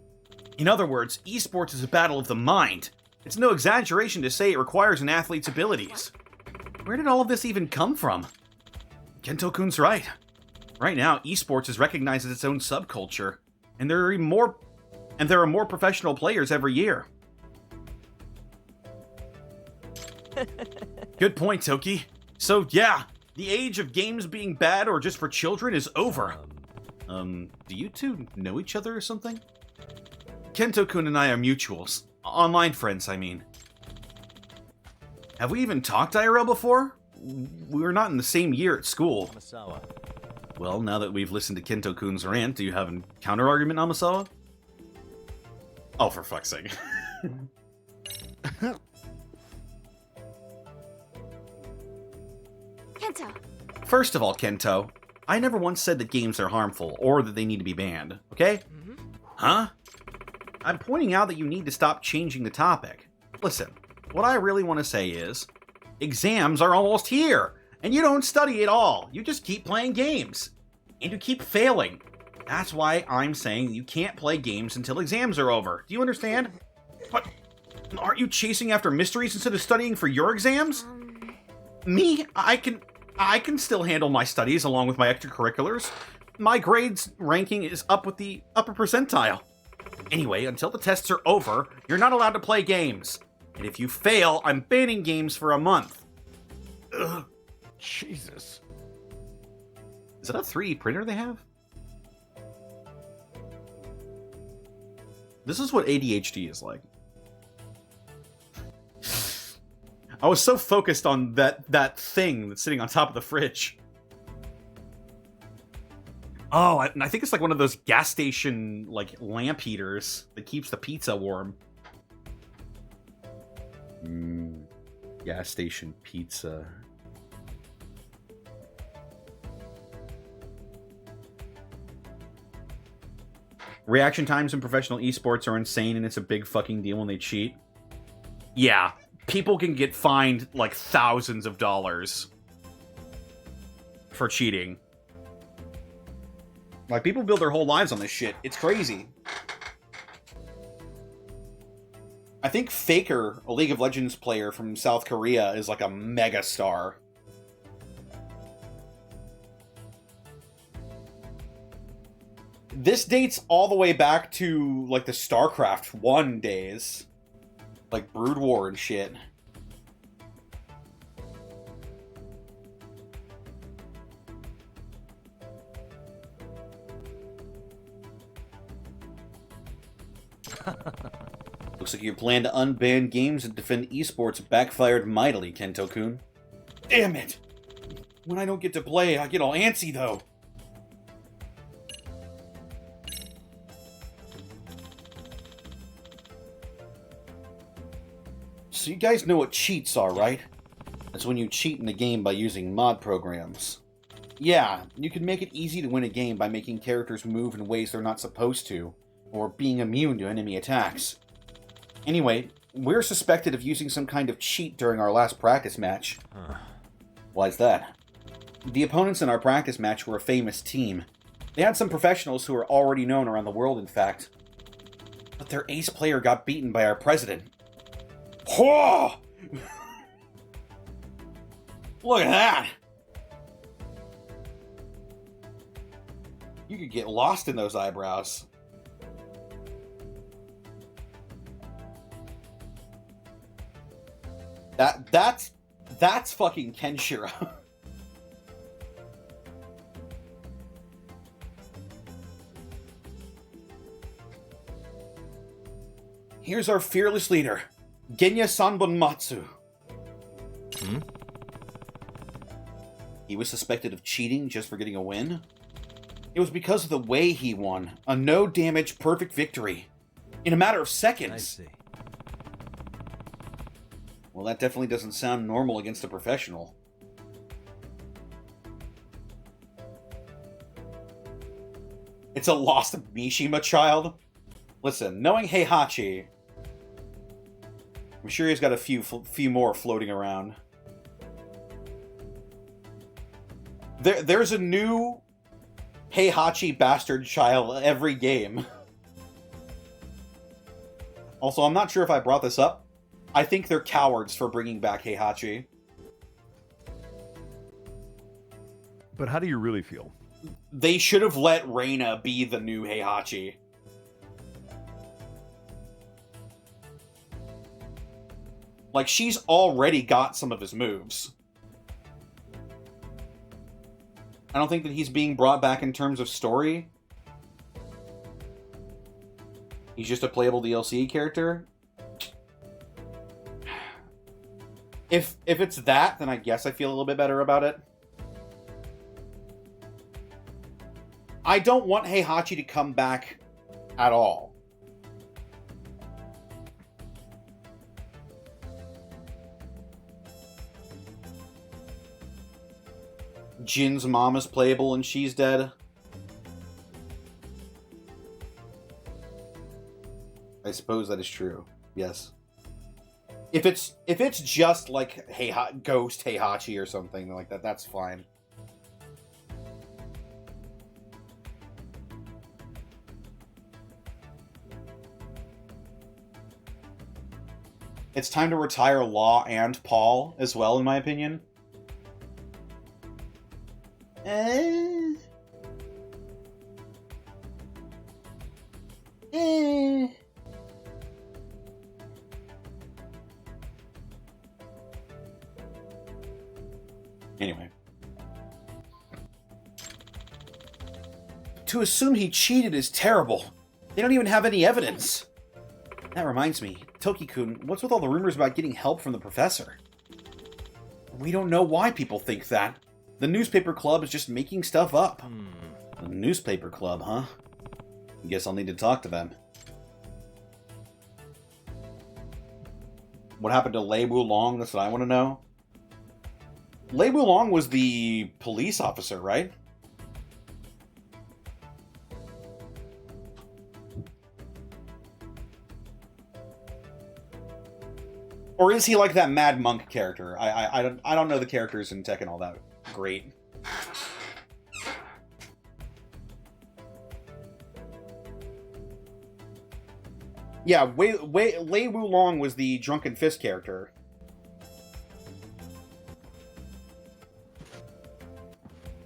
S2: In other words, esports is a battle of the mind. It's no exaggeration to say it requires an athlete's abilities. Where did all of this even come from? Kento-kun's right. Right now, esports is recognized as its own subculture, and there are more professional players every year. Good point, Toki. So yeah, the age of games being bad or just for children is over. Do you two know each other or something? Kento-kun and I are mutuals. Online friends, I mean. Have we even talked IRL before? We were not in the same year at school.
S5: Amasawa.
S2: Well, now that we've listened to Kento-kun's rant, do you have a counter-argument, Namasawa? Oh, for fuck's sake.
S4: Kento,
S2: First of all, Kento, I never once said that games are harmful, or that they need to be banned, okay? Huh? I'm pointing out that you need to stop changing the topic. Listen, what I really want to say is, exams are almost here, and you don't study at all. You just keep playing games. And you keep failing. That's why I'm saying you can't play games until exams are over. Do you understand? But aren't you chasing after mysteries instead of studying for your exams? Me? I can still handle my studies along with my extracurriculars. My grades ranking is up with the upper percentile. Anyway, until the tests are over, you're not allowed to play games. And if you fail, I'm banning games for a month. Ugh.
S3: Jesus.
S2: Is that a 3D printer they have? This is what ADHD is like. I was so focused on that thing that's sitting on top of the fridge. Oh, I think it's like one of those gas station, like, lamp heaters that keeps the pizza warm. Gas station pizza. Reaction times in professional esports are insane, and it's a big fucking deal when they cheat. Yeah, people can get fined, like, thousands of dollars for cheating. Like, people build their whole lives on this shit. It's crazy. I think Faker, a League of Legends player from South Korea, is like a mega star. This dates all the way back to, like, the StarCraft 1 days. Like, Brood War and shit. Looks like your plan to unban games and defend esports backfired mightily, Kento-kun. Damn it! When I don't get to play, I get all antsy, though. So you guys know what cheats are, right? That's when you cheat in the game by using mod programs. Yeah, you can make it easy to win a game by making characters move in ways they're not supposed to, or being immune to enemy attacks. Anyway, we're suspected of using some kind of cheat during our last practice match. Why's that? The opponents in our practice match were a famous team. They had some professionals who were already known around the world, in fact. But their ace player got beaten by our president. Whoa! Look at that! You could get lost in those eyebrows. That's fucking Kenshiro. Here's our fearless leader, Genya Sanbonmatsu. He was suspected of cheating just for getting a win. It was because of the way he won. A no-damage perfect victory. In a matter of seconds.
S5: I see.
S2: Well, that definitely doesn't sound normal against a professional. It's a lost Mishima child? Listen, knowing Heihachi, I'm sure he's got a few more floating around. There's a new Heihachi bastard child every game. Also, I'm not sure if I brought this up. I think they're cowards for bringing back Heihachi.
S3: But how do you really feel?
S2: They should have let Reina be the new Heihachi. Like, she's already got some of his moves. I don't think that he's being brought back in terms of story. He's just a playable DLC character. If it's that, then I guess I feel a little bit better about it. I don't want Heihachi to come back at all. Jin's mom is playable and she's dead. I suppose that is true. Yes. If it's just like Ghost Heihachi or something like that, that's fine. It's time to retire Law and Paul as well, in my opinion. Anyway. To assume he cheated is terrible. They don't even have any evidence. That reminds me, Toki-kun, what's with all the rumors about getting help from the professor? We don't know why people think that. The newspaper club is just making stuff up. The newspaper club, huh? Guess I'll need to talk to them. What happened to Lei Wulong? That's what I want to know. Lei Wulong was the police officer, right? Or is he like that Mad Monk character? I don't know the characters in Tekken all that great. Yeah, Lei Wulong was the Drunken Fist character.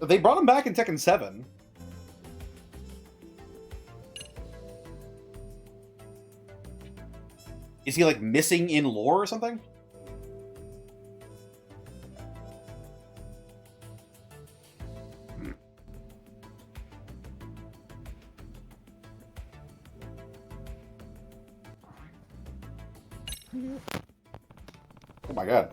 S2: They brought him back in Tekken 7. Is he, like, missing in lore or something? Oh my god.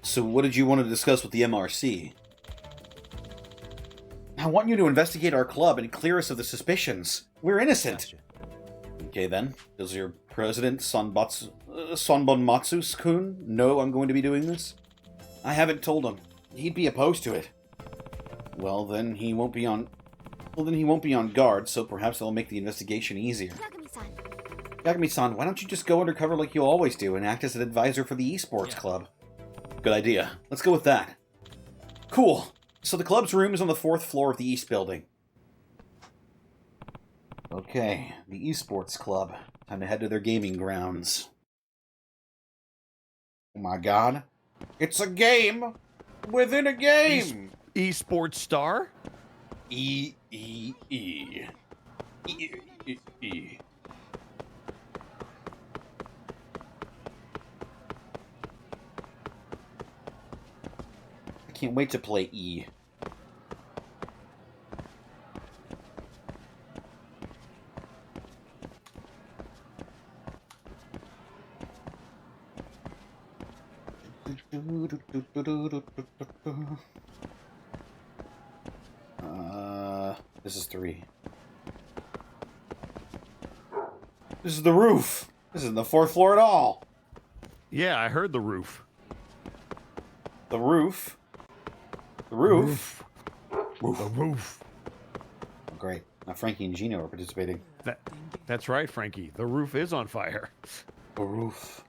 S2: So what did you want to discuss with the MRC? I want you to investigate our club and clear us of the suspicions. We're innocent.
S5: Gotcha.
S2: Okay then. Does your president, Sonbonmatsu-kun, know I'm going to be doing this? I haven't told him. He'd be opposed to it. Well, then he won't be on... Well, then he won't be on guard, so perhaps it'll make the investigation easier.
S4: Yagami-san.
S2: Yagami-san, why don't you just go undercover like you always do and act as an advisor for the esports club? Good idea. Let's go with that. Cool. So the club's room is on the 4th floor of the East Building. Okay, the esports club. Time to head to their gaming grounds. Oh my god. It's a game within a game!
S3: Esports star?
S2: E. E. E. E. E. E. I can't wait to play E. This is 3. This is the roof. This isn't the 4th floor at all.
S3: Yeah, I heard the roof.
S2: The roof. The roof.
S3: Roof. The roof.
S2: Oh, great. Now Frankie and Gino are participating.
S3: That's right, Frankie. The roof is on fire.
S2: The roof.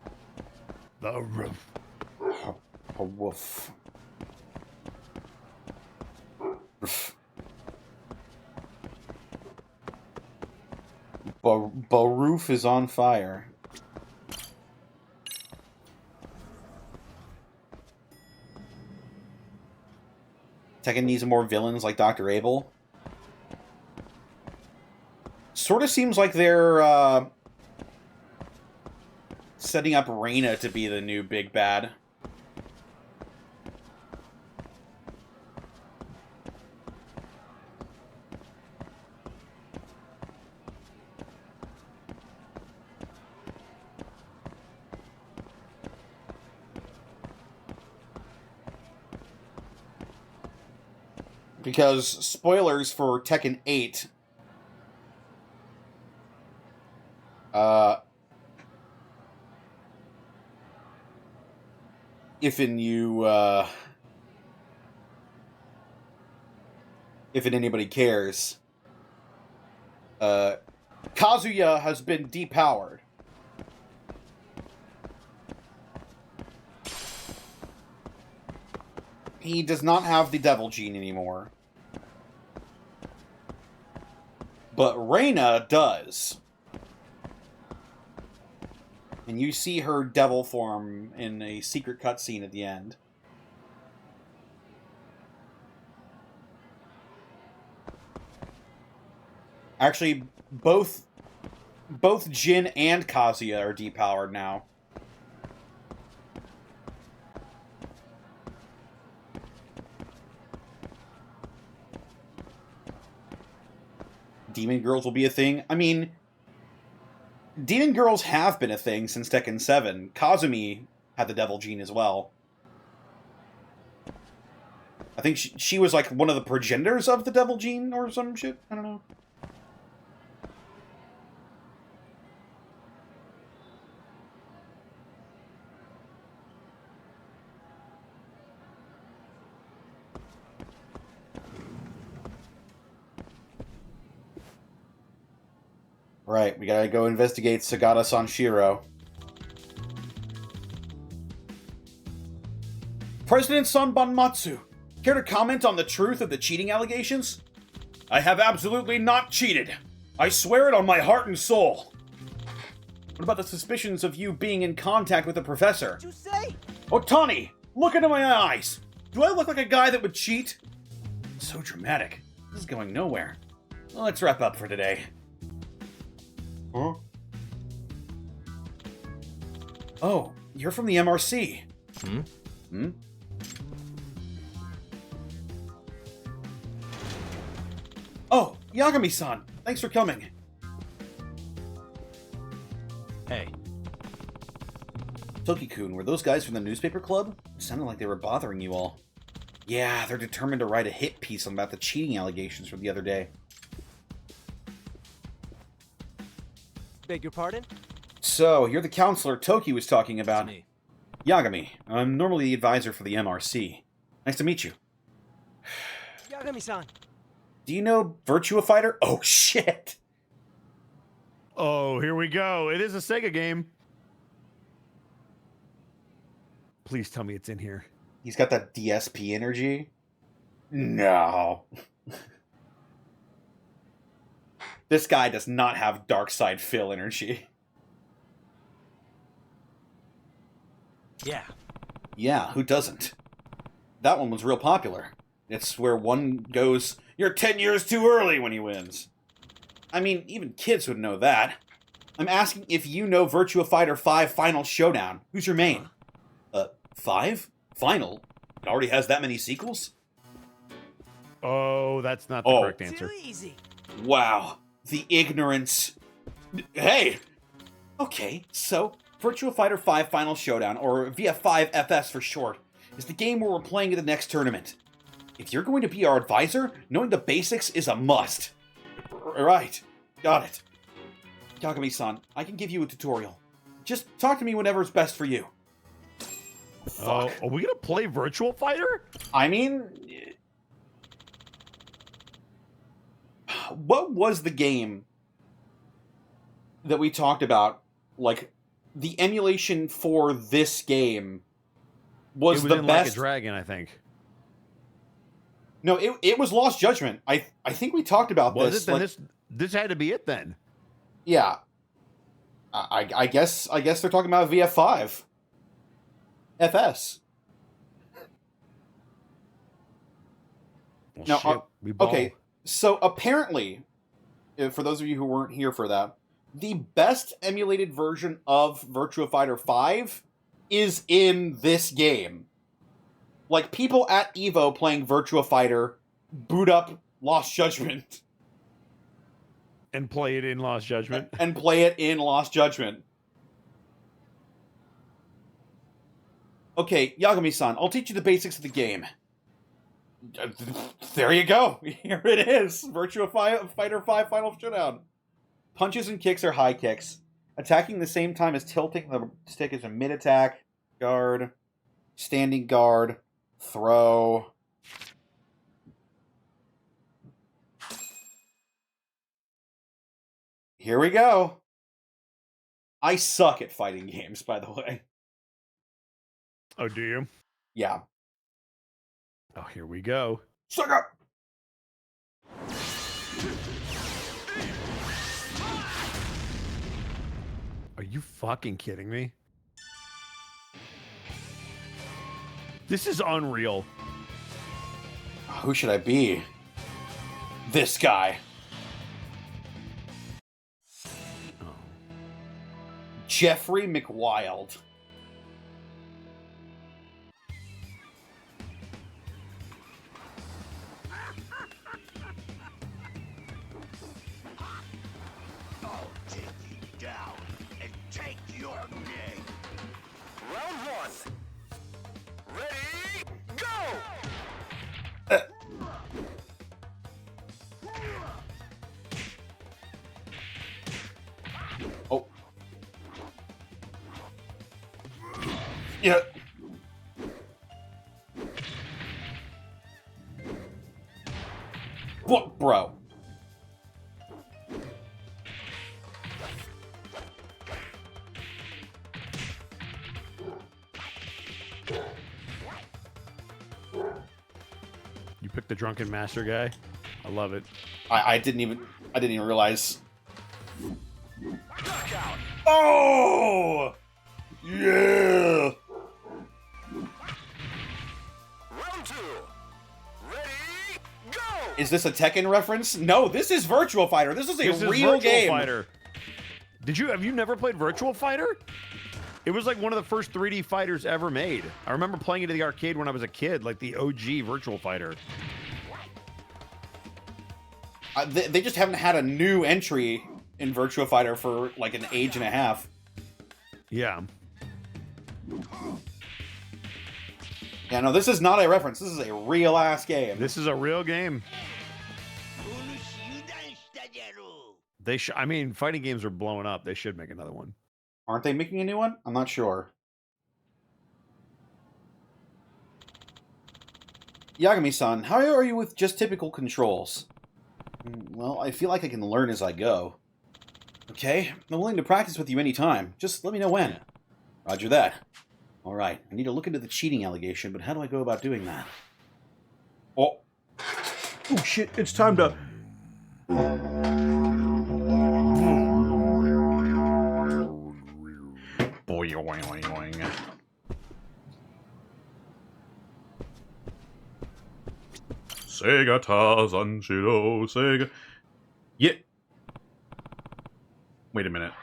S3: The roof.
S2: A woof. Roof is on fire. Tekken needs more villains like Dr. Abel. Sort of seems like they're setting up Reina to be the new big bad. Because, spoilers for Tekken 8, if anybody cares, Kazuya has been depowered. He does not have the devil gene anymore. But Reina does. And you see her devil form in a secret cutscene at the end. Actually, both Jin and Kazuya are depowered now. Demon Girls will be a thing. I mean, Demon Girls have been a thing since Tekken 7. Kazumi had the devil gene as well. I think she was like one of the progenitors of the devil gene or some shit. I don't know. Right, we gotta go investigate Sagata Sanshiro. President Son Banmatsu, care to comment on the truth of the cheating allegations? I have absolutely not cheated. I swear it on my heart and soul. What about the suspicions of you being in contact with the professor?
S6: What'd you say?
S2: Otani, look into my eyes. Do I look like a guy that would cheat? So dramatic. This is going nowhere. Well, let's wrap up for today. Huh? Oh, you're from the MRC. Hmm? Oh, Yagami-san. Thanks for coming.
S5: Hey.
S2: Toki-kun, were those guys from the newspaper club? It sounded like they were bothering you all. Yeah, they're determined to write a hit piece about the cheating allegations from the other day.
S6: Beg your pardon?
S2: So, you're the counselor Toki was talking about.
S5: It's me.
S2: Yagami. I'm normally the advisor for the MRC. Nice to meet you.
S6: Yagami-san.
S2: Do you know Virtua Fighter? Oh, shit.
S3: Oh, here we go. It is a Sega game. Please tell me it's in here.
S2: He's got that DSP energy. No. This guy does not have Dark Side Phil energy.
S5: Yeah.
S2: Yeah, who doesn't? That one was real popular. It's where one goes, "You're 10 years too early" when he wins. I mean, even kids would know that. I'm asking if you know Virtua Fighter 5 Final Showdown. Who's your main? 5? Final? It already has that many sequels?
S3: Oh, that's not the correct answer.
S6: Too easy.
S2: Wow. The ignorance. Hey! Okay, so Virtua Fighter 5 Final Showdown, or VF5 FS for short, is the game where we're playing in the next tournament. If you're going to be our advisor, knowing the basics is a must. Right. Got it. Yagami-san, I can give you a tutorial. Just talk to me whenever's best for you.
S3: Oh,
S2: Fuck.
S3: are we gonna play Virtual Fighter?
S2: I mean... What was the game that we talked about? Like, the emulation for this game was
S3: It was
S2: the
S3: in
S2: best...
S3: Like a Dragon, I think.
S2: No, it was Lost Judgment. I think we talked about
S3: Was
S2: this.
S3: it? Then
S2: like,
S3: this had to be it then.
S2: yeah. I guess they're talking about VF5. FS.
S3: Well,
S2: Now,
S3: shit, we ball.
S2: okay, so apparently, for those of you who weren't here for that, the best emulated version of Virtua Fighter 5 is in this game. Like, people at EVO playing Virtua Fighter boot up Lost Judgment.
S3: And play it in Lost Judgment.
S2: And play it in Lost Judgment. Okay, Yagami-san, I'll teach you the basics of the game. There you go. Here it is. Virtua Fighter 5 Final Showdown. Punches and kicks are high kicks. Attacking the same time as tilting the stick is a mid-attack, guard, standing guard, throw. Here we go. I suck at fighting games, by the way.
S3: Oh, do you?
S2: Yeah.
S3: Oh, here we go.
S2: Suck up!
S3: Are you fucking kidding me? This is unreal.
S2: Who should I be? This guy.
S3: Oh.
S2: Jeffrey McWild.
S1: I'll take you down and take your name. Round one. Ready, go!
S2: Oh. Yeah. What, bro?
S3: You picked the drunken master guy. I love it.
S2: I didn't even realize.
S1: Knockout.
S2: Oh! Yeah!
S1: Round two. Ready, go!
S2: Is this a Tekken reference? No, this is Virtual Fighter. This is a
S3: This is
S2: real
S3: Virtual
S2: game.
S3: Fighter. Have you never played Virtual Fighter? It was like one of the first 3D fighters ever made. I remember playing it at the arcade when I was a kid, like the OG Virtual Fighter.
S2: They just haven't had a new entry in Virtua Fighter for like an age and a half.
S3: Yeah.
S2: Yeah, no, this is not a reference. This is a real ass game.
S3: This is a real game. I mean, fighting games are blowing up. They should make another one.
S2: Aren't they making a new one? I'm not sure. Yagami-san, how are you with just typical controls? Well, I feel like I can learn as I go. Okay, I'm willing to practice with you anytime. Just let me know when. Roger that. All right, I need to look into the cheating allegation, but how do I go about doing that? Oh. Oh, shit, it's time to... Boing. Sega Sanshiro, Sega... Yeah. Wait a minute.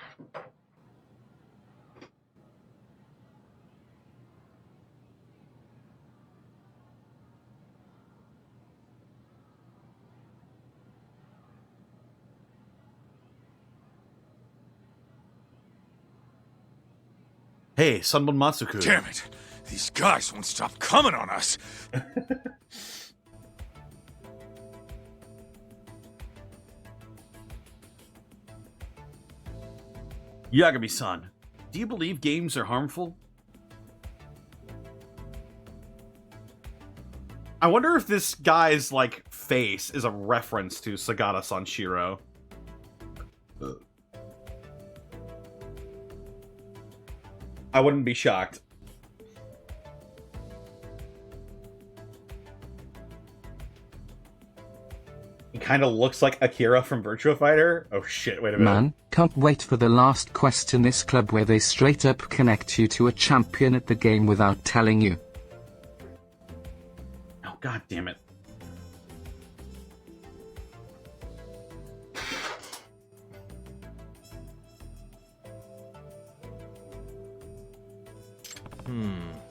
S2: Hey, Sunbun Matsuku.
S8: Damn it! These guys won't stop coming on us!
S2: Yagami-san, do you believe games are harmful? I wonder if this guy's, like, face is a reference to Sagata Sanshiro. I wouldn't be shocked. He kind of looks like Akira from Virtua Fighter. Oh shit, wait a minute.
S9: Man, can't wait for the last quest in this club where they straight up connect you to a champion at the game without telling you.
S2: Oh, god damn it.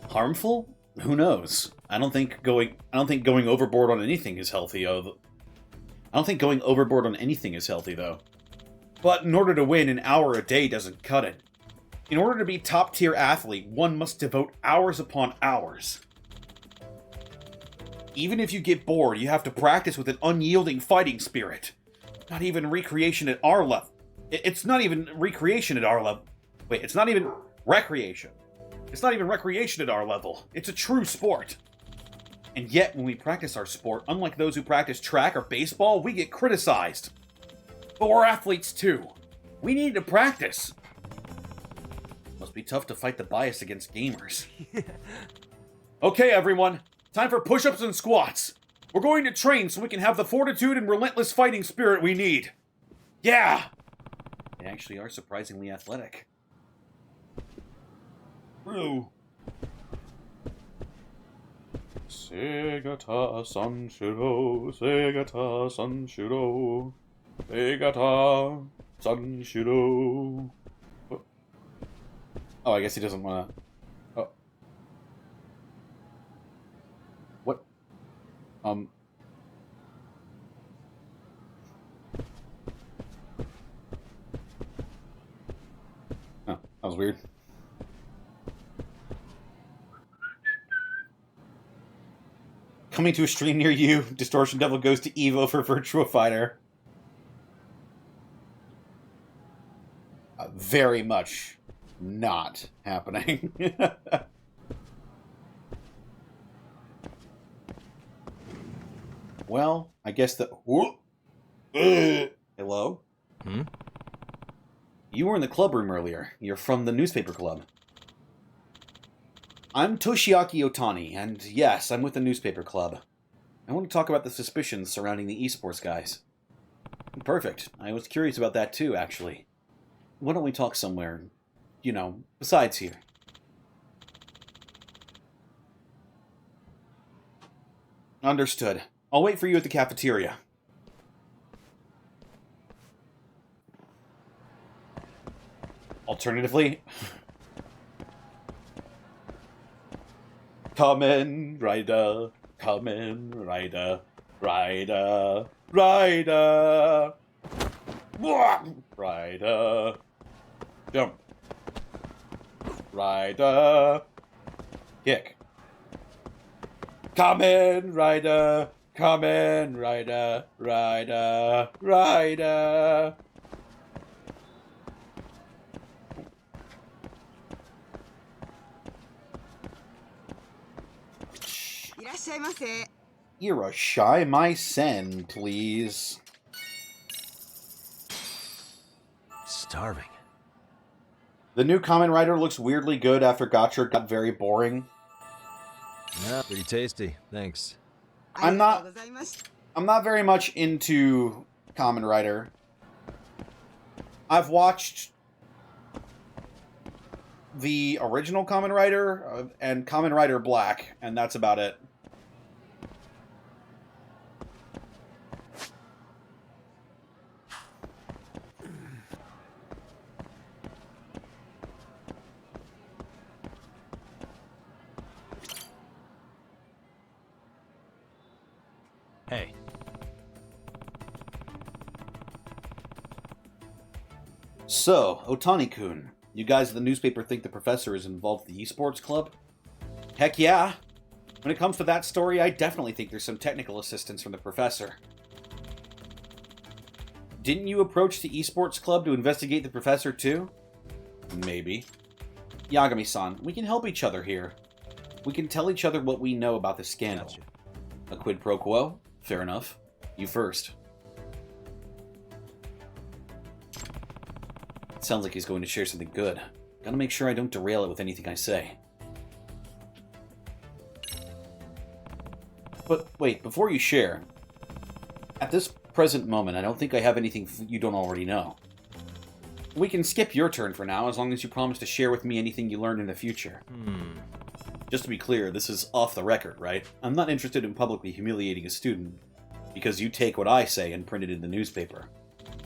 S2: Harmful? Who knows? I don't think going overboard on anything is healthy. I don't think going overboard on anything is healthy, though. But in order to win, an hour a day doesn't cut it. In order to be top-tier athlete, one must devote hours upon hours. Even if you get bored, you have to practice with an unyielding fighting spirit. Not even recreation at our level. It's not even recreation at our level. Wait, it's not even recreation. It's not even recreation at our level. It's a true sport. And yet, when we practice our sport, unlike those who practice track or baseball, we get criticized. But we're athletes too. We need to practice. Must be tough to fight the bias against gamers. Okay, everyone. Time for push-ups and squats. We're going to train so we can have the fortitude and relentless fighting spirit we need. Yeah! They actually are surprisingly athletic. True. Segata Sanshiro, Segata Sanshiro, Segata Sanshiro. Oh, I guess he doesn't want to... Oh. What? Oh, that was weird. Coming to a stream near you, Distortion Devil goes to Evo for Virtua Fighter. Very much not happening. Well, I guess that... Hello?
S6: Hmm?
S2: You were in the club room earlier. You're from the newspaper club. I'm Toshiaki Otani, and yes, I'm with the newspaper club. I want to talk about the suspicions surrounding the esports guys. Perfect. I was curious about that too, actually. Why don't we talk somewhere, you know, besides here? Understood. I'll wait for you at the cafeteria. Alternatively... Kamen Rider, Kamen Rider, Rider, Rider, Rider, jump, Rider, kick, Kamen Rider, Kamen Rider, Rider, Rider. Irashai my sen, please.
S5: starving.
S2: The new Kamen Rider looks weirdly good after Gotcha got very boring.
S5: Yeah, pretty tasty. Thanks.
S2: I'm not very much into Kamen Rider. I've watched the original Kamen Rider and Kamen Rider Black, and that's about it.
S5: Hey.
S2: So, Otani-kun, you guys at the newspaper think the professor is involved with the esports club? Heck yeah! When it comes to that story, I definitely think there's some technical assistance from the professor. Didn't you approach the esports club to investigate the professor too? Maybe. Yagami-san, we can help each other here. We can tell each other what we know about the scandal.
S5: Gotcha.
S2: A quid pro quo? Fair enough. You first. It sounds like he's going to share something good. Gotta make sure I don't derail it with anything I say. But wait, before you share, at this present moment, I don't think I have anything you don't already know. We can skip your turn for now, as long as you promise to share with me anything you learn in the future. Just to be clear, this is off the record, right? I'm not interested in publicly humiliating a student, because you take what I say and print it in the newspaper.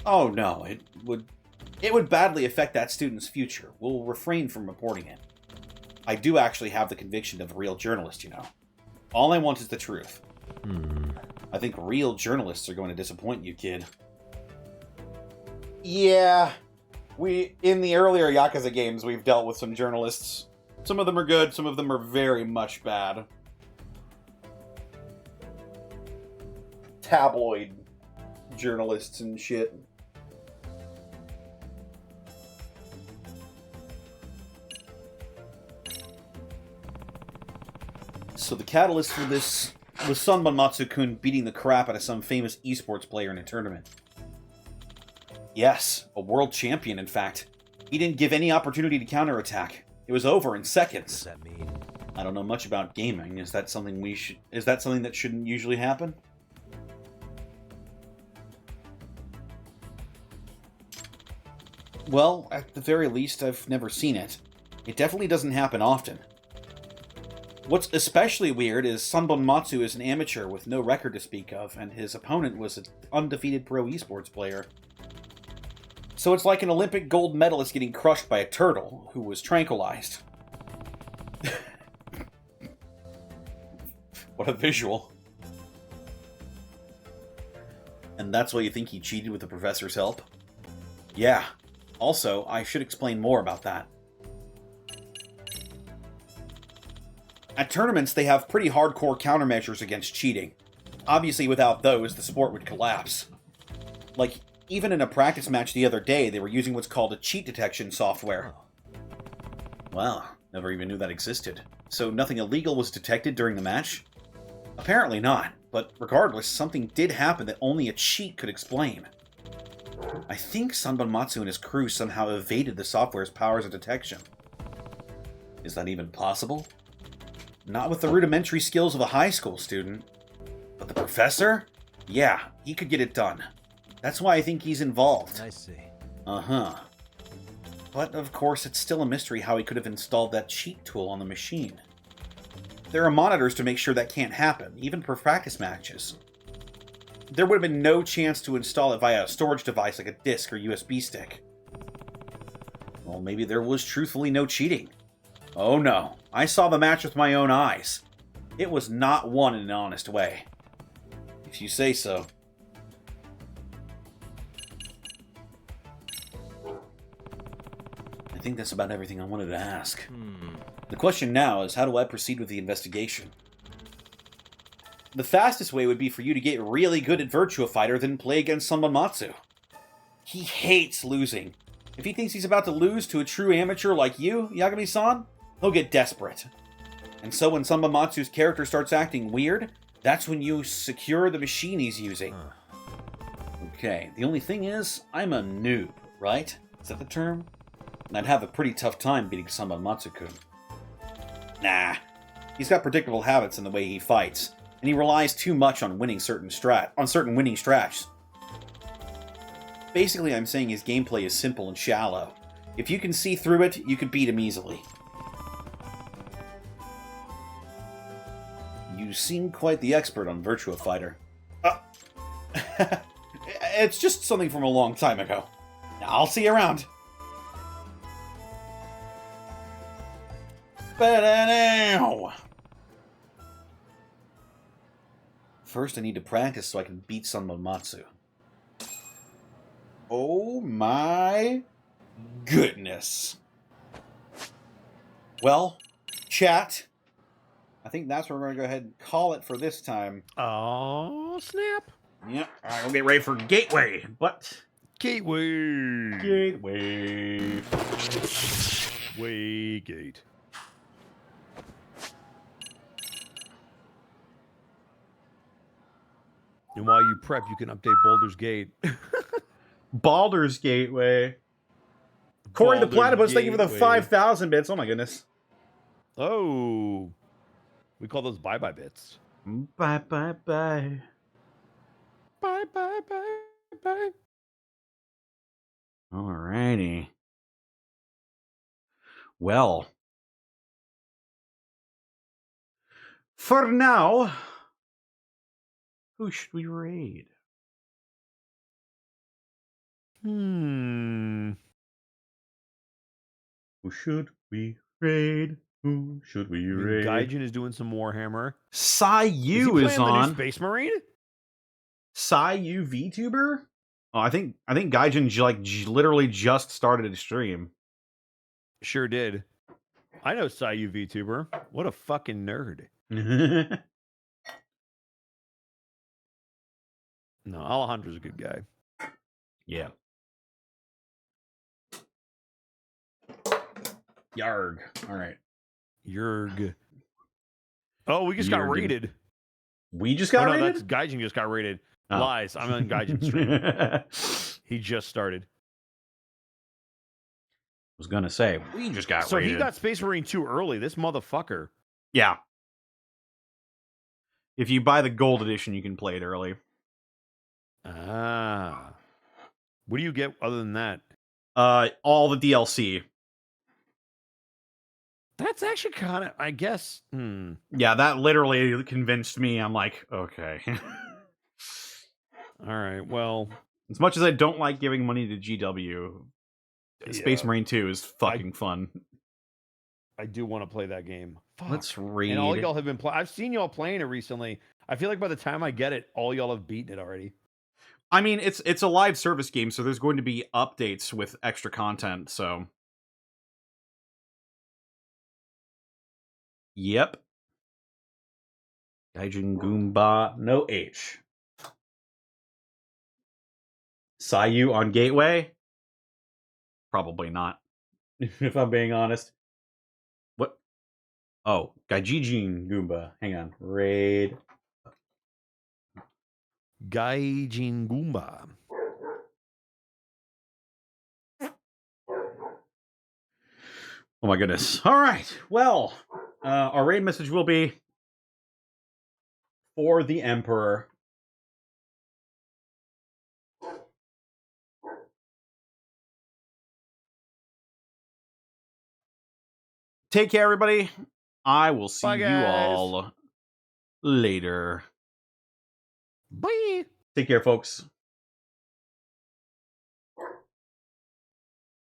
S2: Oh no, it would badly affect that student's future. We'll refrain from reporting it. I do actually have the conviction of a real journalist, you know. All I want is the truth. I think real journalists are going to disappoint you, kid. Yeah, in the earlier Yakuza games, we've dealt with some journalists. Some of them are good, some of them are very much bad. Tabloid journalists and shit. So the catalyst for this was Sanban Matsu-kun beating the crap out of some famous esports player in a tournament. Yes, a world champion, in fact. He didn't give any opportunity to counterattack. It was over in seconds.
S5: What does that mean?
S2: I don't know much about gaming. Is that something that shouldn't usually happen? Well, at the very least, I've never seen it. It definitely doesn't happen often. What's especially weird is Sanbon Matsu is an amateur with no record to speak of, and his opponent was an undefeated pro esports player. So it's like an Olympic gold medalist getting crushed by a turtle who was tranquilized. What a visual. And that's why you think he cheated with the professor's help? Yeah. Also, I should explain more about that. At tournaments, they have pretty hardcore countermeasures against cheating. Obviously, without those, the sport would collapse. Like, even in a practice match the other day, they were using what's called a cheat detection software. Wow, never even knew that existed. So nothing illegal was detected during the match? Apparently not, but regardless, something did happen that only a cheat could explain. I think Sanban Matsu and his crew somehow evaded the software's powers of detection. Is that even possible? Not with the rudimentary skills of a high school student. But the professor? Yeah, he could get it done. That's why I think he's involved.
S5: I see.
S2: Uh-huh. But, of course, it's still a mystery how he could have installed that cheat tool on the machine. There are monitors to make sure that can't happen, even for practice matches. There would have been no chance to install it via a storage device like a disk or USB stick. Well, maybe there was truthfully no cheating. Oh no, I saw the match with my own eyes. It was not won in an honest way. If you say so. I think that's about everything I wanted to ask. The question now is, how do I proceed with the investigation? The fastest way would be for you to get really good at Virtua Fighter, then play against Sanban Matsu. He hates losing. If he thinks he's about to lose to a true amateur like you, Yagami-san, he'll get desperate. And so when Sanban Matsu's character starts acting weird, that's when you secure the machine he's using. Okay, the only thing is, I'm a noob, right? Is that the term? And I'd have a pretty tough time beating Samba Matsuku. Nah. He's got predictable habits in the way he fights, and he relies too much on certain winning strats. Basically, I'm saying his gameplay is simple and shallow. If you can see through it, you could beat him easily. You seem quite the expert on Virtua Fighter. It's just something from a long time ago. I'll see you around. Ba-da-now! First, I need to practice so I can beat Sanmonmatsu. Oh my goodness. Well, chat, I think that's where we're going to go ahead and call it for this time.
S3: Oh, snap.
S2: Yep. All right, we'll get ready for Gateway. What?
S3: Gateway.
S2: Gateway.
S3: Waygate. And while you prep, you can update Baldur's Gate.
S2: Baldur's Gateway. Corey the
S3: Baldur's
S2: Platypus, thank you for the
S3: Gateway.
S2: 5,000 bits. Oh my goodness.
S3: Oh. We call those bye-bye bits.
S2: Bye, bye, bye.
S3: Bye, bye, bye, bye.
S2: Alrighty. Well. For now, who should we raid?
S3: Hmm.
S2: Who should we raid? Who should we raid?
S3: Gaijin is doing some Warhammer.
S2: Sayu is
S3: the new
S2: on.
S3: Space Marine?
S2: Sayu VTuber? Oh, I think Gaijin literally just started a stream.
S3: Sure did. I know Sayu VTuber. What a fucking nerd. No, Alejandro's a good guy.
S2: Yeah. Yarg. All right.
S3: Yerg. Oh, we just got
S2: Yerg.
S3: raided.
S2: We just got raided?
S3: That's Gaijin just got raided.
S2: Oh.
S3: Lies. I'm on Gaijin's stream. He just started.
S2: Was gonna say, we just got
S3: So
S2: raided.
S3: he got Space Marine too early. This motherfucker.
S2: Yeah. If you buy the gold edition, you can play it early.
S3: Ah. What do you get other than that?
S2: All the DLC.
S3: That's actually kind of, I guess.
S2: Yeah, that literally convinced me. I'm like, okay.
S3: All right. Well,
S2: as much as I don't like giving money to GW, Space Marine 2 is fucking fun.
S3: I do want to play that game. Fuck.
S2: Let's read.
S3: And all y'all have been playing. I've seen y'all playing it recently. I feel like by the time I get it, all y'all have beaten it already.
S2: I mean, it's a live service game, so there's going to be updates with extra content, so. Yep. Gaijin Goomba, no H. Sayu on Gateway? Probably not, if I'm being honest. What? Oh, Gaijin Goomba. Hang on. Raid.
S3: Gaijin Goomba.
S2: Oh my goodness. All right. Well, our raid message will be for the Emperor. Take care, everybody. I will see
S3: Bye,
S2: you
S3: guys.
S2: all later.
S3: Bye.
S2: Take care, folks.